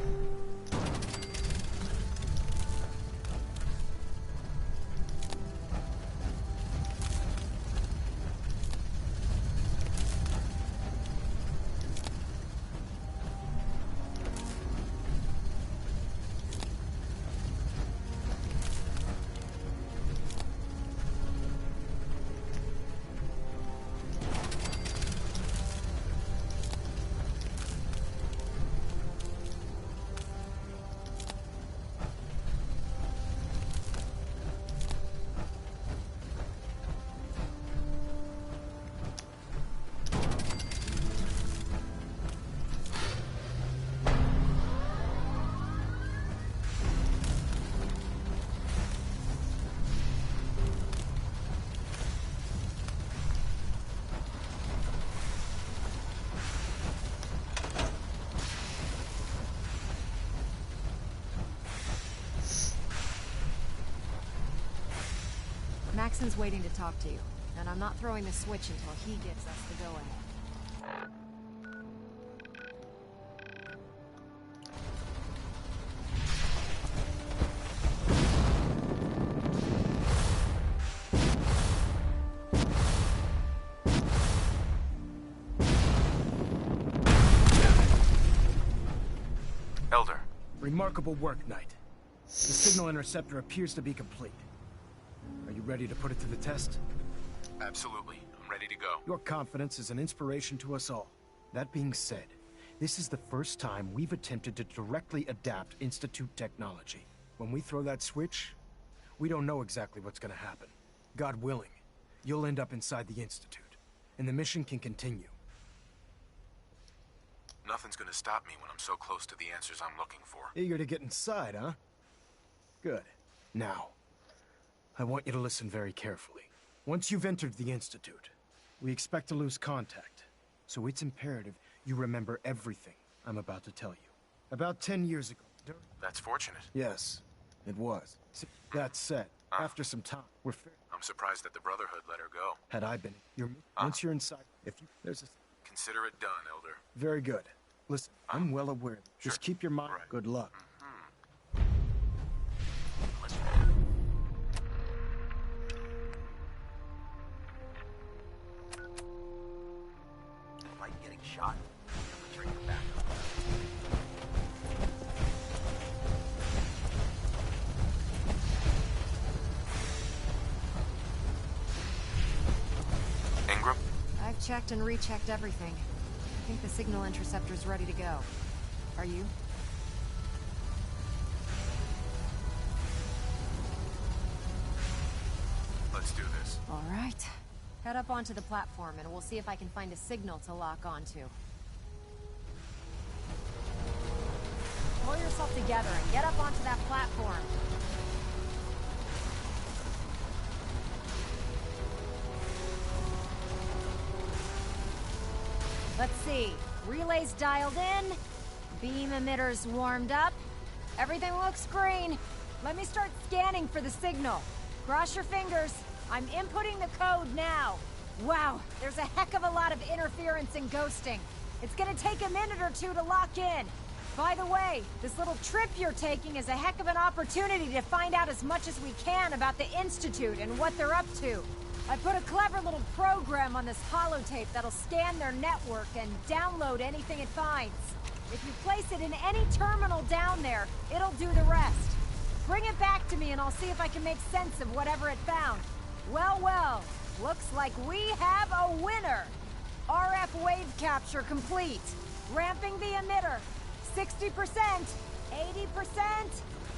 [SPEAKER 19] Maxon's waiting to talk to you, and I'm not throwing the switch until he gives us the go-ahead.
[SPEAKER 1] Elder.
[SPEAKER 7] Remarkable work, Knight. The signal interceptor appears to be complete. Are you ready to put it to the test?
[SPEAKER 1] Absolutely. I'm ready to go.
[SPEAKER 7] Your confidence is an inspiration to us all. That being said, this is the first time we've attempted to directly adapt Institute technology. When we throw that switch, we don't know exactly what's gonna happen. God willing, you'll end up inside the Institute, and the mission can continue.
[SPEAKER 1] Nothing's gonna stop me when I'm so close to the answers I'm looking for.
[SPEAKER 7] Eager to get inside, huh? Good. Now, I want you to listen very carefully. Once you've entered the Institute, we expect to lose contact. So it's imperative you remember everything I'm about to tell you. About 10 years ago...
[SPEAKER 1] That's fortunate.
[SPEAKER 7] Yes, it was. That said, after some time, we're fair.
[SPEAKER 1] I'm surprised that the Brotherhood let her go.
[SPEAKER 7] Had I been... Once you're inside, if you... There's a...
[SPEAKER 1] Consider it done, Elder.
[SPEAKER 7] Very good. Listen, I'm well aware. Just keep your mind... Right. Good luck.
[SPEAKER 21] Shot. Bring it back up.
[SPEAKER 1] Ingram?
[SPEAKER 19] I've checked and rechecked everything. I think the signal interceptor's ready to go. Are you?
[SPEAKER 1] Let's do this.
[SPEAKER 19] All right. Head up onto the platform, and we'll see if I can find a signal to lock onto. Pull yourself together and get up onto that platform. Let's see. Relays dialed in. Beam emitters warmed up. Everything looks green. Let me start scanning for the signal. Cross your fingers. I'm inputting the code now. Wow, there's a heck of a lot of interference and ghosting. It's gonna take a minute or two to lock in. By the way, this little trip you're taking is a heck of an opportunity to find out as much as we can about the Institute and what they're up to. I put a clever little program on this holotape that'll scan their network and download anything it finds. If you place it in any terminal down there, it'll do the rest. Bring it back to me and I'll see if I can make sense of whatever it found. Well, well, looks like we have a winner! RF wave capture complete. Ramping the emitter. 60%, 80%.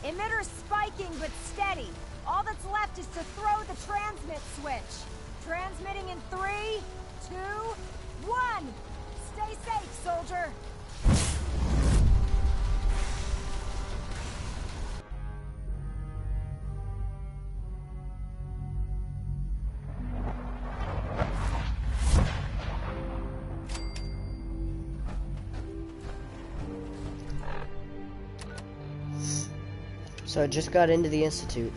[SPEAKER 19] Emitter spiking but steady. All that's left is to throw the transmit switch. Transmitting in 3, 2, 1. Stay safe, soldier.
[SPEAKER 3] So I just got into the Institute.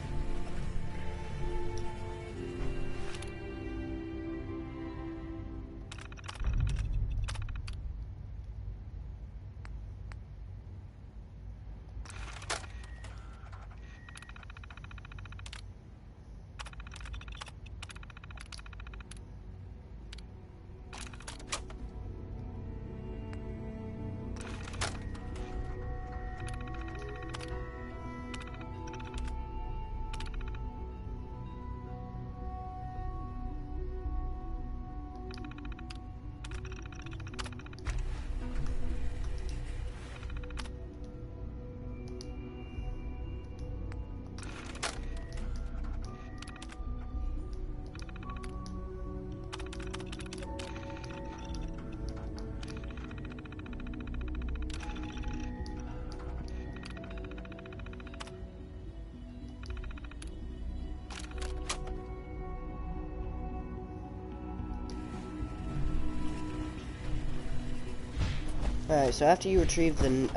[SPEAKER 3] Alright, so after you retrieve the,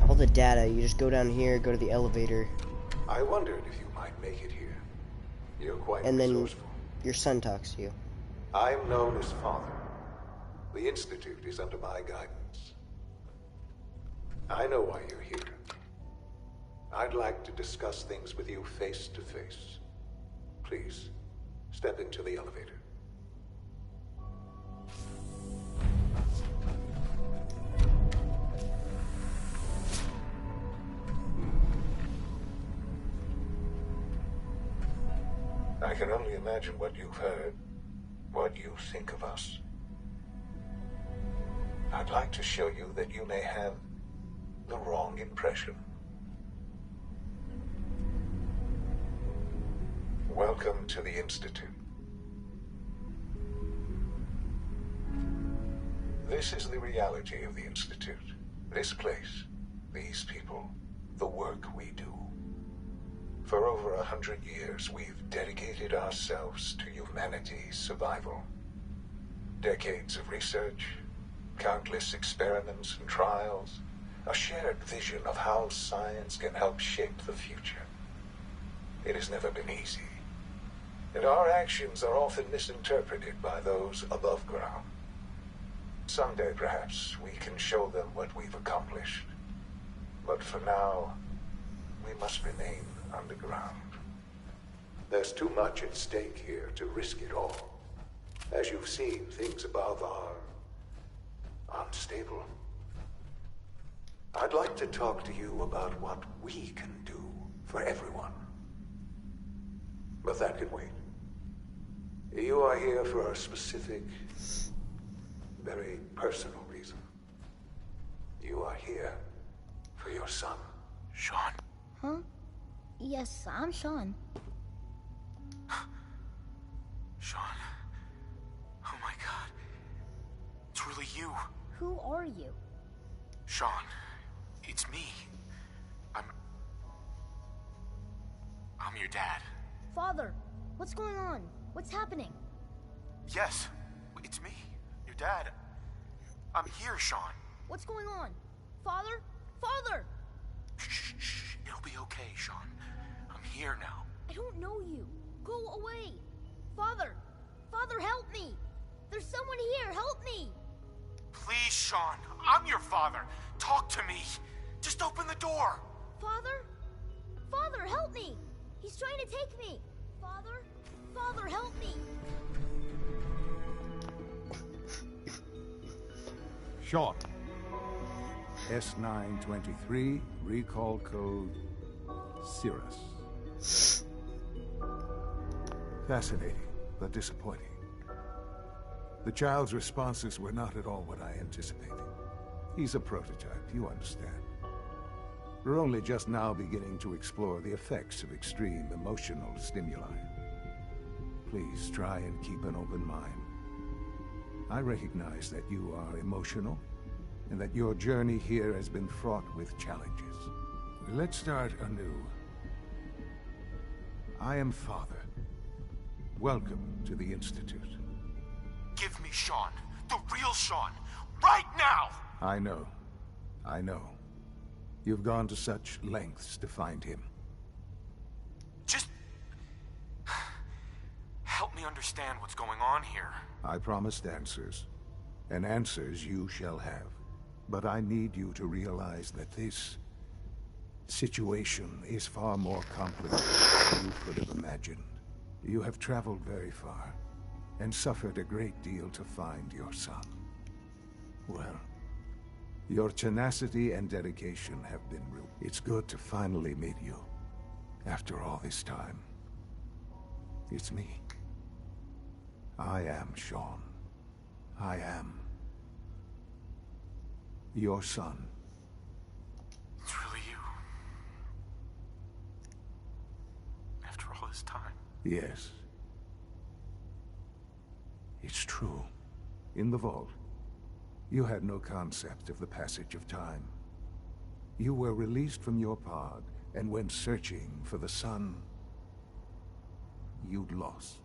[SPEAKER 3] all the data, you just go down here, go to the elevator.
[SPEAKER 14] I wondered if you might make it here. You're quite
[SPEAKER 3] and
[SPEAKER 14] resourceful.
[SPEAKER 3] Then your son talks to you.
[SPEAKER 14] I'm known as Father. The Institute is under my guidance. I know why you're here. I'd like to discuss things with you face to face. Please, step into the elevator. I can only imagine what you've heard, what you think of us. I'd like to show you that you may have the wrong impression. Welcome to the Institute. This is the reality of the Institute. This place, these people, the work we do. For over 100 years, we've dedicated ourselves to humanity's survival. Decades of research, countless experiments and trials, a shared vision of how science can help shape the future. It has never been easy, and our actions are often misinterpreted by those above ground. Someday, perhaps, we can show them what we've accomplished. But for now, we must remain underground. There's too much at stake here to risk it all. As you've seen, things above are unstable. I'd like to talk to you about what we can do for everyone. But that can wait. You are here for a specific, very personal reason. You are here for your son.
[SPEAKER 1] Sean?
[SPEAKER 8] Huh? Yes, I'm Sean.
[SPEAKER 1] Sean. Oh my god. It's really you.
[SPEAKER 8] Who are you?
[SPEAKER 1] Sean. It's me. I'm your dad.
[SPEAKER 8] Father, what's going on? What's happening?
[SPEAKER 1] Yes, it's me. Your dad. I'm here, Sean.
[SPEAKER 8] What's going on? Father? Father!
[SPEAKER 1] Shh. It'll be okay, Sean. I'm here now.
[SPEAKER 8] I don't know you. Go away. Father! Father, help me! There's someone here. Help me!
[SPEAKER 1] Please, Sean. I'm your father. talk to me. Just open the door.
[SPEAKER 8] Father? Father, help me! He's trying to take me! Father? Father, help me!
[SPEAKER 15] Sean. S923, recall code Cirrus.
[SPEAKER 13] Fascinating, but disappointing. The child's responses were not at all what I anticipated. He's a prototype, you understand. We're only just now beginning to explore the effects of extreme emotional stimuli. Please try and keep an open mind. I recognize that you are emotional, and that your journey here has been fraught with challenges. Let's start anew. I am Father. Welcome to the Institute.
[SPEAKER 1] Give me Sean. The real Sean. Right now!
[SPEAKER 13] I know. I know. You've gone to such lengths to find him.
[SPEAKER 1] Just... help me understand what's going on here.
[SPEAKER 13] I promised answers, and answers you shall have. But I need you to realize that this situation is far more complicated than you could have imagined. You have traveled very far, and suffered a great deal to find your son. Well, your tenacity and dedication have been real. It's good to finally meet you, after all this time. It's me. I am Sean. I am your son.
[SPEAKER 1] It's really you. After all this time.
[SPEAKER 13] Yes. It's true. In the vault, you had no concept of the passage of time. You were released from your pod and went searching for the son you'd lost.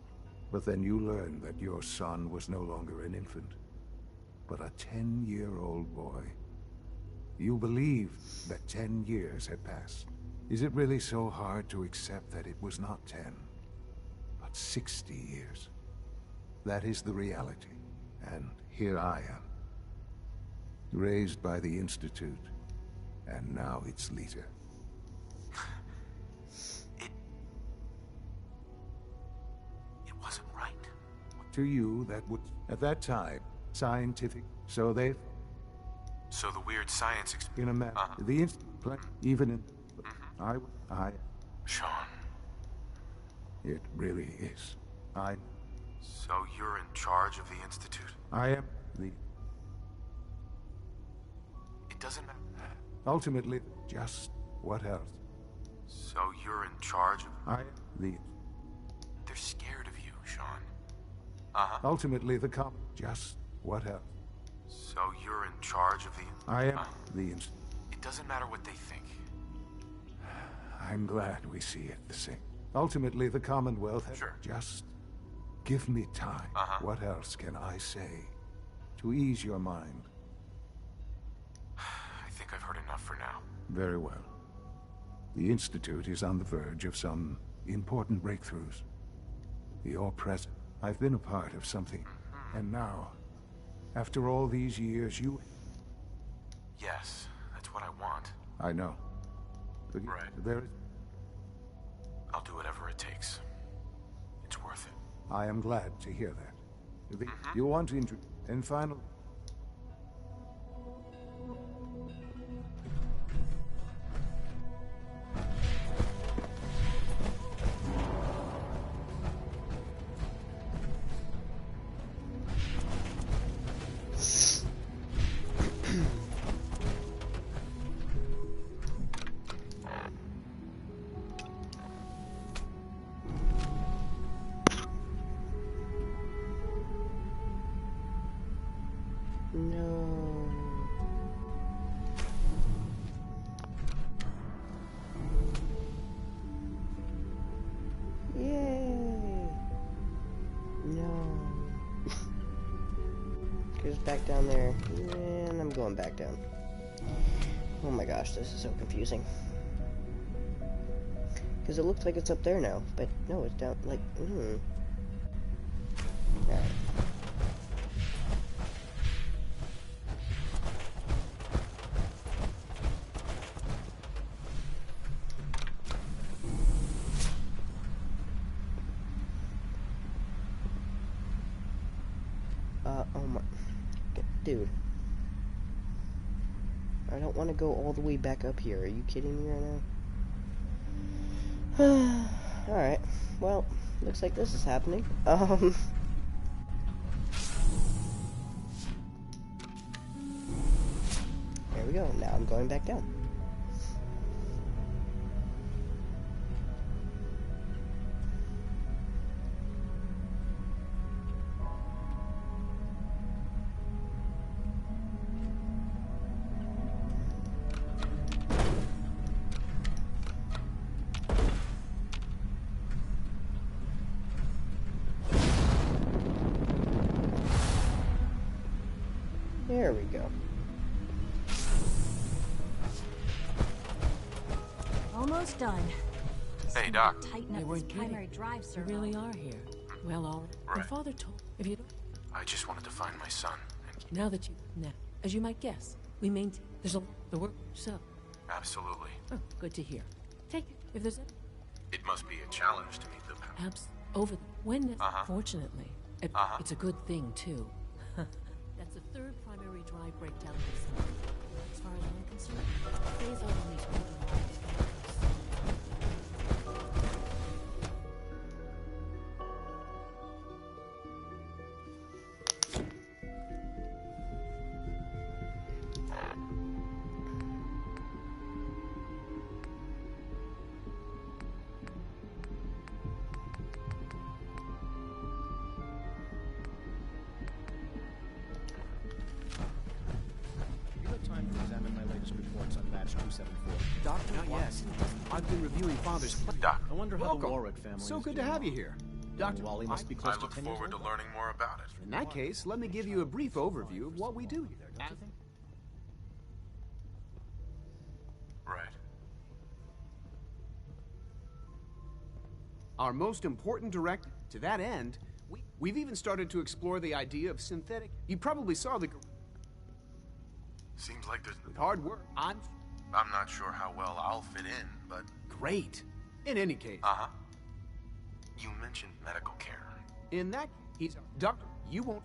[SPEAKER 13] But then you learned that your son was no longer an infant, but a 10-year-old boy. You believed that 10 years had passed. Is it really so hard to accept that it was not 10, but 60 years? That is the reality, and here I am. Raised by the Institute, and now its leader.
[SPEAKER 1] It wasn't right.
[SPEAKER 13] To you, that would, at that time, scientific, so they...
[SPEAKER 1] So the weird science
[SPEAKER 13] in a matter, the Institute, even in... I...
[SPEAKER 1] Sean.
[SPEAKER 13] It really is.
[SPEAKER 1] So you're in charge of the Institute?
[SPEAKER 13] I am the...
[SPEAKER 1] It doesn't matter.
[SPEAKER 13] Ultimately, just what else?
[SPEAKER 1] So you're in charge of...
[SPEAKER 13] I am the...
[SPEAKER 1] They're scared of you, Sean.
[SPEAKER 13] Ultimately, the just what else?
[SPEAKER 1] So you're in charge of the...
[SPEAKER 13] I am the...
[SPEAKER 1] It doesn't matter what they think.
[SPEAKER 13] I'm glad we see it the same. Ultimately, the Commonwealth has...
[SPEAKER 1] Sure.
[SPEAKER 13] Just give me time. What else can I say to ease your mind?
[SPEAKER 1] I think I've heard enough for now.
[SPEAKER 13] Very well. The Institute is on the verge of some important breakthroughs. You're present. I've been a part of something. And now, after all these years, you...
[SPEAKER 1] Yes, that's what I want.
[SPEAKER 13] I know.
[SPEAKER 1] Right. I'll do whatever it takes. It's worth it.
[SPEAKER 13] I am glad to hear that. You want to introduce... And finally...
[SPEAKER 3] No. Yay. No. Goes back down there. And I'm going back down. Oh my gosh, this is so confusing. Because it looks like it's up there now, but no, it's down, like, Alright. Dude. I don't want to go all the way back up here. Are you kidding me right now? Alright. Well, looks like this is happening. There we go. Now I'm going back down. There we go.
[SPEAKER 16] Almost done.
[SPEAKER 1] Hey, Doc.
[SPEAKER 16] Tighten up this primary drive
[SPEAKER 22] You
[SPEAKER 16] servo.
[SPEAKER 22] really are here. Well, all right.
[SPEAKER 1] Right.
[SPEAKER 22] Your father told. If you don't,
[SPEAKER 1] I just wanted to find my son.
[SPEAKER 22] now that you now, as you might guess, we maintain there's a lot of work. So,
[SPEAKER 1] Absolutely.
[SPEAKER 22] oh, good to hear. Take it if there's
[SPEAKER 1] It must be a challenge to meet the power.
[SPEAKER 22] abs over when.
[SPEAKER 1] Uh-huh.
[SPEAKER 22] Fortunately, it's a good thing too. That's the third primary drive breakdown this month. As far as I'm concerned, phase out on these older drives.
[SPEAKER 23] You got time to examine my latest reports on batch 274?
[SPEAKER 13] Doctor, not yet. I've been reviewing Father's plan.
[SPEAKER 1] Doc.
[SPEAKER 23] I wonder how
[SPEAKER 13] Welcome.
[SPEAKER 23] the Warwick family
[SPEAKER 13] So
[SPEAKER 23] is
[SPEAKER 13] good to
[SPEAKER 23] getting
[SPEAKER 13] have you
[SPEAKER 23] on.
[SPEAKER 13] here.
[SPEAKER 23] Dr.
[SPEAKER 13] Dr.
[SPEAKER 23] Wally must be
[SPEAKER 1] I
[SPEAKER 23] close to
[SPEAKER 1] look
[SPEAKER 23] 10 years
[SPEAKER 1] forward to
[SPEAKER 23] old.
[SPEAKER 1] learning more about it.
[SPEAKER 13] In that case, let me give you a brief overview of what we do here.
[SPEAKER 23] Don't you think?
[SPEAKER 1] Right.
[SPEAKER 13] Our most important direct to that end, we've even started to explore the idea of synthetic. You probably saw the
[SPEAKER 1] Seems like there's...
[SPEAKER 13] with hard work.
[SPEAKER 1] I'm not sure how well I'll fit in, but...
[SPEAKER 13] Great. In any case,
[SPEAKER 1] Uh-huh. You mentioned medical care.
[SPEAKER 13] in that he's doctor. You won't.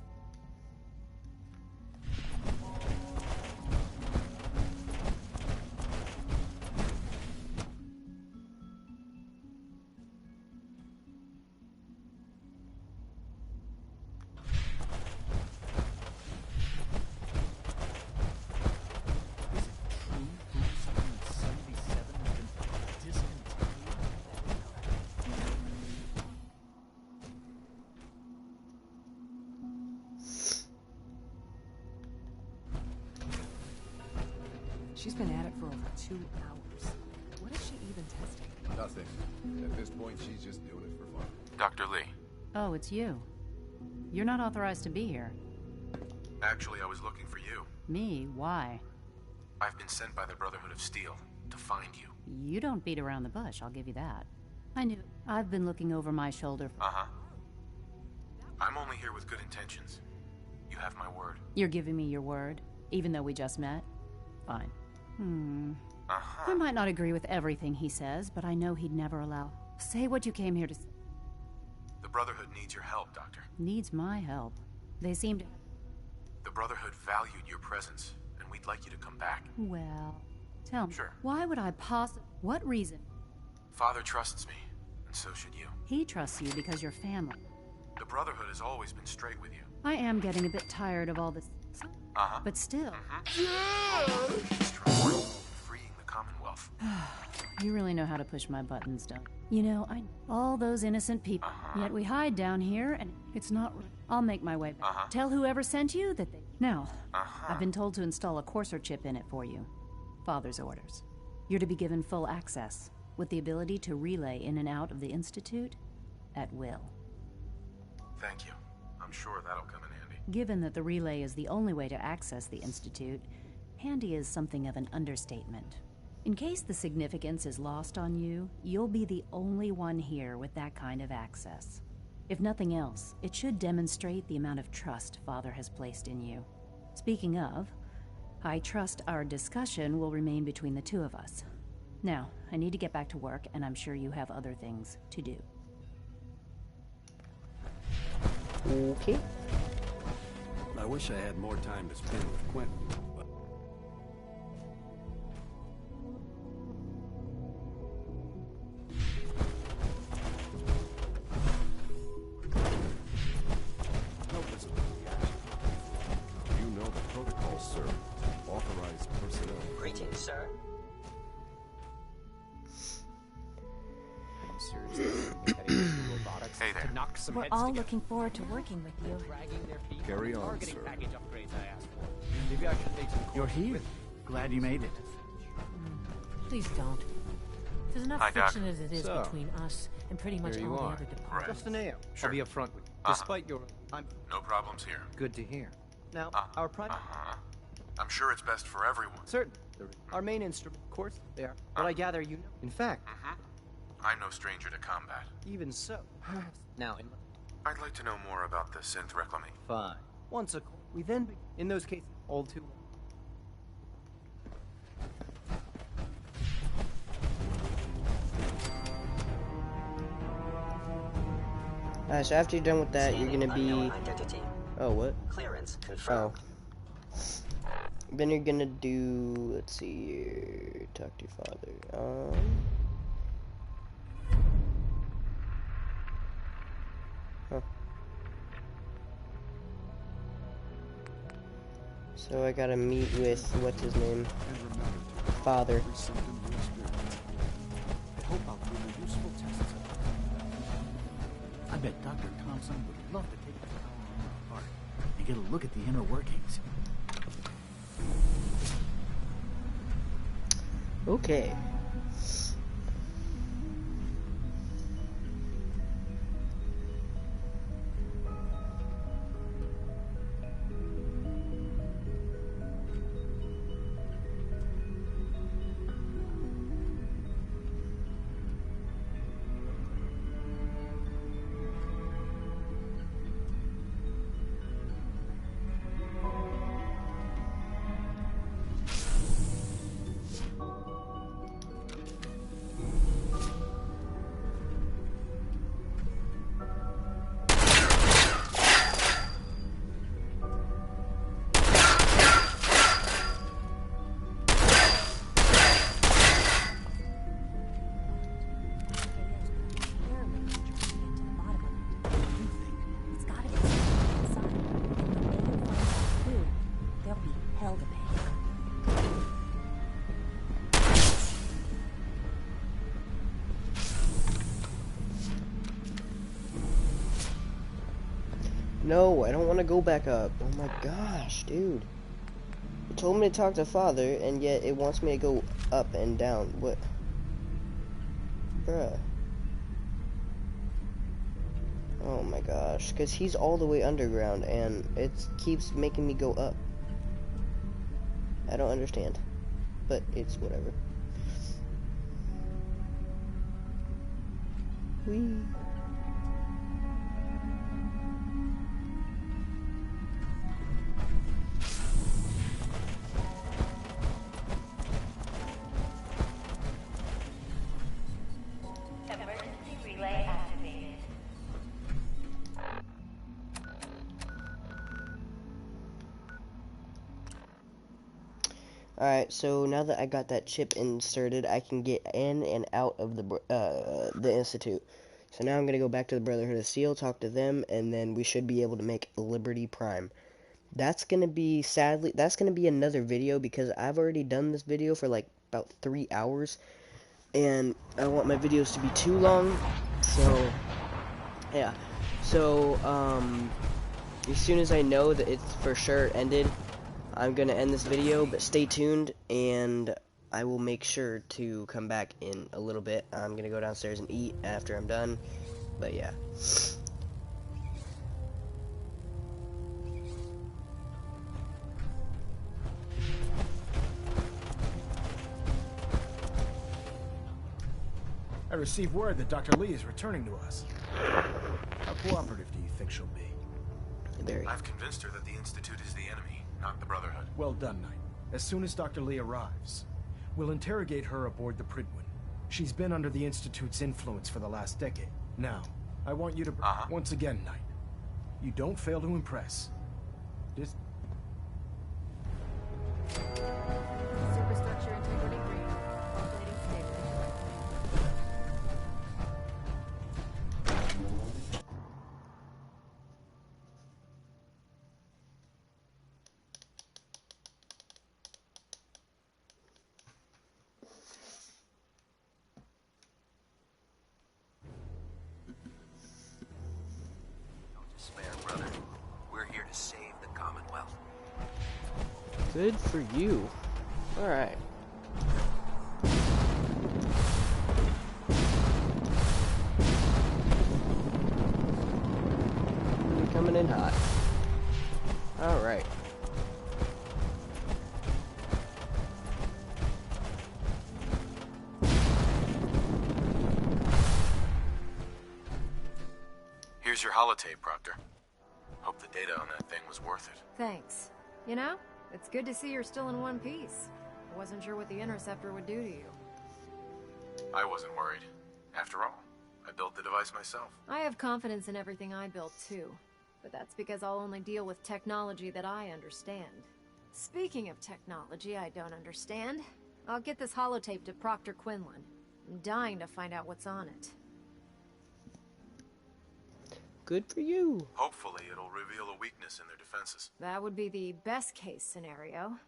[SPEAKER 5] She's been at it for over 2 hours. What is she even testing?
[SPEAKER 24] Nothing. At this point, she's just doing it for fun.
[SPEAKER 1] Dr. Lee.
[SPEAKER 25] Oh, it's you. You're not authorized to be here.
[SPEAKER 1] Actually, I was looking for you.
[SPEAKER 25] Me? Why?
[SPEAKER 1] I've been sent by the Brotherhood of Steel to find you.
[SPEAKER 25] You don't beat around the bush, I'll give you that. I knew. I've been looking over my shoulder for...
[SPEAKER 1] Uh-huh. I'm only here with good intentions. You have my word.
[SPEAKER 25] You're giving me your word, even though we just met? Fine.
[SPEAKER 1] Uh-huh.
[SPEAKER 25] I might not agree with everything he says, but I know he'd never allow... Say what you came here to say.
[SPEAKER 1] The Brotherhood needs your help, Doctor.
[SPEAKER 25] Needs my help. They seem to...
[SPEAKER 1] The Brotherhood valued your presence, and we'd like you to come back.
[SPEAKER 25] Well... Tell me,
[SPEAKER 1] Sure.
[SPEAKER 25] why would I What reason?
[SPEAKER 1] Father trusts me, and so should you.
[SPEAKER 25] He trusts you because you're family.
[SPEAKER 1] The Brotherhood has always been straight with you.
[SPEAKER 25] I am getting a bit tired of all this...
[SPEAKER 1] Uh-huh.
[SPEAKER 25] But still...
[SPEAKER 1] Freeing the Commonwealth.
[SPEAKER 25] You really know how to push my buttons, don't you? You know, all those innocent people. Yet we hide down here, and it's not... I'll make my way back. Tell whoever sent you that they... Now, I've been told to install a Courser chip in it for you. Father's orders. You're to be given full access, with the ability to relay in and out of the Institute at will.
[SPEAKER 1] Thank you. I'm sure that'll come in handy.
[SPEAKER 25] Given that the relay is the only way to access the Institute, handy is something of an understatement. In case the significance is lost on you, you'll be the only one here with that kind of access. If nothing else, it should demonstrate the amount of trust Father has placed in you. Speaking of, I trust our discussion will remain between the two of us. Now, I need to get back to work, and I'm sure you have other things to do.
[SPEAKER 3] Okay.
[SPEAKER 21] I wish I had more time to spend with Quentin, but...
[SPEAKER 24] No visible reaction. You know the protocol, sir. Authorized personnel.
[SPEAKER 2] Greetings, sir.
[SPEAKER 1] Hey there.
[SPEAKER 16] We're all looking forward to working with you.
[SPEAKER 24] Carry on, sir.
[SPEAKER 23] You're here. Glad you made it.
[SPEAKER 22] Please don't. There's enough
[SPEAKER 1] Hi, Doc.
[SPEAKER 22] friction as it is
[SPEAKER 1] So,
[SPEAKER 22] between us and pretty much
[SPEAKER 1] here you
[SPEAKER 22] all the
[SPEAKER 1] are.
[SPEAKER 22] other departments.
[SPEAKER 1] Right.
[SPEAKER 10] Just an AM.
[SPEAKER 1] Sure.
[SPEAKER 10] I'll be upfront with you. Despite your...
[SPEAKER 1] No problems here.
[SPEAKER 10] Good to hear. Now, our prime...
[SPEAKER 1] I'm sure it's best for everyone.
[SPEAKER 10] Certain. Our main instrument, of course, they are. But I gather you know. In fact...
[SPEAKER 1] I'm no stranger to combat.
[SPEAKER 10] Even so. Now,
[SPEAKER 1] I'd like to know more about the synth reclamation.
[SPEAKER 10] fine. Once a... We then... In those cases, all too...
[SPEAKER 3] Alright, so after you're done with that, you're gonna be...
[SPEAKER 2] Identity.
[SPEAKER 3] Oh, what?
[SPEAKER 2] Clearance confirmed.
[SPEAKER 3] Oh. Then you're gonna do... Let's see here... Talk to your father. Huh. So I gotta meet with... What's his name? Father.
[SPEAKER 23] I hope I'll do the useful tests. I bet Dr. Thompson would love to take the power apart and get a look at the inner workings.
[SPEAKER 3] Okay. No, I don't want to go back up. Oh my gosh, dude. It told me to talk to father, and yet it wants me to go up and down. What? Bruh. Oh my gosh, because he's all the way underground, and it keeps making me go up. I don't understand. But it's whatever. Whee. Alright, so now that I got that chip inserted, I can get in and out of the Institute. So now I'm going to go back to the Brotherhood of Steel, talk to them, and then we should be able to make Liberty Prime. That's going to be, sadly, that's going to be another video, because I've already done this video for like about 3 hours, and I don't want my videos to be too long, so, yeah. So, as soon as I know that it's for sure ended, I'm gonna end this video, but stay tuned, and I will make sure to come back in a little bit. I'm gonna go downstairs and eat after I'm done, but yeah.
[SPEAKER 7] I received word that Dr. Lee is returning to us. How cooperative do you think she'll be?
[SPEAKER 3] Very.
[SPEAKER 1] I've convinced her that the Institute is the enemy, not the Brotherhood.
[SPEAKER 7] Well done, Knight. As soon as Dr. Lee arrives, we'll interrogate her aboard the Prydwen. She's been under the Institute's influence for the last decade. Now, I want you to... Once again, Knight, you don't fail to impress. This.
[SPEAKER 22] Superstructure integrity green. Calculating state.
[SPEAKER 6] Don't despair, brother. We're here to save the Commonwealth.
[SPEAKER 3] Good for you. Alright. Coming in hot. Alright.
[SPEAKER 1] Here's your holotape, Proctor. Hope the data on that thing was worth it.
[SPEAKER 19] Thanks. You know, it's good to see you're still in one piece. I wasn't sure what the Interceptor would do to you.
[SPEAKER 1] I wasn't worried. After all, I built the device myself.
[SPEAKER 19] I have confidence in everything I built too, but that's because I'll only deal with technology that I understand. Speaking of technology I don't understand, I'll get this holotape to Proctor Quinlan. I'm dying to find out what's on it.
[SPEAKER 3] Good for you.
[SPEAKER 1] Hopefully it'll reveal a weakness in their defenses.
[SPEAKER 19] That would be the best case scenario.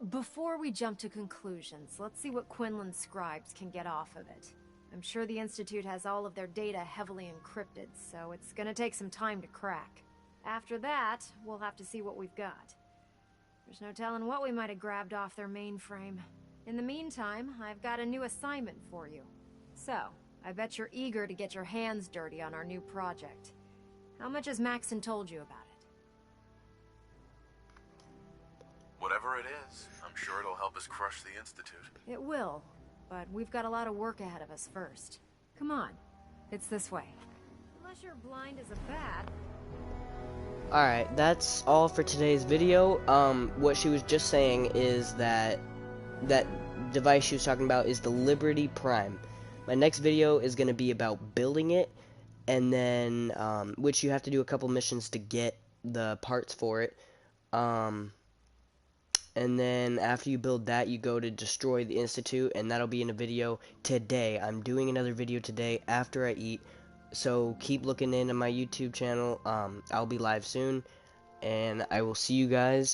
[SPEAKER 19] Before we jump to conclusions, let's see what Quinlan's scribes can get off of it. I'm sure the Institute has all of their data heavily encrypted, so it's gonna take some time to crack. After that, we'll have to see what we've got. There's no telling what we might have grabbed off their mainframe. In the meantime, I've got a new assignment for you. So, I bet you're eager to get your hands dirty on our new project. How much has Maxon told you about it?
[SPEAKER 1] Whatever it is, I'm sure it'll help us crush the Institute.
[SPEAKER 19] It will, but we've got a lot of work ahead of us first. Come on, it's this way. Unless you're blind as a bat.
[SPEAKER 3] Alright, that's all for today's video. What she was just saying is that that device she was talking about is the Liberty Prime. My next video is going to be about building it, and then, which you have to do a couple missions to get the parts for it. And then after you build that, you go to destroy the Institute, and that'll be in a video today. I'm doing another video today after I eat, so keep looking into my YouTube channel. I'll be live soon, and I will see you guys